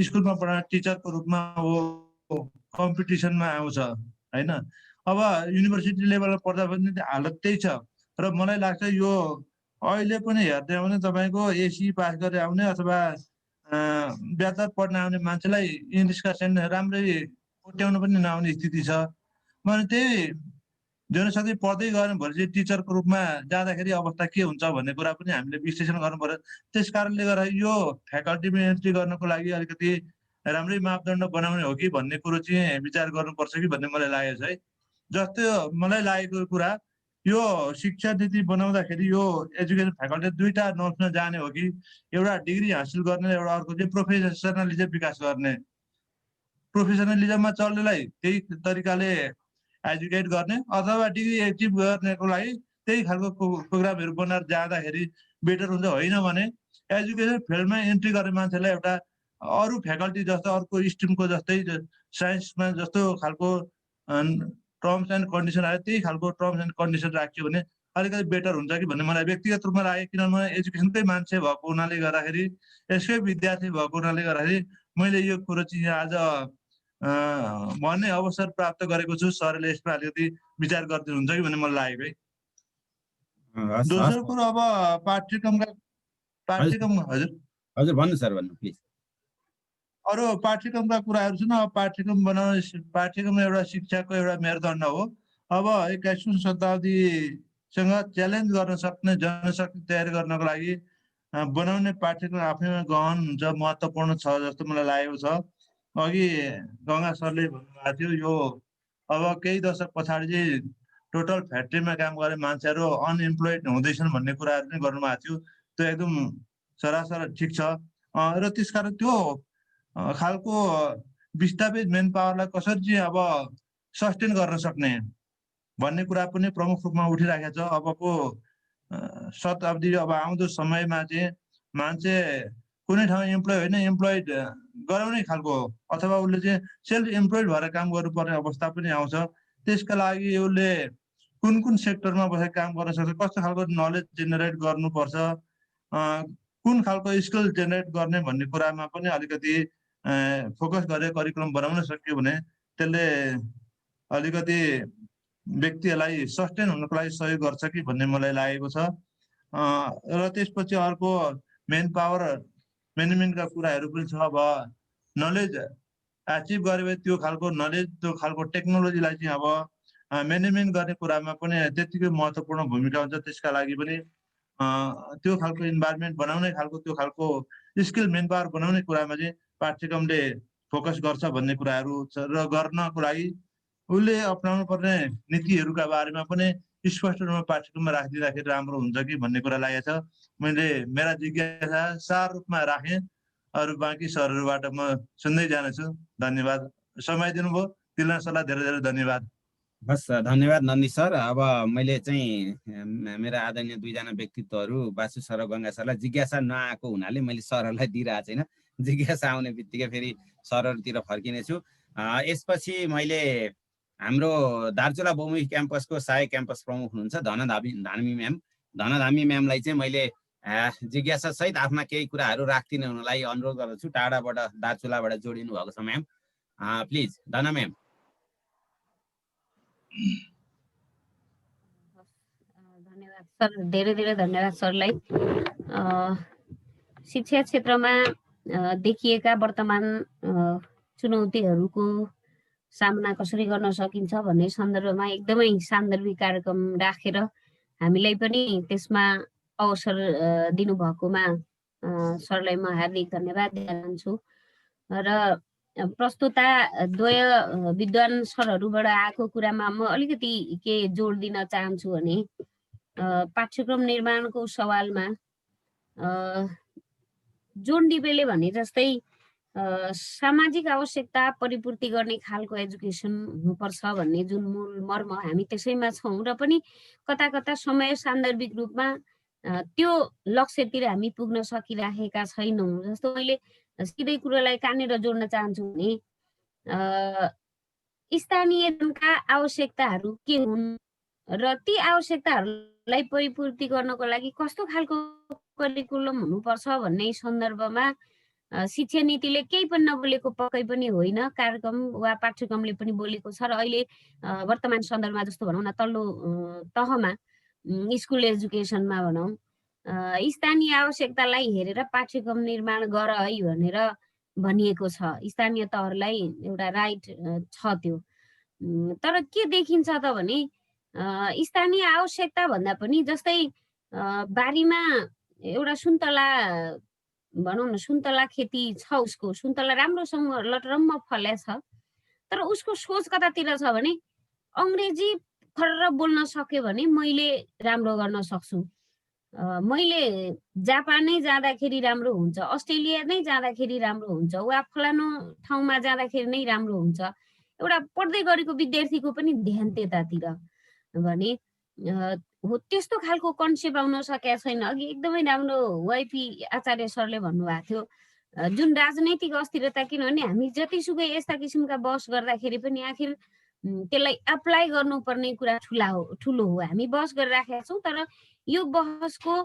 Speaker 5: स्कुलमा पढाउने टिचरको रूपमा वो कम्पिटिसनमा आउँछ होइन। अब युनिभर्सिटी लेभलमा पढ्दा पनि हालत त्यही छ। र मलाई लाग्छ यो अहिले पनि हेर्दै आउने तपाईँको एसी पास गरेर आउने अथवा ब्याचलर पढ्न आउने मान्छेलाई इङ्ग्लिसका सेन्टेन्स राम्ररी कोट्याउन पनि नआउने स्थिति छ। मैले त्यही जनशक्ति पढ्दै गयो भने चाहिँ टिचरको रूपमा जाँदाखेरि अवस्था के हुन्छ भन्ने कुरा पनि हामीले विश्लेषण गर्नु पर्यो। त्यस कारणले गर्दा यो फ्याकल्टीमा एन्ट्री गर्नको लागि अलिकति राम्रै मापदण्ड बनाउने हो कि भन्ने कुरो चाहिँ विचार गर्नुपर्छ कि भन्ने मलाई लागेको छ है। जस्तो मलाई लागेको कुरा, यो शिक्षा नीति बनाउँदाखेरि यो एजुकेसन फ्याकल्टी 2टा नोट्समा जाने हो कि एउटा डिग्री हासिल गर्ने, एउटा अर्को चाहिँ प्रोफेसनलिजम विकास गर्ने। प्रोफेसनलिजममा चल्नेलाई त्यही तरिकाले एजुकेट गर्ने अथवा डिग्री एचिभ गर्नको लागि त्यही खालको प्रोग्रामहरू बनाएर जाँदाखेरि बेटर हुन्छ। होइन भने एजुकेसन फिल्डमा इन्ट्री गर्ने मान्छेलाई एउटा अरू फ्याकल्टी जस्तो अर्को स्ट्रिमको जस्तै साइन्समा जस्तो खालको टर्म्स एन्ड कन्डिसन आयो त्यही खालको टर्म्स एन्ड कन्डिसन राख्यो भने अलिकति बेटर हुन्छ कि भन्ने मलाई व्यक्तिगत रूपमा लाग्यो। किनभने एजुकेसनकै मान्छे भएको हुनाले गर्दाखेरि यसकै विद्यार्थी भएको हुनाले गर्दाखेरि मैले यो कुरो चाहिँ आज भन्ने अवसर प्राप्त गरेको छु। सरले यसमा अलिकति विचार गरिदिनुहुन्छ कि भन्ने मलाई लाग्यो है। दोस्रो कुरो अब पाठ्यक्रम हजुर
Speaker 1: हजुर भन्नु सर, भन्नु प्लिज।
Speaker 5: अरू पाठ्यक्रमका कुराहरू छन्। अब पाठ्यक्रम बनाउने पाठ्यक्रम एउटा शिक्षाको एउटा मेरुदण्ड हो। अब 21औं शताब्दीसँग च्यालेन्ज गर्न सक्ने जनशक्ति तयार गर्नको लागि बनाउने पाठ्यक्रम आफैमा गहन हुन्छ, महत्त्वपूर्ण छ जस्तो मलाई लागेको छ। अघि गङ्गा सरले भन्नुभएको थियो यो अब केही दशक पछाडि चाहिँ टोटल फ्याक्ट्रीमा काम गर्ने मान्छेहरू अनइम्प्लोइड हुँदैछन् भन्ने कुराहरू पनि गर्नुभएको थियो। त्यो एकदम सरासर ठिक छ। र त्यसकारण त्यो खालको विस्थापित मेन पावरलाई कसरी चाहिँ अब सस्टेन गर्न सक्ने भन्ने कुरा पनि प्रमुख रूपमा उठिराखेको छ। अबको शताब्दी अब आउँदो समयमा चाहिँ मान्छे कुनै ठाउँ इम्प्लोइ होइन इम्प्लोइड गराउने खालको अथवा उसले चाहिँ सेल्फ इम्प्लोइड भएर काम गर्नुपर्ने अवस्था पनि आउँछ। त्यसका लागि उसले कुन कुन सेक्टरमा बसेर काम गर्न सक्छ, कस्तो खालको नलेज जेनेरेट गर्नुपर्छ, कुन खालको स्किल जेनेरेट गर्ने भन्ने कुरामा पनि अलिकति फोकस गरेर करिकुलम बनाउन सक्यो भने त्यसले अलिकति व्यक्तिहरूलाई सस्टेन हुनको लागि सहयोग गर्छ कि भन्ने मलाई लागेको छ। र त्यसपछि अर्को मेन पावर म्यानेजमेन्टका कुराहरू पनि छ। अब नलेज एचिभ गरे भने त्यो खालको नलेज त्यो खालको टेक्नोलोजीलाई चाहिँ अब म्यानेजमेन्ट गर्ने कुरामा पनि त्यतिकै महत्त्वपूर्ण भूमिका हुन्छ। त्यसका लागि पनि त्यो खालको इन्भाइरोमेन्ट बनाउने खालको त्यो खालको स्किल मेन पावर बनाउने कुरामा चाहिँ पाठ्यक्रमले फोकस गर्छ भन्ने कुराहरू छ। र गर्नको लागि उसले अप्नाउनु पर्ने नीतिहरूका बारेमा पनि स्पष्ट रूपमा पाठ्यक्रममा राखिदिँदाखेरि राम्रो हुन्छ कि भन्ने कुरा लागेको छ। मैले मेरा जिज्ञासा सार रूपमा राखेँ। अरू बाँकी सरहरूबाट म सुन्दै जानेछु। धन्यवाद। समय दिनुभयो तिलना सरलाई धेरै धेरै धन्यवाद।
Speaker 1: हस्, धन्यवाद नन्दी सर। अब मैले चाहिँ मेरा आदरणीय दुईजना व्यक्तित्वहरू बासु सर र गङ्गा सरलाई जिज्ञासा नआएको हुनाले मैले सरहरूलाई दिइरहेको छैन। जिज्ञासा आउने बित्तिकै फेरि सरहरूतिर फर्किनेछु। यसपछि मैले हाम्रो दार्चुला बहुमुखी क्याम्पसको सहायक क्याम्पस प्रमुख हुनुहुन्छ धनधामी म्याम। धनधामी म्यामलाई चाहिँ मैले जिज्ञासा सहित आफ्ना केही कुराहरू राखिदिनु हुनलाई अनुरोध गर्दछु। टाढाबाट दार्चुलाबाट जोडिनु भएको छ म्याम। प्लिज धना म्याम।
Speaker 6: धन्यवाद सर, धेरै धेरै धन्यवाद सरलाई। शिक्षा क्षेत्रमा देखिएका वर्तमान चुनौतीहरूको सामना कसरी गर्न सकिन्छ भन्ने सन्दर्भमा एकदमै सान्दर्भिक कार्यक्रम राखेर हामीलाई पनि त्यसमा अवसर दिनुभएकोमा सरलाई म हार्दिक धन्यवाद दिन चाहन्छु। र प्रस्तुता द्वय विद्वान सरहरूबाट आएको कुरामा म अलिकति के जोड दिन चाहन्छु भने पाठ्यक्रम निर्माणको सवालमा जोन डिबेले भने जस्तै सामाजिक आवश्यकता परिपूर्ति गर्ने खालको एजुकेसन हुनुपर्छ भन्ने जुन मूल मर्म हामी त्यसैमा छौँ र पनि कता कता समय सान्दर्भिक रूपमा त्यो लक्ष्यतिर हामी पुग्न सकिराखेका छैनौँ। जस्तो मैले सिधै कुरोलाई कहाँनिर जोड्न चाहन्छु भने स्थानीय जनका आवश्यकताहरू के हुन् र ती आवश्यकताहरूलाई परिपूर्ति गर्नको लागि कस्तो खालको करिकुलम हुनुपर्छ भन्ने सन्दर्भमा शिक्षा नीतिले केही पनि नबोलेको पक्कै पनि होइन, कार्यक्रम वा पाठ्यक्रमले पनि बोलेको छ। र अहिले वर्तमान सन्दर्भमा जस्तो भनौँ न तल्लो तहमा स्कुल एजुकेसनमा भनौँ स्थानीय आवश्यकतालाई हेरेर पाठ्यक्रम निर्माण गर है भनेर भनिएको छ। स्थानीय तहहरूलाई एउटा राइट छ त्यो। तर के देखिन्छ त भने स्थानीय आवश्यकता भन्दा पनि जस्तै बारीमा एउटा सुन्तला भनौँ न सुन्तला खेती छ, उसको सुन्तला राम्रोसँग लटरम्म फल्या छ, तर उसको सोच कतातिर छ भने अङ्ग्रेजी खर्र बोल्न सक्यो भने मैले राम्रो गर्न सक्छु, मैले जापानै जाँदाखेरि राम्रो हुन्छ, अस्ट्रेलिया नै जाँदाखेरि राम्रो हुन्छ, वा फलानु ठाउँमा जाँदाखेरि नै राम्रो हुन्छ। एउटा पढ्दै गरेको विद्यार्थीको पनि ध्यान त्यतातिर भने हो त्यस्तो खालको कन्सेप्ट आउन सकेको छैन। अघि एकदमै राम्रो वाइपी आचार्य सरले भन्नुभएको थियो जुन राजनैतिक अस्थिरता, किनभने हामी जतिसुकै यस्ता किसिमका बहस गर्दाखेरि पनि आखिर त्यसलाई एप्लाई गर्नुपर्ने कुरा ठुलो हो। हामी बहस गरिराखेका छौँ, तर यो बहसको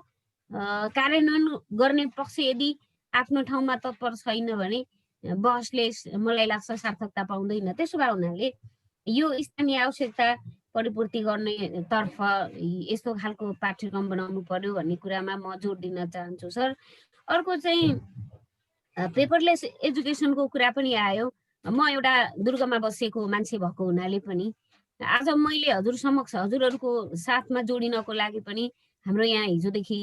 Speaker 6: कार्यान्वयन गर्ने पक्ष यदि आफ्नो ठाउँमा तत्पर छैन भने बहसले मलाई लाग्छ सार्थकता पाउँदैन। त्यसो भए हुनाले यो स्थानीय आवश्यकता परिपूर्ति गर्नेतर्फ यस्तो खालको पाठ्यक्रम बनाउनु पर्यो भन्ने कुरामा म जोड दिन चाहन्छु सर। अर्को चाहिँ पेपरलेस एजुकेसनको कुरा पनि आयो। म एउटा दुर्गममा बसेको मान्छे भएको हुनाले पनि आज मैले हजुर समक्ष हजुरहरूको साथमा जोडिनको लागि पनि हाम्रो यहाँ हिजोदेखि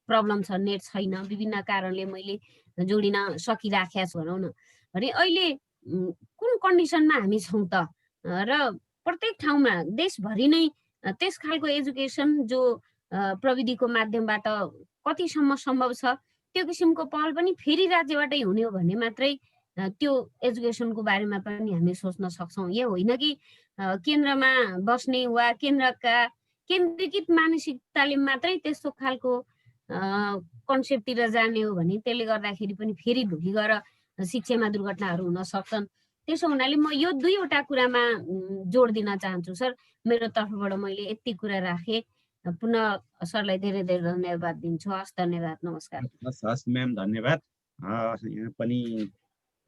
Speaker 6: प्रब्लम छ, नेट छैन, विभिन्न कारणले मैले जोडिन सकिराखेको छु भनौँ न। भने अहिले कुन कन्डिसनमा हामी छौँ त, र प्रत्येक ठाउँमा देशभरि नै त्यस खालको एजुकेसन जो प्रविधिको माध्यमबाट कतिसम्म सम्भव छ त्यो किसिमको पहल पनि फेरि राज्यबाटै हुने हो भने मात्रै त्यो एजुकेसनको बारेमा पनि हामी सोच्न सक्छौँ। यो होइन कि केन्द्रमा बस्ने वा केन्द्रीकृत मानसिकताले मात्रै त्यस्तो खालको कन्सेप्टतिर जाने हो भने त्यसले गर्दाखेरि पनि फेरि ढुकी गएर शिक्षामा दुर्घटनाहरू हुन सक्छन्। त्यसो हुनाले म यो दुईवटा कुरामा जोड दिन चाहन्छु सर। मेरो तर्फबाट मैले यति कुरा राखेँ। पुनः सरलाई धेरै धेरै धन्यवाद दिन्छु। हस्, धन्यवाद, नमस्कार।
Speaker 1: हस् म्याम, धन्यवाद। यहाँ पनि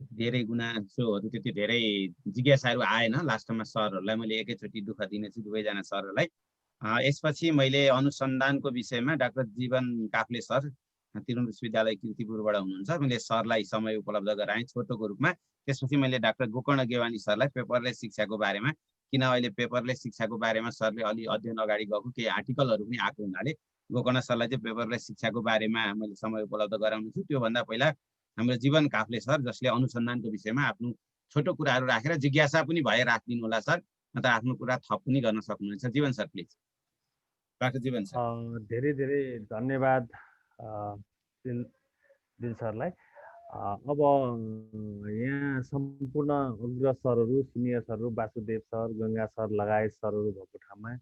Speaker 1: धेरै गुनासोहरू त्यति धेरै जिज्ञासाहरू आएन। लास्टमा सरहरूलाई मैले एकैचोटि दुःख दिनेछु, दुवैजना सरहरूलाई। यसपछि मैले अनुसन्धानको विषयमा डाक्टर जीवन काफ्ले सर त्रिभुवन विश्वविद्यालय कीर्तिपुरबाट हुनुहुन्छ, मैले सरलाई समय उपलब्ध गराएँ छोटोको रूपमा। त्यसपछि मैले डाक्टर गोकर्ण गेवानी सरलाई पेपरलेस शिक्षाको बारेमा, किन अहिले पेपरलेस शिक्षाको बारेमा सरले अलि अध्ययन अगाडि गएको केही आर्टिकलहरू पनि आएको हुनाले गोकर्ण सरलाई चाहिँ पेपरलेस शिक्षाको बारेमा मैले समय उपलब्ध गराउने छु। त्योभन्दा पहिला हाम्रो जीवन काफ्ले सर, जसले अनुसन्धानको विषयमा आफ्नो छोटो कुराहरू राखेर जिज्ञासा पनि भए राखिदिनु होला सर, नत्र आफ्नो कुरा थप पनि गर्न सक्नुहुन्छ। जीवन सर प्लिज। डाक्टर जीवन सर।
Speaker 7: धेरै धेरै धन्यवाद दिल सरलाई। अब यहाँ सम्पूर्ण अग्र सरहरू, सिनियर सरहरू, वासुदेव सर, गङ्गा सर लगायत सरहरू भएको ठाउँमा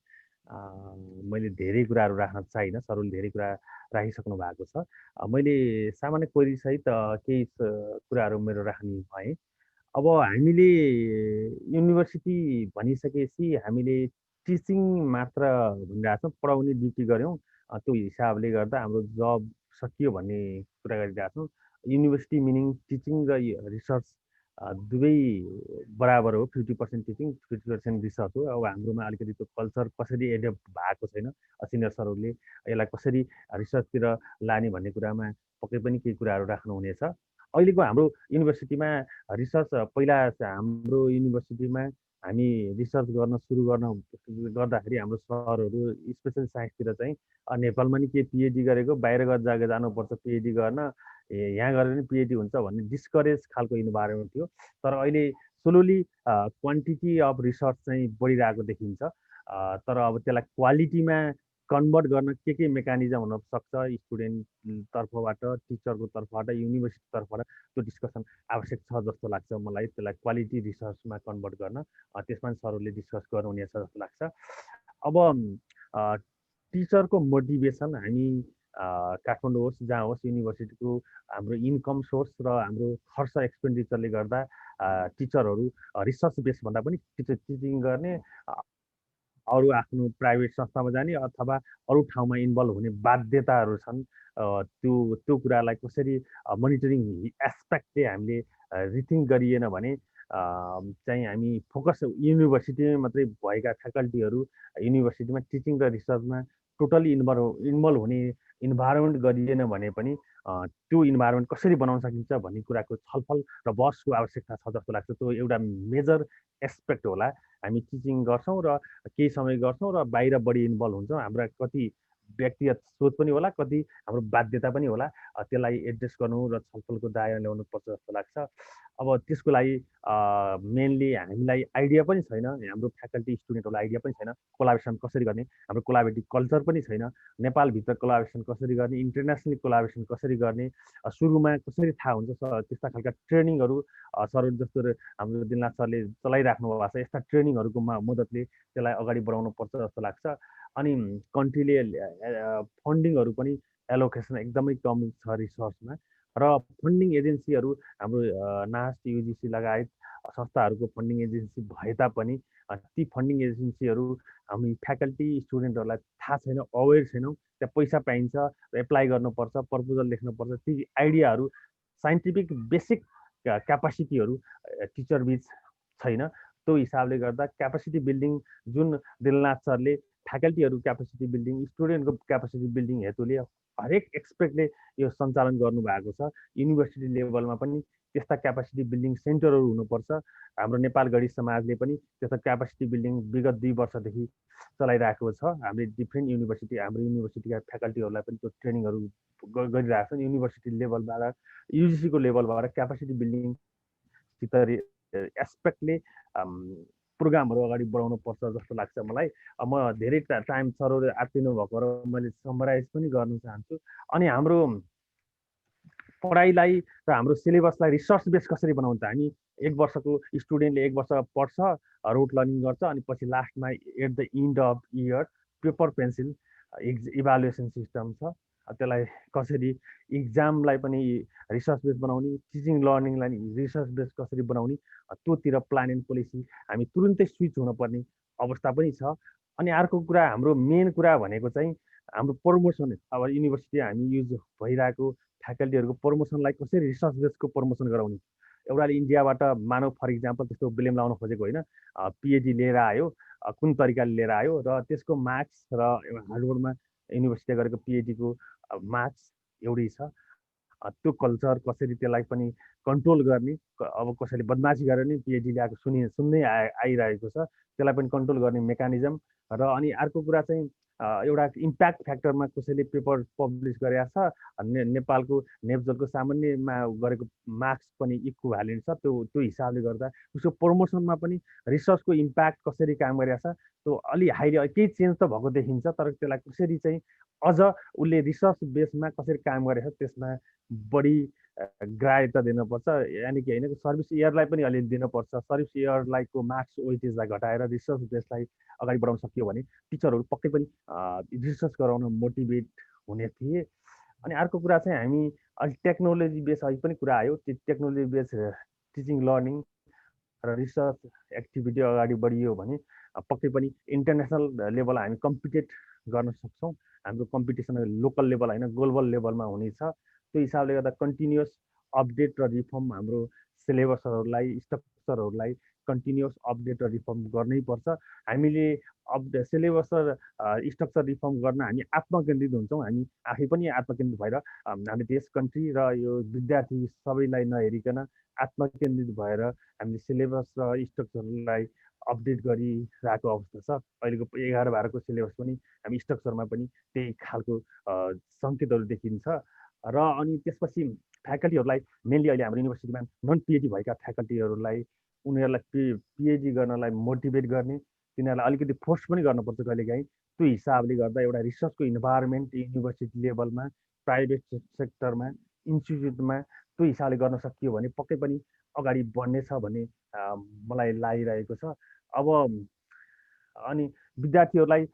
Speaker 7: मैले धेरै कुराहरू राख्न चाहिनँ। सरहरूले धेरै कुरा राखिसक्नु भएको छ। मैले सामान्य क्वेरीसहित केही कुराहरू मेरो राख्ने भएँ। अब हामीले युनिभर्सिटी भनिसकेपछि हामीले टिचिङ मात्र भनिरहेको छौँ, पढाउने ड्युटी गऱ्यौँ, त्यो हिसाबले गर्दा हाम्रो जब सकियो भन्ने कुरा गरिरहेको छौँ। युनिभर्सिटी मिनिङ टिचिङ र रिसर्च दुवै बराबर हो। 50% टिचिङ, 50% रिसर्च हो। अब हाम्रोमा अलिकति त्यो कल्चर कसरी एडेप्ट भएको छैन। सिनियर सरहरूले यसलाई कसरी रिसर्चतिर लाने भन्ने कुरामा पक्कै पनि केही कुराहरू राख्नुहुनेछ। अहिलेको हाम्रो युनिभर्सिटीमा रिसर्च, पहिला हाम्रो युनिभर्सिटीमा हामी रिसर्च सुरु गर्दाखेरि हाम्रो सरहरू स्पेसल साइन्सतिर चाहिँ नेपालमा नि के पिएचडी गरेको, बाहिर गएर जानुपर्छ पिएचडी गर्न, यहाँ गरेर पनि पिएचडी हुन्छ भन्ने डिस्करेज खालको इन्भाइरोमेन्ट थियो। तर अहिले स्लोली क्वान्टिटी अफ रिसर्च चाहिँ बढिरहेको देखिन्छ। तर अब त्यसलाई क्वालिटीमा कन्भर्ट गर्न के मेकानिजम हुनसक्छ, स्टुडेन्ट तर्फबाट, टिचरको तर्फबाट, युनिभर्सिटी तर्फबाट त्यो डिस्कसन आवश्यक छ जस्तो लाग्छ मलाई। त्यसलाई क्वालिटी रिसर्चमा कन्भर्ट गर्न त्यसमा सरहरूले डिस्कस गर्नुहुनेछ जस्तो लाग्छ। अब टिचरको मोटिभेसन, हामी काठमाडौँ होस् जहाँ होस्, युनिभर्सिटीको हाम्रो इन्कम सोर्स र हाम्रो खर्च एक्सपेन्डिचरले गर्दा टिचरहरू रिसर्च बेस भन्दा पनि टिचिङ गर्ने, अरू आफ्नो प्राइभेट संस्थामा जाने अथवा अरू ठाउँमा इन्भल्भ हुने बाध्यताहरू छन्। त्यो कुरालाई कसरी मोनिटरिङ एस्पेक्ट चाहिँ हामीले रिथिङ्क गरिएन भने चाहिँ हामी फोकस युनिभर्सिटीमा मात्रै भएका फ्याकल्टीहरू युनिभर्सिटीमा टिचिङ र रिसर्चमा टोटली इन्भल्भ हुने इन्भाइरोमेन्ट गरिएन भने पनि त्यो इन्भाइरोमेन्ट कसरी बनाउन सकिन्छ भन्ने कुराको छलफल र बहसको आवश्यकता छ जस्तो लाग्छ। त्यो एउटा मेजर एस्पेक्ट होला। हामी टिचिङ गर्छौँ र केही समय गर्छौँ र बाहिर बढी इन्भल्भ हुन्छौँ। हाम्रा कति व्यक्तिगत सोच पनि होला, कति हाम्रो बाध्यता पनि होला। त्यसलाई एड्रेस गर्नु र छलफलको दायरा ल्याउनुपर्छ जस्तो लाग्छ। अब त्यसको लागि मेनली हामीलाई आइडिया पनि छैन, हाम्रो फ्याकल्टी स्टुडेन्टहरूलाई आइडिया पनि छैन कोलाबोरेसन कसरी गर्ने, हाम्रो कोलाबोरेटिभ कल्चर पनि छैन, नेपालभित्र कोलाबोरेसन कसरी गर्ने, इन्टरनेसनली कोलाबोरेसन कसरी गर्ने, सुरुमा कसरी थाहा हुन्छ त्यस्ता खालका ट्रेनिङहरू सरहरू जस्तो हाम्रो दिलनाथ सरले चलाइराख्नु भएको छ। यस्ता ट्रेनिङहरूको मद्दतले त्यसलाई अगाडि बढाउनुपर्छ जस्तो लाग्छ। अनि कन्ट्रीले फन्डिङहरू पनि एलोकेसन एकदमै कम छ रिसर्चमा, र फन्डिङ एजेन्सीहरू हाम्रो नास्ट, युजिसी लगायत संस्थाहरूको फन्डिङ एजेन्सी भए तापनि ती फन्डिङ एजेन्सीहरू हामी फ्याकल्टी स्टुडेन्टहरूलाई थाहा छैन, अवेर छैनौँ। त्यहाँ पैसा पाइन्छ, एप्लाई गर्नुपर्छ, प्रपोजल लेख्नुपर्छ, ती आइडियाहरू साइन्टिफिक बेसिक क्यापासिटीहरू टिचरबिच छैन। त्यो हिसाबले गर्दा क्यापासिटी बिल्डिङ जुन दिलनाथ सरले फ्याकल्टीहरू क्यापासिटी बिल्डिङ, स्टुडेन्टको क्यापासिटी बिल्डिङ हेतुले हरेक एक्सपेक्टले यो सञ्चालन गर्नुभएको छ। युनिभर्सिटी लेभलमा पनि त्यस्ता क्यापासिटी बिल्डिङ सेन्टरहरू हुनुपर्छ। हाम्रो नेपाल गणित समाजले पनि त्यस्ता क्यापासिटी बिल्डिङ विगत 2 वर्षदेखि चलाइरहेको छ। हामीले डिफ्रेन्ट युनिभर्सिटी, हाम्रो युनिभर्सिटीका फ्याकल्टीहरूलाई पनि त्यो ट्रेनिङहरू गरिरहेको छन्। युनिभर्सिटी लेभलबाट, युजिसीको लेभलबाट क्यापासिटी बिल्डिङसित एस्पेक्टले प्रोग्रामहरू अगाडि बढाउनु पर्छ जस्तो लाग्छ मलाई। म धेरै टाइम सरले आत्तिनु भएको र मैले समराइज पनि गर्न चाहन्छु। अनि हाम्रो पढाइलाई र हाम्रो सिलेबसलाई रिसर्च बेस कसरी बनाउँछ? हामी 1 वर्षको स्टुडेन्टले 1 वर्ष पढ्छ, रोट लर्निङ गर्छ, अनि पछि लास्टमा at the end of year paper pencil evaluation system छ। त्यसलाई कसरी इक्जामलाई पनि रिसर्च बेस बनाउने, टिचिङ लर्निङलाई रिसर्च बेस कसरी बनाउने, त्योतिर प्लान एन्ड पोलिसी हामी तुरुन्तै स्विच हुनुपर्ने अवस्था पनि छ। अनि अर्को कुरा, हाम्रो मेन कुरा भनेको चाहिँ हाम्रो प्रमोसन। अब युनिभर्सिटी हामी युज भइरहेको फ्याकल्टीहरूको प्रमोसनलाई कसरी रिसर्च बेसको प्रमोसन गराउने। एउटाले इन्डियाबाट मानव फर इक्जाम्पल त्यस्तो ब्लेम लाउन खोजेको होइन, पिएचडी लिएर आयो, कुन तरिकाले लिएर आयो, र त्यसको मार्क्स र हार्डवुडमा युनिभर्सिटीले गरेको पिएचडीको मार्क्स एउटै छ। त्यो कल्चर कसरी त्यसलाई पनि कन्ट्रोल गर्ने, अब कसैले बदमासी गरेर नि पिएचडी ल्याएको सुन्दै आइरहेको छ, त्यसलाई पनि कन्ट्रोल गर्ने मेकानिजम। र अनि अर्को कुरा चाहिँ एउटा इम्प्याक्ट फ्याक्टरमा कसैले पेपर पब्लिस गरेको छ, नेपालको नेप्जलको सामान्यमा गरेको मार्क्स पनि इक्विभ्यालेन्ट छ। त्यो हिसाबले गर्दा उसको प्रमोसनमा पनि रिसर्चको इम्प्याक्ट कसरी काम गरेको छ, त्यो अलि हाइली केही चेन्ज त भएको देखिन्छ, तर त्यसलाई कसरी चाहिँ अझ उसले रिसर्च बेसमा कसरी काम गरेको छ त्यसमा बढी ग्राह्यता दिनुपर्छ। यानि कि होइन, सर्भिस इयरलाई पनि अलिअलि दिनुपर्छ। सर्भिस इयरलाईको मार्क्स वेटेजलाई घटाएर रिसर्च बेसलाई अगाडि बढाउन सकियो भने टिचरहरू पक्कै पनि रिसर्च गराउन मोटिभेट हुने थिए। अनि अर्को कुरा चाहिँ हामी अलिक टेक्नोलोजी बेस अघि पनि कुरा आयो, त्यो टेक्नोलोजी बेस टिचिङ लर्निङ र रिसर्च एक्टिभिटी अगाडि बढियो भने पक्कै पनि इन्टरनेसनल लेभल हामी कम्पिटेट गर्न सक्छौँ। हाम्रो कम्पिटिसन लोकल लेभल होइन, ग्लोबल लेभलमा हुनेछ। त्यो हिसाबले गर्दा कन्टिन्युस अपडेट र रिफर्म हाम्रो सिलेबसहरूलाई, स्ट्रक्चरहरूलाई कन्टिन्युस अपडेट र रिफर्म गर्नै पर्छ। हामीले सिलेबस र स्ट्रक्चर रिफर्म गर्न हामी आत्मकेन्द्रित हुन्छौँ। हामी आफै पनि आत्मकेन्द्रित भएर हामीले देश, कन्ट्री र यो विद्यार्थी सबैलाई नहेरिकन आत्मकेन्द्रित भएर हामीले सिलेबस र स्ट्रक्चरलाई अपडेट गरिरहेको अवस्था छ। अहिलेको 11-12को सिलेबस पनि हामी स्ट्रक्चरमा पनि त्यही खालको सङ्केतहरू देखिन्छ। र अनि त्यसपछि फ्याकल्टीहरूलाई मेनली अहिले हाम्रो युनिभर्सिटीमा नन पिएचडी भएका फ्याकल्टीहरूलाई उनीहरूलाई पिएचडी गर्नलाई मोटिभेट गर्ने, तिनीहरूलाई अलिकति फोर्स पनि गर्नुपर्छ कहिलेकाहीँ। त्यो हिसाबले गर्दा एउटा रिसर्चको इन्भाइरोमेन्ट युनिभर्सिटी लेभलमा, प्राइभेट सेक्टरमा, इन्स्टिट्युटमा त्यो हिसाबले गर्न सकियो भने पक्कै पनि अगाडि बढ्नेछ भन्ने मलाई लागिरहेको छ। अब अनि विद्यार्थीहरूलाई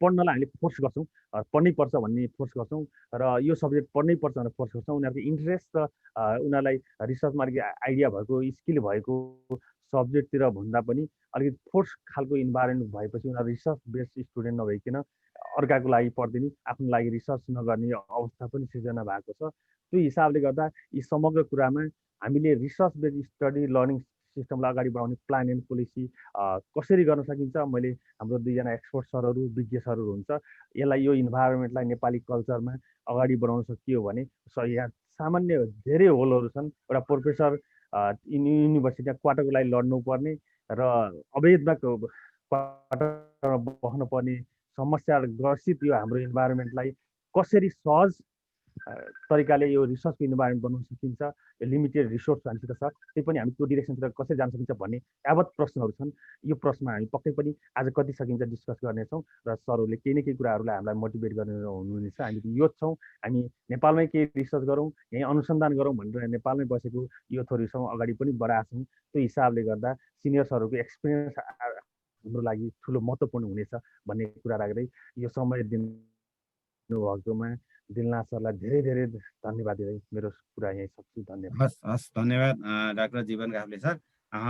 Speaker 7: पढ्नलाई हामीले फोर्स गर्छौँ, पढ्नै पर्छ भन्ने फोर्स गर्छौँ, र यो सब्जेक्ट पढ्नै पर्छ भनेर फोर्स गर्छौँ। उनीहरूको इन्ट्रेस्ट र उनीहरूलाई रिसर्चमा अलिकति आइडिया भएको, स्किल भएको सब्जेक्टतिर भन्दा पनि अलिकति फोर्स खालको इन्भाइरोमेन्ट भएपछि उनीहरू रिसर्च बेस्ड स्टुडेन्ट नभइकन अर्काको लागि पढिदिने, आफ्नो लागि रिसर्च नगर्ने अवस्था पनि सिर्जना भएको छ। त्यो हिसाबले गर्दा यी समग्र कुरामा हामीले रिसर्च बेस्ड स्टडी लर्निङ सिस्टमलाई अगाडि बढाउने प्लान एन्ड पोलिसी कसरी गर्न सकिन्छ। मैले हाम्रो 2जना एक्सपर्ट सरहरू, विज्ञ सरहरू हुन्छ, यसलाई यो इन्भाइरोमेन्टलाई नेपाली कल्चरमा अगाडि बढाउन सकियो भने यहाँ सामान्य धेरै होलहरू छन्। एउटा प्रोफेसर युनिभर्सिटीमा क्वार्टरको लागि लड्नुपर्ने र अवैधमा क्वार्टरमा बस्नुपर्ने समस्या ग्रसित यो हाम्रो इन्भाइरोमेन्टलाई कसरी सहज तरिकाले यो रिसर्चको इन्भाइरोमेन्ट बनाउन सकिन्छ, यो लिमिटेड रिसोर्स हामीसित छ, त्यही पनि हामी त्यो डिरेक्सनतिर कसरी जान सकिन्छ भन्ने यावत प्रश्नहरू छन्। यो प्रश्नमा हामी पक्कै पनि आज कति सकिन्छ डिस्कस गर्नेछौँ र सरहरूले केही न केही कुराहरूलाई हामीलाई मोटिभेट गर्ने हुनुहुनेछ। हामी यो छौँ, हामी नेपालमै केही रिसर्च गरौँ, यहीँ अनुसन्धान गरौँ भनेर नेपालमै बसेको यो थोरैसँग अगाडि पनि बढाएको छौँ। त्यो हिसाबले गर्दा सिनियर सरहरूको एक्सपिरियन्स हाम्रो लागि ठुलो महत्त्वपूर्ण हुनेछ भन्ने कुरा राख्दै यो समय दिनुभएकोमा दिलनाथ सरलाई धेरै धेरै धन्यवाद दिँदै मेरो कुरा यहीँ सक्छु। धन्यवाद।
Speaker 1: हस् धन्यवाद डाक्टर जीवन काफ्ले सर।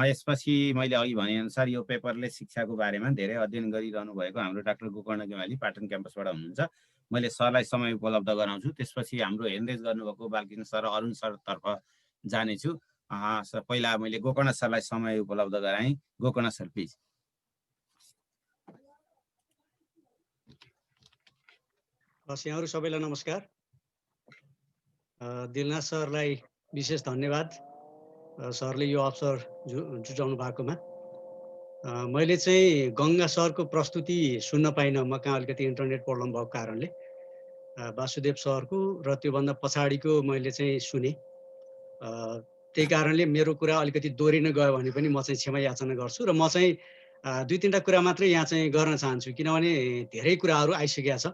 Speaker 1: यसपछि मैले अघि भनेअनुसार यो पेपरले शिक्षाको बारेमा धेरै अध्ययन गरिरहनु भएको हाम्रो डाक्टर गोकर्ण गेवाली पाटन क्याम्पसबाट हुनुहुन्छ। मैले सरलाई समय उपलब्ध गराउँछु, त्यसपछि हाम्रो हेन्डेज गर्नुभएको बालकृष्ण सर र अरुण सरतर्फ जानेछु। पहिला मैले गोकर्ण सरलाई समय उपलब्ध गराएँ। Gokarna sir please.
Speaker 8: यहाँहरू सबैलाई नमस्कार। दिलनाथ सरलाई विशेष धन्यवाद सरले यो अवसर जुटाउनु भएकोमा। मैले चाहिँ गङ्गा सरको प्रस्तुति सुन्न पाइनँ, म कहाँ अलिकति इन्टरनेट प्रब्लम भएको कारणले। वासुदेव सरको र त्योभन्दा पछाडिको मैले चाहिँ सुने, त्यही कारणले मेरो कुरा अलिकति दोहोरिन गयो भने पनि म चाहिँ क्षमा याचना गर्छु र म चाहिँ दुई तिनवटा कुरा मात्रै यहाँ चाहिँ गर्न चाहन्छु, किनभने धेरै कुराहरू आइसकेका छ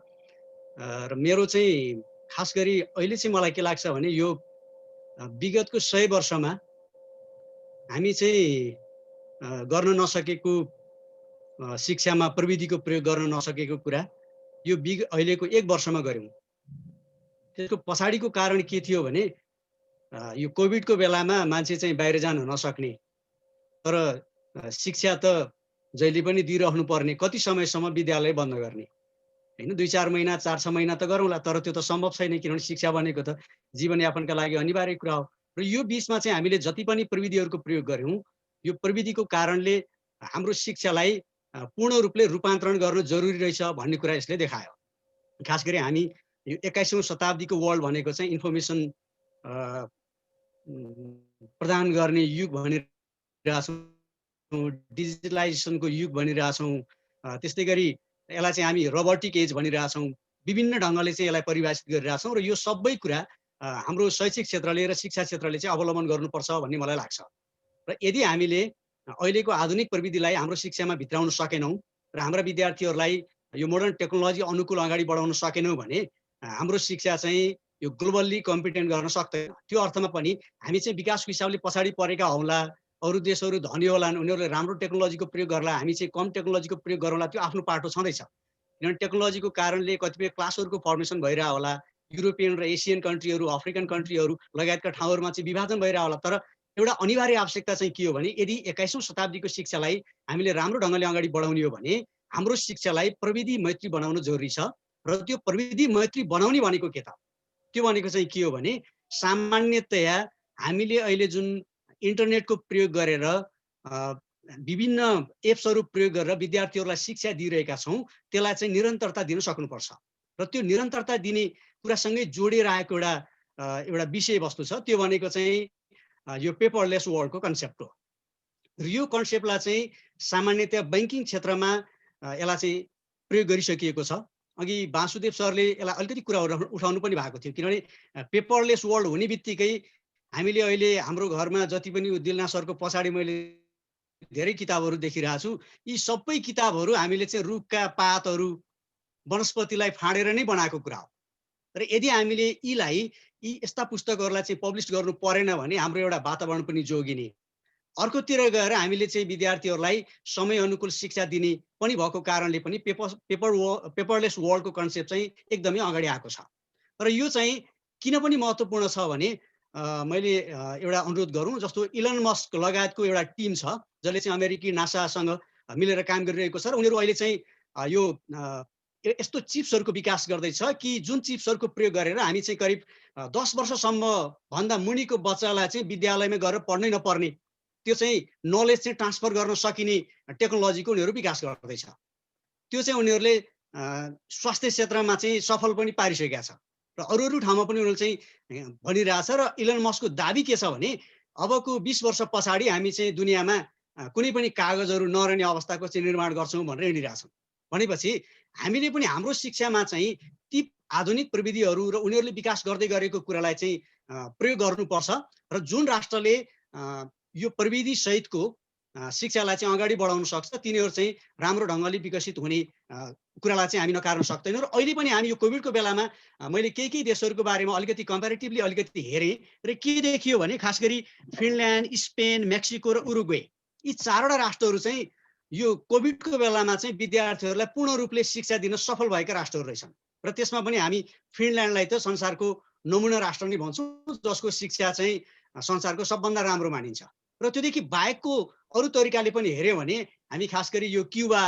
Speaker 8: र मेरो चाहिँ खास गरी अहिले चाहिँ मलाई के लाग्छ भने यो विगतको 100 वर्षमा हामी चाहिँ गर्न नसकेको शिक्षामा प्रविधिको प्रयोग गर्न नसकेको कुरा यो अहिलेको 1 वर्षमा गऱ्यौँ। त्यसको पछाडिको कारण के थियो भने यो कोभिडको बेलामा मान्छे चाहिँ बाहिर जान नसक्ने, तर शिक्षा त जहिले पनि दिइरहनु पर्ने, कति समयसम्म विद्यालय बन्द गर्ने हैन, 2-4 महिना 4-6 महिना त गरौँला, तर त्यो त सम्भव छैन, किनभने शिक्षा भनेको त जीवनयापनका लागि अनिवार्य कुरा हो। र यो बिचमा चाहिँ हामीले जति पनि प्रविधिहरूको प्रयोग गऱ्यौँ, यो प्रविधिको कारणले हाम्रो शिक्षालाई पूर्ण रूपले रूपान्तरण गर्न जरुरी रहेछ भन्ने कुरा यसले देखायो। खास गरी हामी यो 21औं शताब्दीको वर्ल्ड भनेको चाहिँ इन्फर्मेसन प्रदान गर्ने युग भनिरहेछौँ, डिजिटलाइजेसनको युग भनिरहेछौँ, त्यस्तै गरी यसलाई चाहिँ हामी रोबोटिक एज भनिरहेछौँ, विभिन्न ढङ्गले चाहिँ यसलाई परिभाषित गरिरहेछौँ र यो सबै कुरा हाम्रो शैक्षिक क्षेत्रले र शिक्षा क्षेत्रले चाहिँ अवलम्बन गर्नुपर्छ भन्ने मलाई लाग्छ। र यदि हामीले अहिलेको आधुनिक प्रविधिलाई हाम्रो शिक्षामा भित्राउन सकेनौँ र हाम्रा विद्यार्थीहरूलाई यो मोडर्न टेक्नोलोजी अनुकूल अगाडि बढाउन सकेनौँ भने हाम्रो शिक्षा चाहिँ यो ग्लोबल्ली कम्पिटेन्ट गर्न सक्दैन। त्यो अर्थमा पनि हामी चाहिँ विकासको हिसाबले पछाडि परेका हौला, अरू देशहरू धनी होलान्, उनीहरूले राम्रो टेक्नोलोजीको प्रयोग गर्ला, हामी चाहिँ कम टेक्नोलोजीको प्रयोग गरौँला, त्यो आफ्नो पाटो छँदैछ। किनभने टेक्नोलोजीको कारणले कतिपय क्लासहरूको फर्मेसन भइरह होला, युरोपियन र एसियन कन्ट्रीहरू, अफ्रिकन कन्ट्रीहरू लगायतका ठाउँहरूमा चाहिँ विभाजन भइरह होला। तर एउटा अनिवार्य आवश्यकता चाहिँ के हो भने यदि 21औं शताब्दीको शिक्षालाई हामीले राम्रो ढङ्गले अगाडि बढाउने हो भने हाम्रो शिक्षालाई प्रविधि मैत्री बनाउनु जरुरी छ। र त्यो प्रविधि मैत्री बनाउने भनेको के त? त्यो भनेको चाहिँ के हो भने सामान्यतया हामीले अहिले जुन इन्टरनेटको प्रयोग गरेर विभिन्न एप्सहरू प्रयोग गरेर विद्यार्थीहरूलाई शिक्षा दिइरहेका छौँ, त्यसलाई चाहिँ निरन्तरता दिन सक्नुपर्छ। र त्यो निरन्तरता दिने कुरासँगै जोडेर आएको एउटा विषयवस्तु छ, त्यो भनेको चाहिँ यो पेपरलेस वर्ल्डको कन्सेप्ट हो। र यो कन्सेप्टलाई चाहिँ सामान्यतया ब्याङ्किङ क्षेत्रमा यसलाई चाहिँ प्रयोग गरिसकिएको छ। अघि वासुदेव सरले यसलाई अलिकति कुरा उठाउनु पनि भएको थियो, किनभने पेपरलेस वर्ल्ड हुने बित्तिकै हामीले अहिले हाम्रो घरमा जति पनि दिलनाथ सरको पछाडि मैले धेरै किताबहरू देखिरहेको छु, यी सबै किताबहरू हामीले चाहिँ रुखका पातहरू वनस्पतिलाई फाँडेर नै बनाएको कुरा हो। र यदि हामीले यी यस्ता पुस्तकहरूलाई चाहिँ पब्लिस गर्नु परेन भने हाम्रो एउटा वातावरण पनि जोगिने, अर्कोतिर गएर हामीले चाहिँ विद्यार्थीहरूलाई समय अनुकूल शिक्षा दिने पनि भएको कारणले पनि पेपरलेस वर्ल्डको कन्सेप्ट चाहिँ एकदमै अगाडि आएको छ। र यो चाहिँ किन पनि महत्त्वपूर्ण छ भने मैले एउटा अनुरोध गरौँ, जस्तो इलन मस्क लगायतको एउटा टिम छ जसले चाहिँ अमेरिकी नासासँग मिलेर काम गरिरहेको छ र उनीहरू अहिले चाहिँ यो यस्तो चिप्सहरूको विकास गर्दैछ कि जुन चिप्सहरूको प्रयोग गरेर हामी चाहिँ करिब 10 वर्षसम्म भन्दा मुनिको बच्चालाई चाहिँ विद्यालयमा गएर पढ्नै नपर्ने, त्यो चाहिँ नलेज चाहिँ ट्रान्सफर गर्न सकिने टेक्नोलोजीको उनीहरू विकास गर्दैछ। त्यो चाहिँ उनीहरूले स्वास्थ्य क्षेत्रमा चाहिँ सफल पनि पारिसकेका छ र अरू ठाउँमा पनि उनीहरूले चाहिँ भनिरहेछ। र इलन मस्कको दाबी के छ भने अबको 20 वर्ष पछाडि हामी चाहिँ दुनियाँमा कुनै पनि कागजहरू नरहने अवस्थाको चाहिँ निर्माण गर्छौँ भनेर हिँडिरहेछौँ। भनेपछि हामीले पनि हाम्रो शिक्षामा चाहिँ ती आधुनिक प्रविधिहरू र उनीहरूले विकास गर्दै गरेको कुरालाई चाहिँ प्रयोग गर्नुपर्छ र जुन राष्ट्रले यो प्रविधि सहितको शिक्षालाई चाहिँ अगाडि बढाउन सक्छ तिनीहरू चाहिँ राम्रो ढङ्गले विकसित हुने कुरालाई चाहिँ हामी नकार्न सक्दैनौँ। र अहिले पनि हामी यो कोभिडको बेलामा मैले केही देशहरूको बारेमा अलिकति कम्पेरिटिभली अलिकति हेरेँ र के देखियो भने खास गरी फिनल्यान्ड, स्पेन, मेक्सिको र उरुग्वे यी 4वटा राष्ट्रहरू चाहिँ यो कोभिडको बेलामा चाहिँ विद्यार्थीहरूलाई पूर्ण रूपले शिक्षा दिन सफल भएका राष्ट्रहरू रहेछन्। र त्यसमा पनि हामी फिनल्यान्डलाई त संसारको नमुना राष्ट्र नै भन्छौँ जसको शिक्षा चाहिँ संसारको सबभन्दा राम्रो मानिन्छ। र त्योदेखि बाहेकको अरू तरिकाले पनि हेऱ्यौँ भने हामी खास गरी यो क्युबा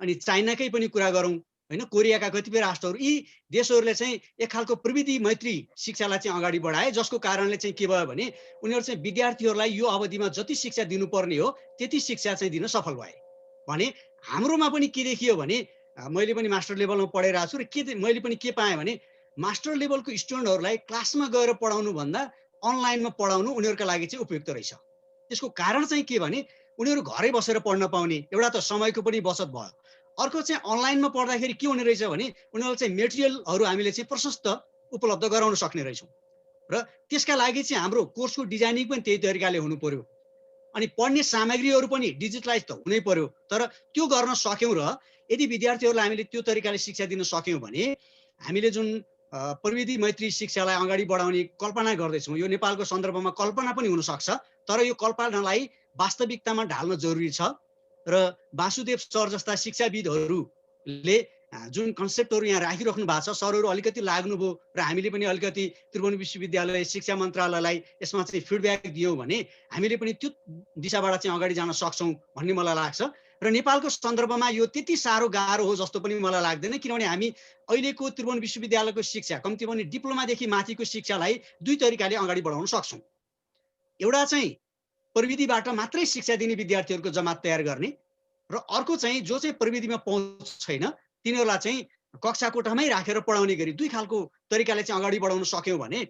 Speaker 8: अनि चाइनाकै पनि कुरा गरौँ होइन, कोरियाका कतिपय राष्ट्रहरू यी देशहरूले चाहिँ एक खालको प्रविधि मैत्री शिक्षालाई चाहिँ अगाडि बढाए जसको कारणले चाहिँ के भयो भने उनीहरू चाहिँ विद्यार्थीहरूलाई यो अवधिमा जति शिक्षा दिनुपर्ने हो त्यति शिक्षा चाहिँ दिन सफल भए। भने हाम्रोमा पनि के देखियो भने मैले पनि मास्टर लेभलमा पढाइरहेको छु र मैले पनि के पाएँ भने मास्टर लेभलको स्टुडेन्टहरूलाई क्लासमा गएर पढाउनु भन्दा अनलाइनमा पढाउनु उनीहरूका लागि चाहिँ उपयुक्त रहेछ। त्यसको कारण चाहिँ के भने उनीहरू घरै बसेर पढ्न पाउने, एउटा त समयको पनि बचत भयो, अर्को चाहिँ अनलाइनमा पढ्दाखेरि के हुने रहेछ भने उनीहरूलाई चाहिँ मेटेरियलहरू हामीले चाहिँ प्रशस्त उपलब्ध गराउन सक्ने रहेछौँ र त्यसका लागि चाहिँ हाम्रो कोर्सको डिजाइनिङ पनि त्यही तरिकाले हुनु पर्यो। अनि पढ्ने सामग्रीहरू पनि डिजिटलाइज त हुनै पर्यो। तर त्यो गर्न सक्यौँ र यदि विद्यार्थीहरूलाई हामीले त्यो तरिकाले शिक्षा दिन सक्यौँ भने हामीले जुन प्रविधि मैत्री शिक्षालाई अगाडि बढाउने कल्पना गर्दैछौँ यो नेपालको सन्दर्भमा कल्पना पनि हुनसक्छ, तर यो कल्पनालाई वास्तविकतामा ढाल्न जरुरी छ। र वासुदेव सर जस्ता शिक्षाविदहरूले जुन कन्सेप्टहरू यहाँ राखिराख्नु भएको छ सरहरू अलिकति लाग्नुभयो र हामीले पनि अलिकति त्रिभुवन विश्वविद्यालय शिक्षा मन्त्रालयलाई यसमा चाहिँ फिडब्याक दियौँ भने हामीले पनि त्यो दिशाबाट चाहिँ अगाडि जान सक्छौँ भन्ने मलाई लाग्छ। र नेपालको सन्दर्भमा यो त्यति साह्रो गाह्रो हो जस्तो पनि मलाई लाग्दैन, किनभने हामी अहिलेको त्रिभुवन विश्वविद्यालयको शिक्षा कम्ती पनि डिप्लोमादेखि माथिको शिक्षालाई दुई तरिकाले अगाडि बढाउन सक्छौँ। एउटा चाहिँ प्रविधिबाट मात्रै शिक्षा दिने विद्यार्थीहरूको जमात तयार गर्ने र अर्को चाहिँ जो चाहिँ प्रविधिमा पहुँच छैन तिनीहरूलाई चाहिँ कक्षा कोठामै राखेर पढाउने गरी दुई खालको तरिकाले चाहिँ अगाडि बढाउन सक्यौँ भने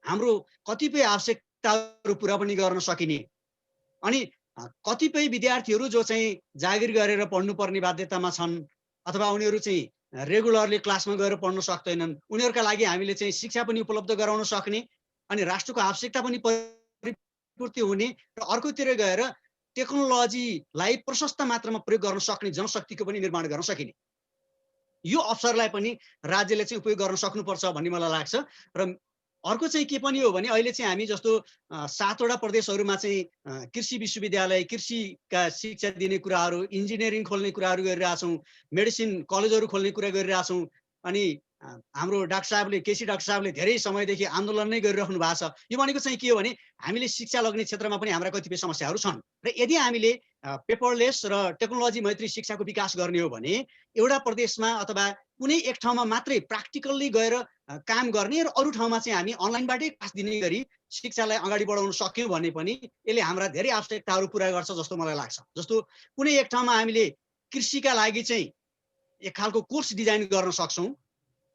Speaker 8: हाम्रो कतिपय आवश्यकताहरू पुरा पनि गर्न सकिने, अनि कतिपय विद्यार्थीहरू जो चाहिँ जागिर गरेर पढ्नुपर्ने बाध्यतामा छन् अथवा उनीहरू चाहिँ रेगुलरली क्लासमा गएर पढ्न सक्दैनन् उनीहरूका लागि हामीले चाहिँ शिक्षा पनि उपलब्ध गराउन सक्ने अनि राष्ट्रको आवश्यकता पनि पूर्ति हुने र अर्कोतिर गएर टेक्नोलोजीलाई प्रशस्त मात्रामा प्रयोग गर्न सक्ने जनशक्तिको पनि निर्माण गर्न सकिने यो अवसरलाई पनि राज्यले चाहिँ उपयोग गर्न सक्नुपर्छ भन्ने मलाई लाग्छ। र अर्को चाहिँ के पनि हो भने अहिले चाहिँ हामी जस्तो 7वटा प्रदेशहरूमा चाहिँ कृषि विश्वविद्यालय, कृषिका शिक्षा दिने कुराहरू, इन्जिनियरिङ खोल्ने कुराहरू गरिरहेछौँ, मेडिसिन कलेजहरू खोल्ने कुरा गरिरहेछौँ। अनि हाम्रो डाक्टर साहबले केसी डाक्टर साहबले धेरै समयदेखि आन्दोलन नै गरिराख्नु भएको छ। यो भनेको चाहिँ के हो भने हामीले शिक्षा लग्ने क्षेत्रमा पनि हाम्रा कतिपय समस्याहरू छन् र यदि हामीले पेपरलेस र टेक्नोलोजी मैत्री शिक्षाको विकास गर्ने हो भने एउटा प्रदेशमा अथवा कुनै एक ठाउँमा मात्रै प्र्याक्टिकल्ली गएर काम गर्ने र अरू ठाउँमा चाहिँ हामी अनलाइनबाटै क्लास दिने गरी शिक्षालाई अगाडि बढाउन सक्यौँ भने पनि यसले हाम्रा धेरै आवश्यकताहरू पुरा गर्छ जस्तो मलाई लाग्छ। जस्तो कुनै एक ठाउँमा हामीले कृषिका लागि चाहिँ एक खालको कोर्स डिजाइन गर्न सक्छौँ,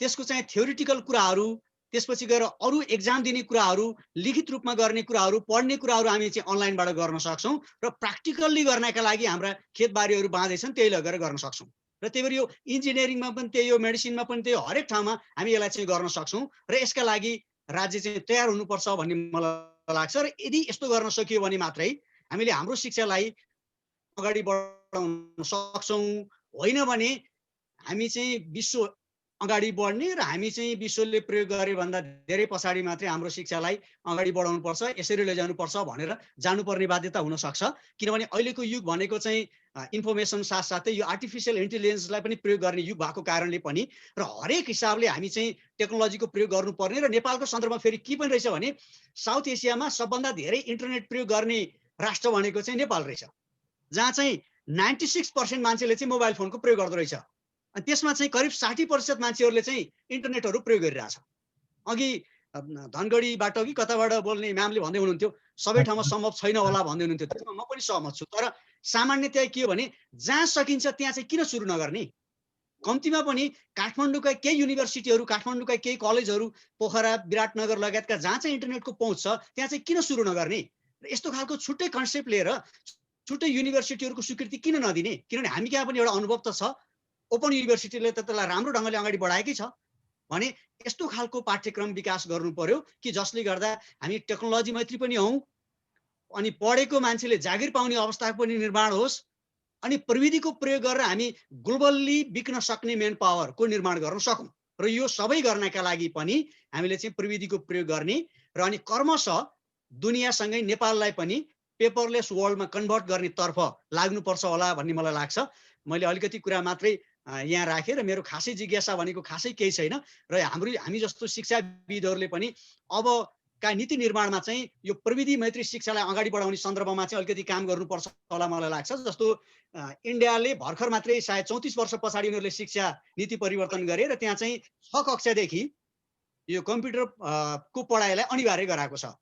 Speaker 8: त्यसको चाहिँ थ्योरिटिकल कुराहरू, त्यसपछि गएर अरू एक्जाम दिने कुराहरू, लिखित रूपमा गर्ने कुराहरू, पढ्ने कुराहरू हामी चाहिँ अनलाइनबाट गर्न सक्छौँ र प्र्याक्टिकल्ली गर्नका लागि हाम्रा खेतबारीहरू बाँझैछन् त्यही लगेर गर्न सक्छौँ। र त्यही भएर यो इन्जिनियरिङमा पनि त्यही हो, मेडिसिनमा पनि त्यही हो, हरेक ठाउँमा हामी यसलाई चाहिँ गर्न सक्छौँ र यसका लागि राज्य चाहिँ तयार हुनुपर्छ भन्ने मलाई लाग्छ। र यदि यस्तो गर्न सकियो भने मात्रै हामीले हाम्रो शिक्षालाई अगाडि बढाउन सक्छौँ, होइन भने हामी चाहिँ विश्व अगाडि बढ्ने र हामी चाहिँ विश्वले प्रयोग गरे भन्दा धेरै पछाडि मात्रै हाम्रो शिक्षालाई अगाडि बढाउनुपर्छ, यसरी लैजानुपर्छ भनेर जानुपर्ने बाध्यता हुनसक्छ। किनभने अहिलेको युग भनेको चाहिँ इन्फर्मेसन साथसाथै यो आर्टिफिसियल इन्टेलिजेन्सलाई पनि प्रयोग गर्ने युग भएको कारणले पनि र हरेक हिसाबले हामी चाहिँ टेक्नोलोजीको प्रयोग गर्नुपर्ने र नेपालको सन्दर्भमा फेरि के पनि रहेछ भने साउथ एसियामा सबभन्दा धेरै इन्टरनेट प्रयोग गर्ने राष्ट्र भनेको चाहिँ नेपाल रहेछ, जहाँ चाहिँ 96% मान्छेले चाहिँ मोबाइल फोनको प्रयोग गर्दो रहेछ। अनि त्यसमा चाहिँ करिब 60% मान्छेहरूले चाहिँ इन्टरनेटहरू प्रयोग गरिरहेछ। अघि धनगढीबाट कि कताबाट बोल्ने म्यामले भन्दै हुनुहुन्थ्यो सबै ठाउँमा सम्भव छैन होला भन्दै हुनुहुन्थ्यो, त्यसमा म पनि सहमत छु। तर सामान्यतया के हो भने जहाँ सकिन्छ त्यहाँ चाहिँ किन सुरु नगर्ने? कम्तीमा पनि काठमाडौँका केही युनिभर्सिटीहरू, काठमाडौँका केही कलेजहरू, पोखरा, विराटनगर लगायतका जहाँ चाहिँ इन्टरनेटको पहुँच छ त्यहाँ चाहिँ किन सुरु नगर्ने? र यस्तो खालको छुट्टै कन्सेप्ट लिएर छुट्टै युनिभर्सिटीहरूको स्वीकृति किन नदिने? किनभने हामी कहाँ पनि एउटा अनुभव त छ, ओपन युनिभर्सिटीले त त्यसलाई राम्रो ढङ्गले अगाडि बढाएकै छ भने यस्तो खालको पाठ्यक्रम विकास गर्नु पर्यो कि जसले गर्दा हामी टेक्नोलोजी मैत्री पनि हौँ अनि पढेको मान्छेले जागिर पाउने अवस्था पनि निर्माण होस् अनि प्रविधिको प्रयोग गरेर हामी ग्लोबल्ली बिक्न सक्ने मेन पावरको निर्माण गर्न सकौँ र यो सबै गर्नका लागि पनि हामीले चाहिँ प्रविधिको प्रयोग गर्ने र अनि क्रमशः दुनियाँसँगै नेपाललाई पनि पेपरलेस वर्ल्डमा कन्भर्ट गर्ने तर्फ लाग्नुपर्छ होला भन्ने मलाई लाग्छ। मैले अलिकति कुरा मात्रै यहाँ राखेर मेरो खासै जिज्ञासा भनेको खासै केही छैन र हामी जस्तो शिक्षाविदहरूले पनि अबका नीति निर्माणमा चाहिँ यो प्रविधि मैत्री शिक्षालाई अगाडि बढाउने सन्दर्भमा चाहिँ अलिकति काम गर्नुपर्छ होला मलाई लाग्छ। जस्तो इन्डियाले भर्खर मात्रै सायद 34 वर्ष पछाडि उनीहरूले शिक्षा नीति परिवर्तन गरे र त्यहाँ चाहिँ 6 कक्षादेखि यो कम्प्युटर को पढाइलाई अनिवार्य गराएको छ।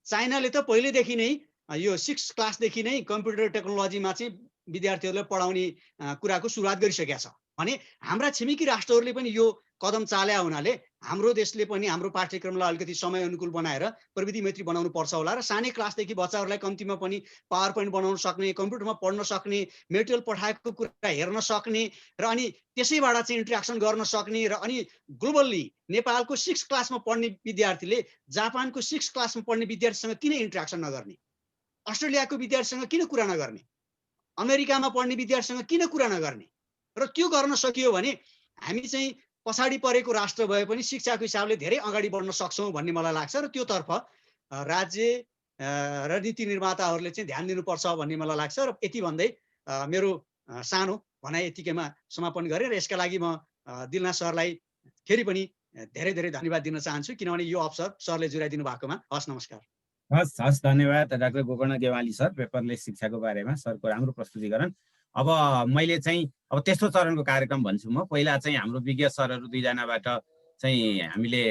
Speaker 8: चाइनाले त पहिलेदेखि नै यो 6 क्लासदेखि नै कम्प्युटर टेक्नोलोजीमा चाहिँ विद्यार्थीहरूलाई पढाउने कुराको सुरुवात गरिसकेका छ भने हाम्रा छिमेकी राष्ट्रहरूले पनि यो कदम चाल्या हुनाले हाम्रो देशले पनि हाम्रो पाठ्यक्रमलाई अलिकति समय अनुकूल बनाएर प्रविधि मैत्री बनाउनु पर्छ होला र सानै क्लासदेखि बच्चाहरूलाई कम्तीमा पनि पावर पोइन्ट बनाउन सक्ने कम्प्युटरमा पढ्न सक्ने मेटेरियल पठाएको कुरा हेर्न सक्ने र अनि त्यसैबाट चाहिँ इन्ट्रेक्सन गर्न सक्ने र अनि ग्लोबल्ली नेपालको 6 क्लासमा पढ्ने विद्यार्थीले जापानको 6 क्लासमा पढ्ने विद्यार्थीसँग किन इन्ट्रेक्सन नगर्ने, अस्ट्रेलियाको विद्यार्थीसँग किन कुरा नगर्ने, अमेरिकामा पढ्ने विद्यार्थीसँग किन कुरा नगर्ने र त्यो गर्न सकियो भने हामी चाहिँ पछाडि परेको राष्ट्र भए पनि शिक्षाको हिसाबले धेरै अगाडि बढ्न सक्छौँ भन्ने मलाई लाग्छ र त्योतर्फ राज्य र नीति निर्माताहरूले चाहिँ ध्यान दिनुपर्छ भन्ने मलाई लाग्छ र यति भन्दै मेरो सानो भनाइ यतिकैमा समापन गरेँ र यसका लागि म दिलनाथ सरलाई फेरि पनि धेरै धेरै धन्यवाद दिन चाहन्छु किनभने यो अवसर सरले जुराइदिनु भएकोमा। हस् नमस्कार।
Speaker 1: हस् धन्यवाद doctor Gokarna Gewali sir paperless शिक्षाको बारेमा सरको राम्रो प्रस्तुतिकरण। अब मैले चाहिँ अब तेस्रो चरणको कार्यक्रम भन्छु म। पहिला चाहिँ हाम्रो विज्ञ सरहरू दुईजनाबाट चाहिँ हामीले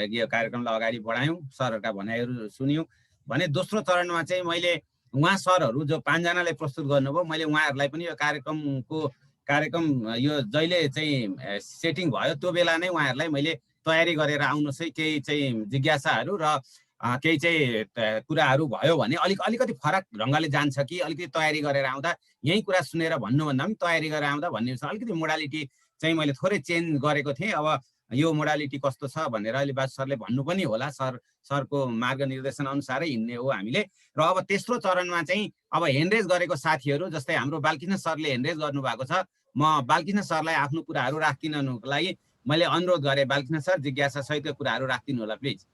Speaker 1: यो कार्यक्रमलाई अगाडि बढायौँ, सरहरूका भनाइहरू सुन्यौँ भने दोस्रो चरणमा चाहिँ मैले उहाँ सरहरू जो 5 जनाले प्रस्तुत गर्नुभयो मैले उहाँहरूलाई पनि यो कार्यक्रम यो जहिले चाहिँ सेटिङ भयो त्यो बेला नै उहाँहरूलाई मैले तयारी गरेर आउनुहोस् है केही चाहिँ जिज्ञासाहरू र केही चाहिँ कुराहरू भयो भने अलिकति फरक ढङ्गले जान्छ कि अलिकति तयारी गरेर आउँदा यही कुरा सुनेर भन्नुभन्दा पनि तयारी गरेर आउँदा भन्ने अलिकति मोडालिटी चाहिँ मैले थोरै चेन्ज गरेको थिएँ। अब यो मोडालिटी कस्तो छ भनेर अहिले बाजु सरले भन्नु पनि होला, सरको मार्गनिर्देशन अनुसारै हिँड्ने हो हामीले। र अब तेस्रो चरणमा चाहिँ अब हेन्डरेज गरेको साथीहरू जस्तै हाम्रो बालकृष्ण सरले हेन्डरेज गर्नुभएको छ, म बालकृष्ण सरलाई आफ्नो कुराहरू राखिदिनुको लागि मैले अनुरोध गरेँ। बालकृष्ण सर जिज्ञासा सहितको कुराहरू राखिदिनु होला प्लिज।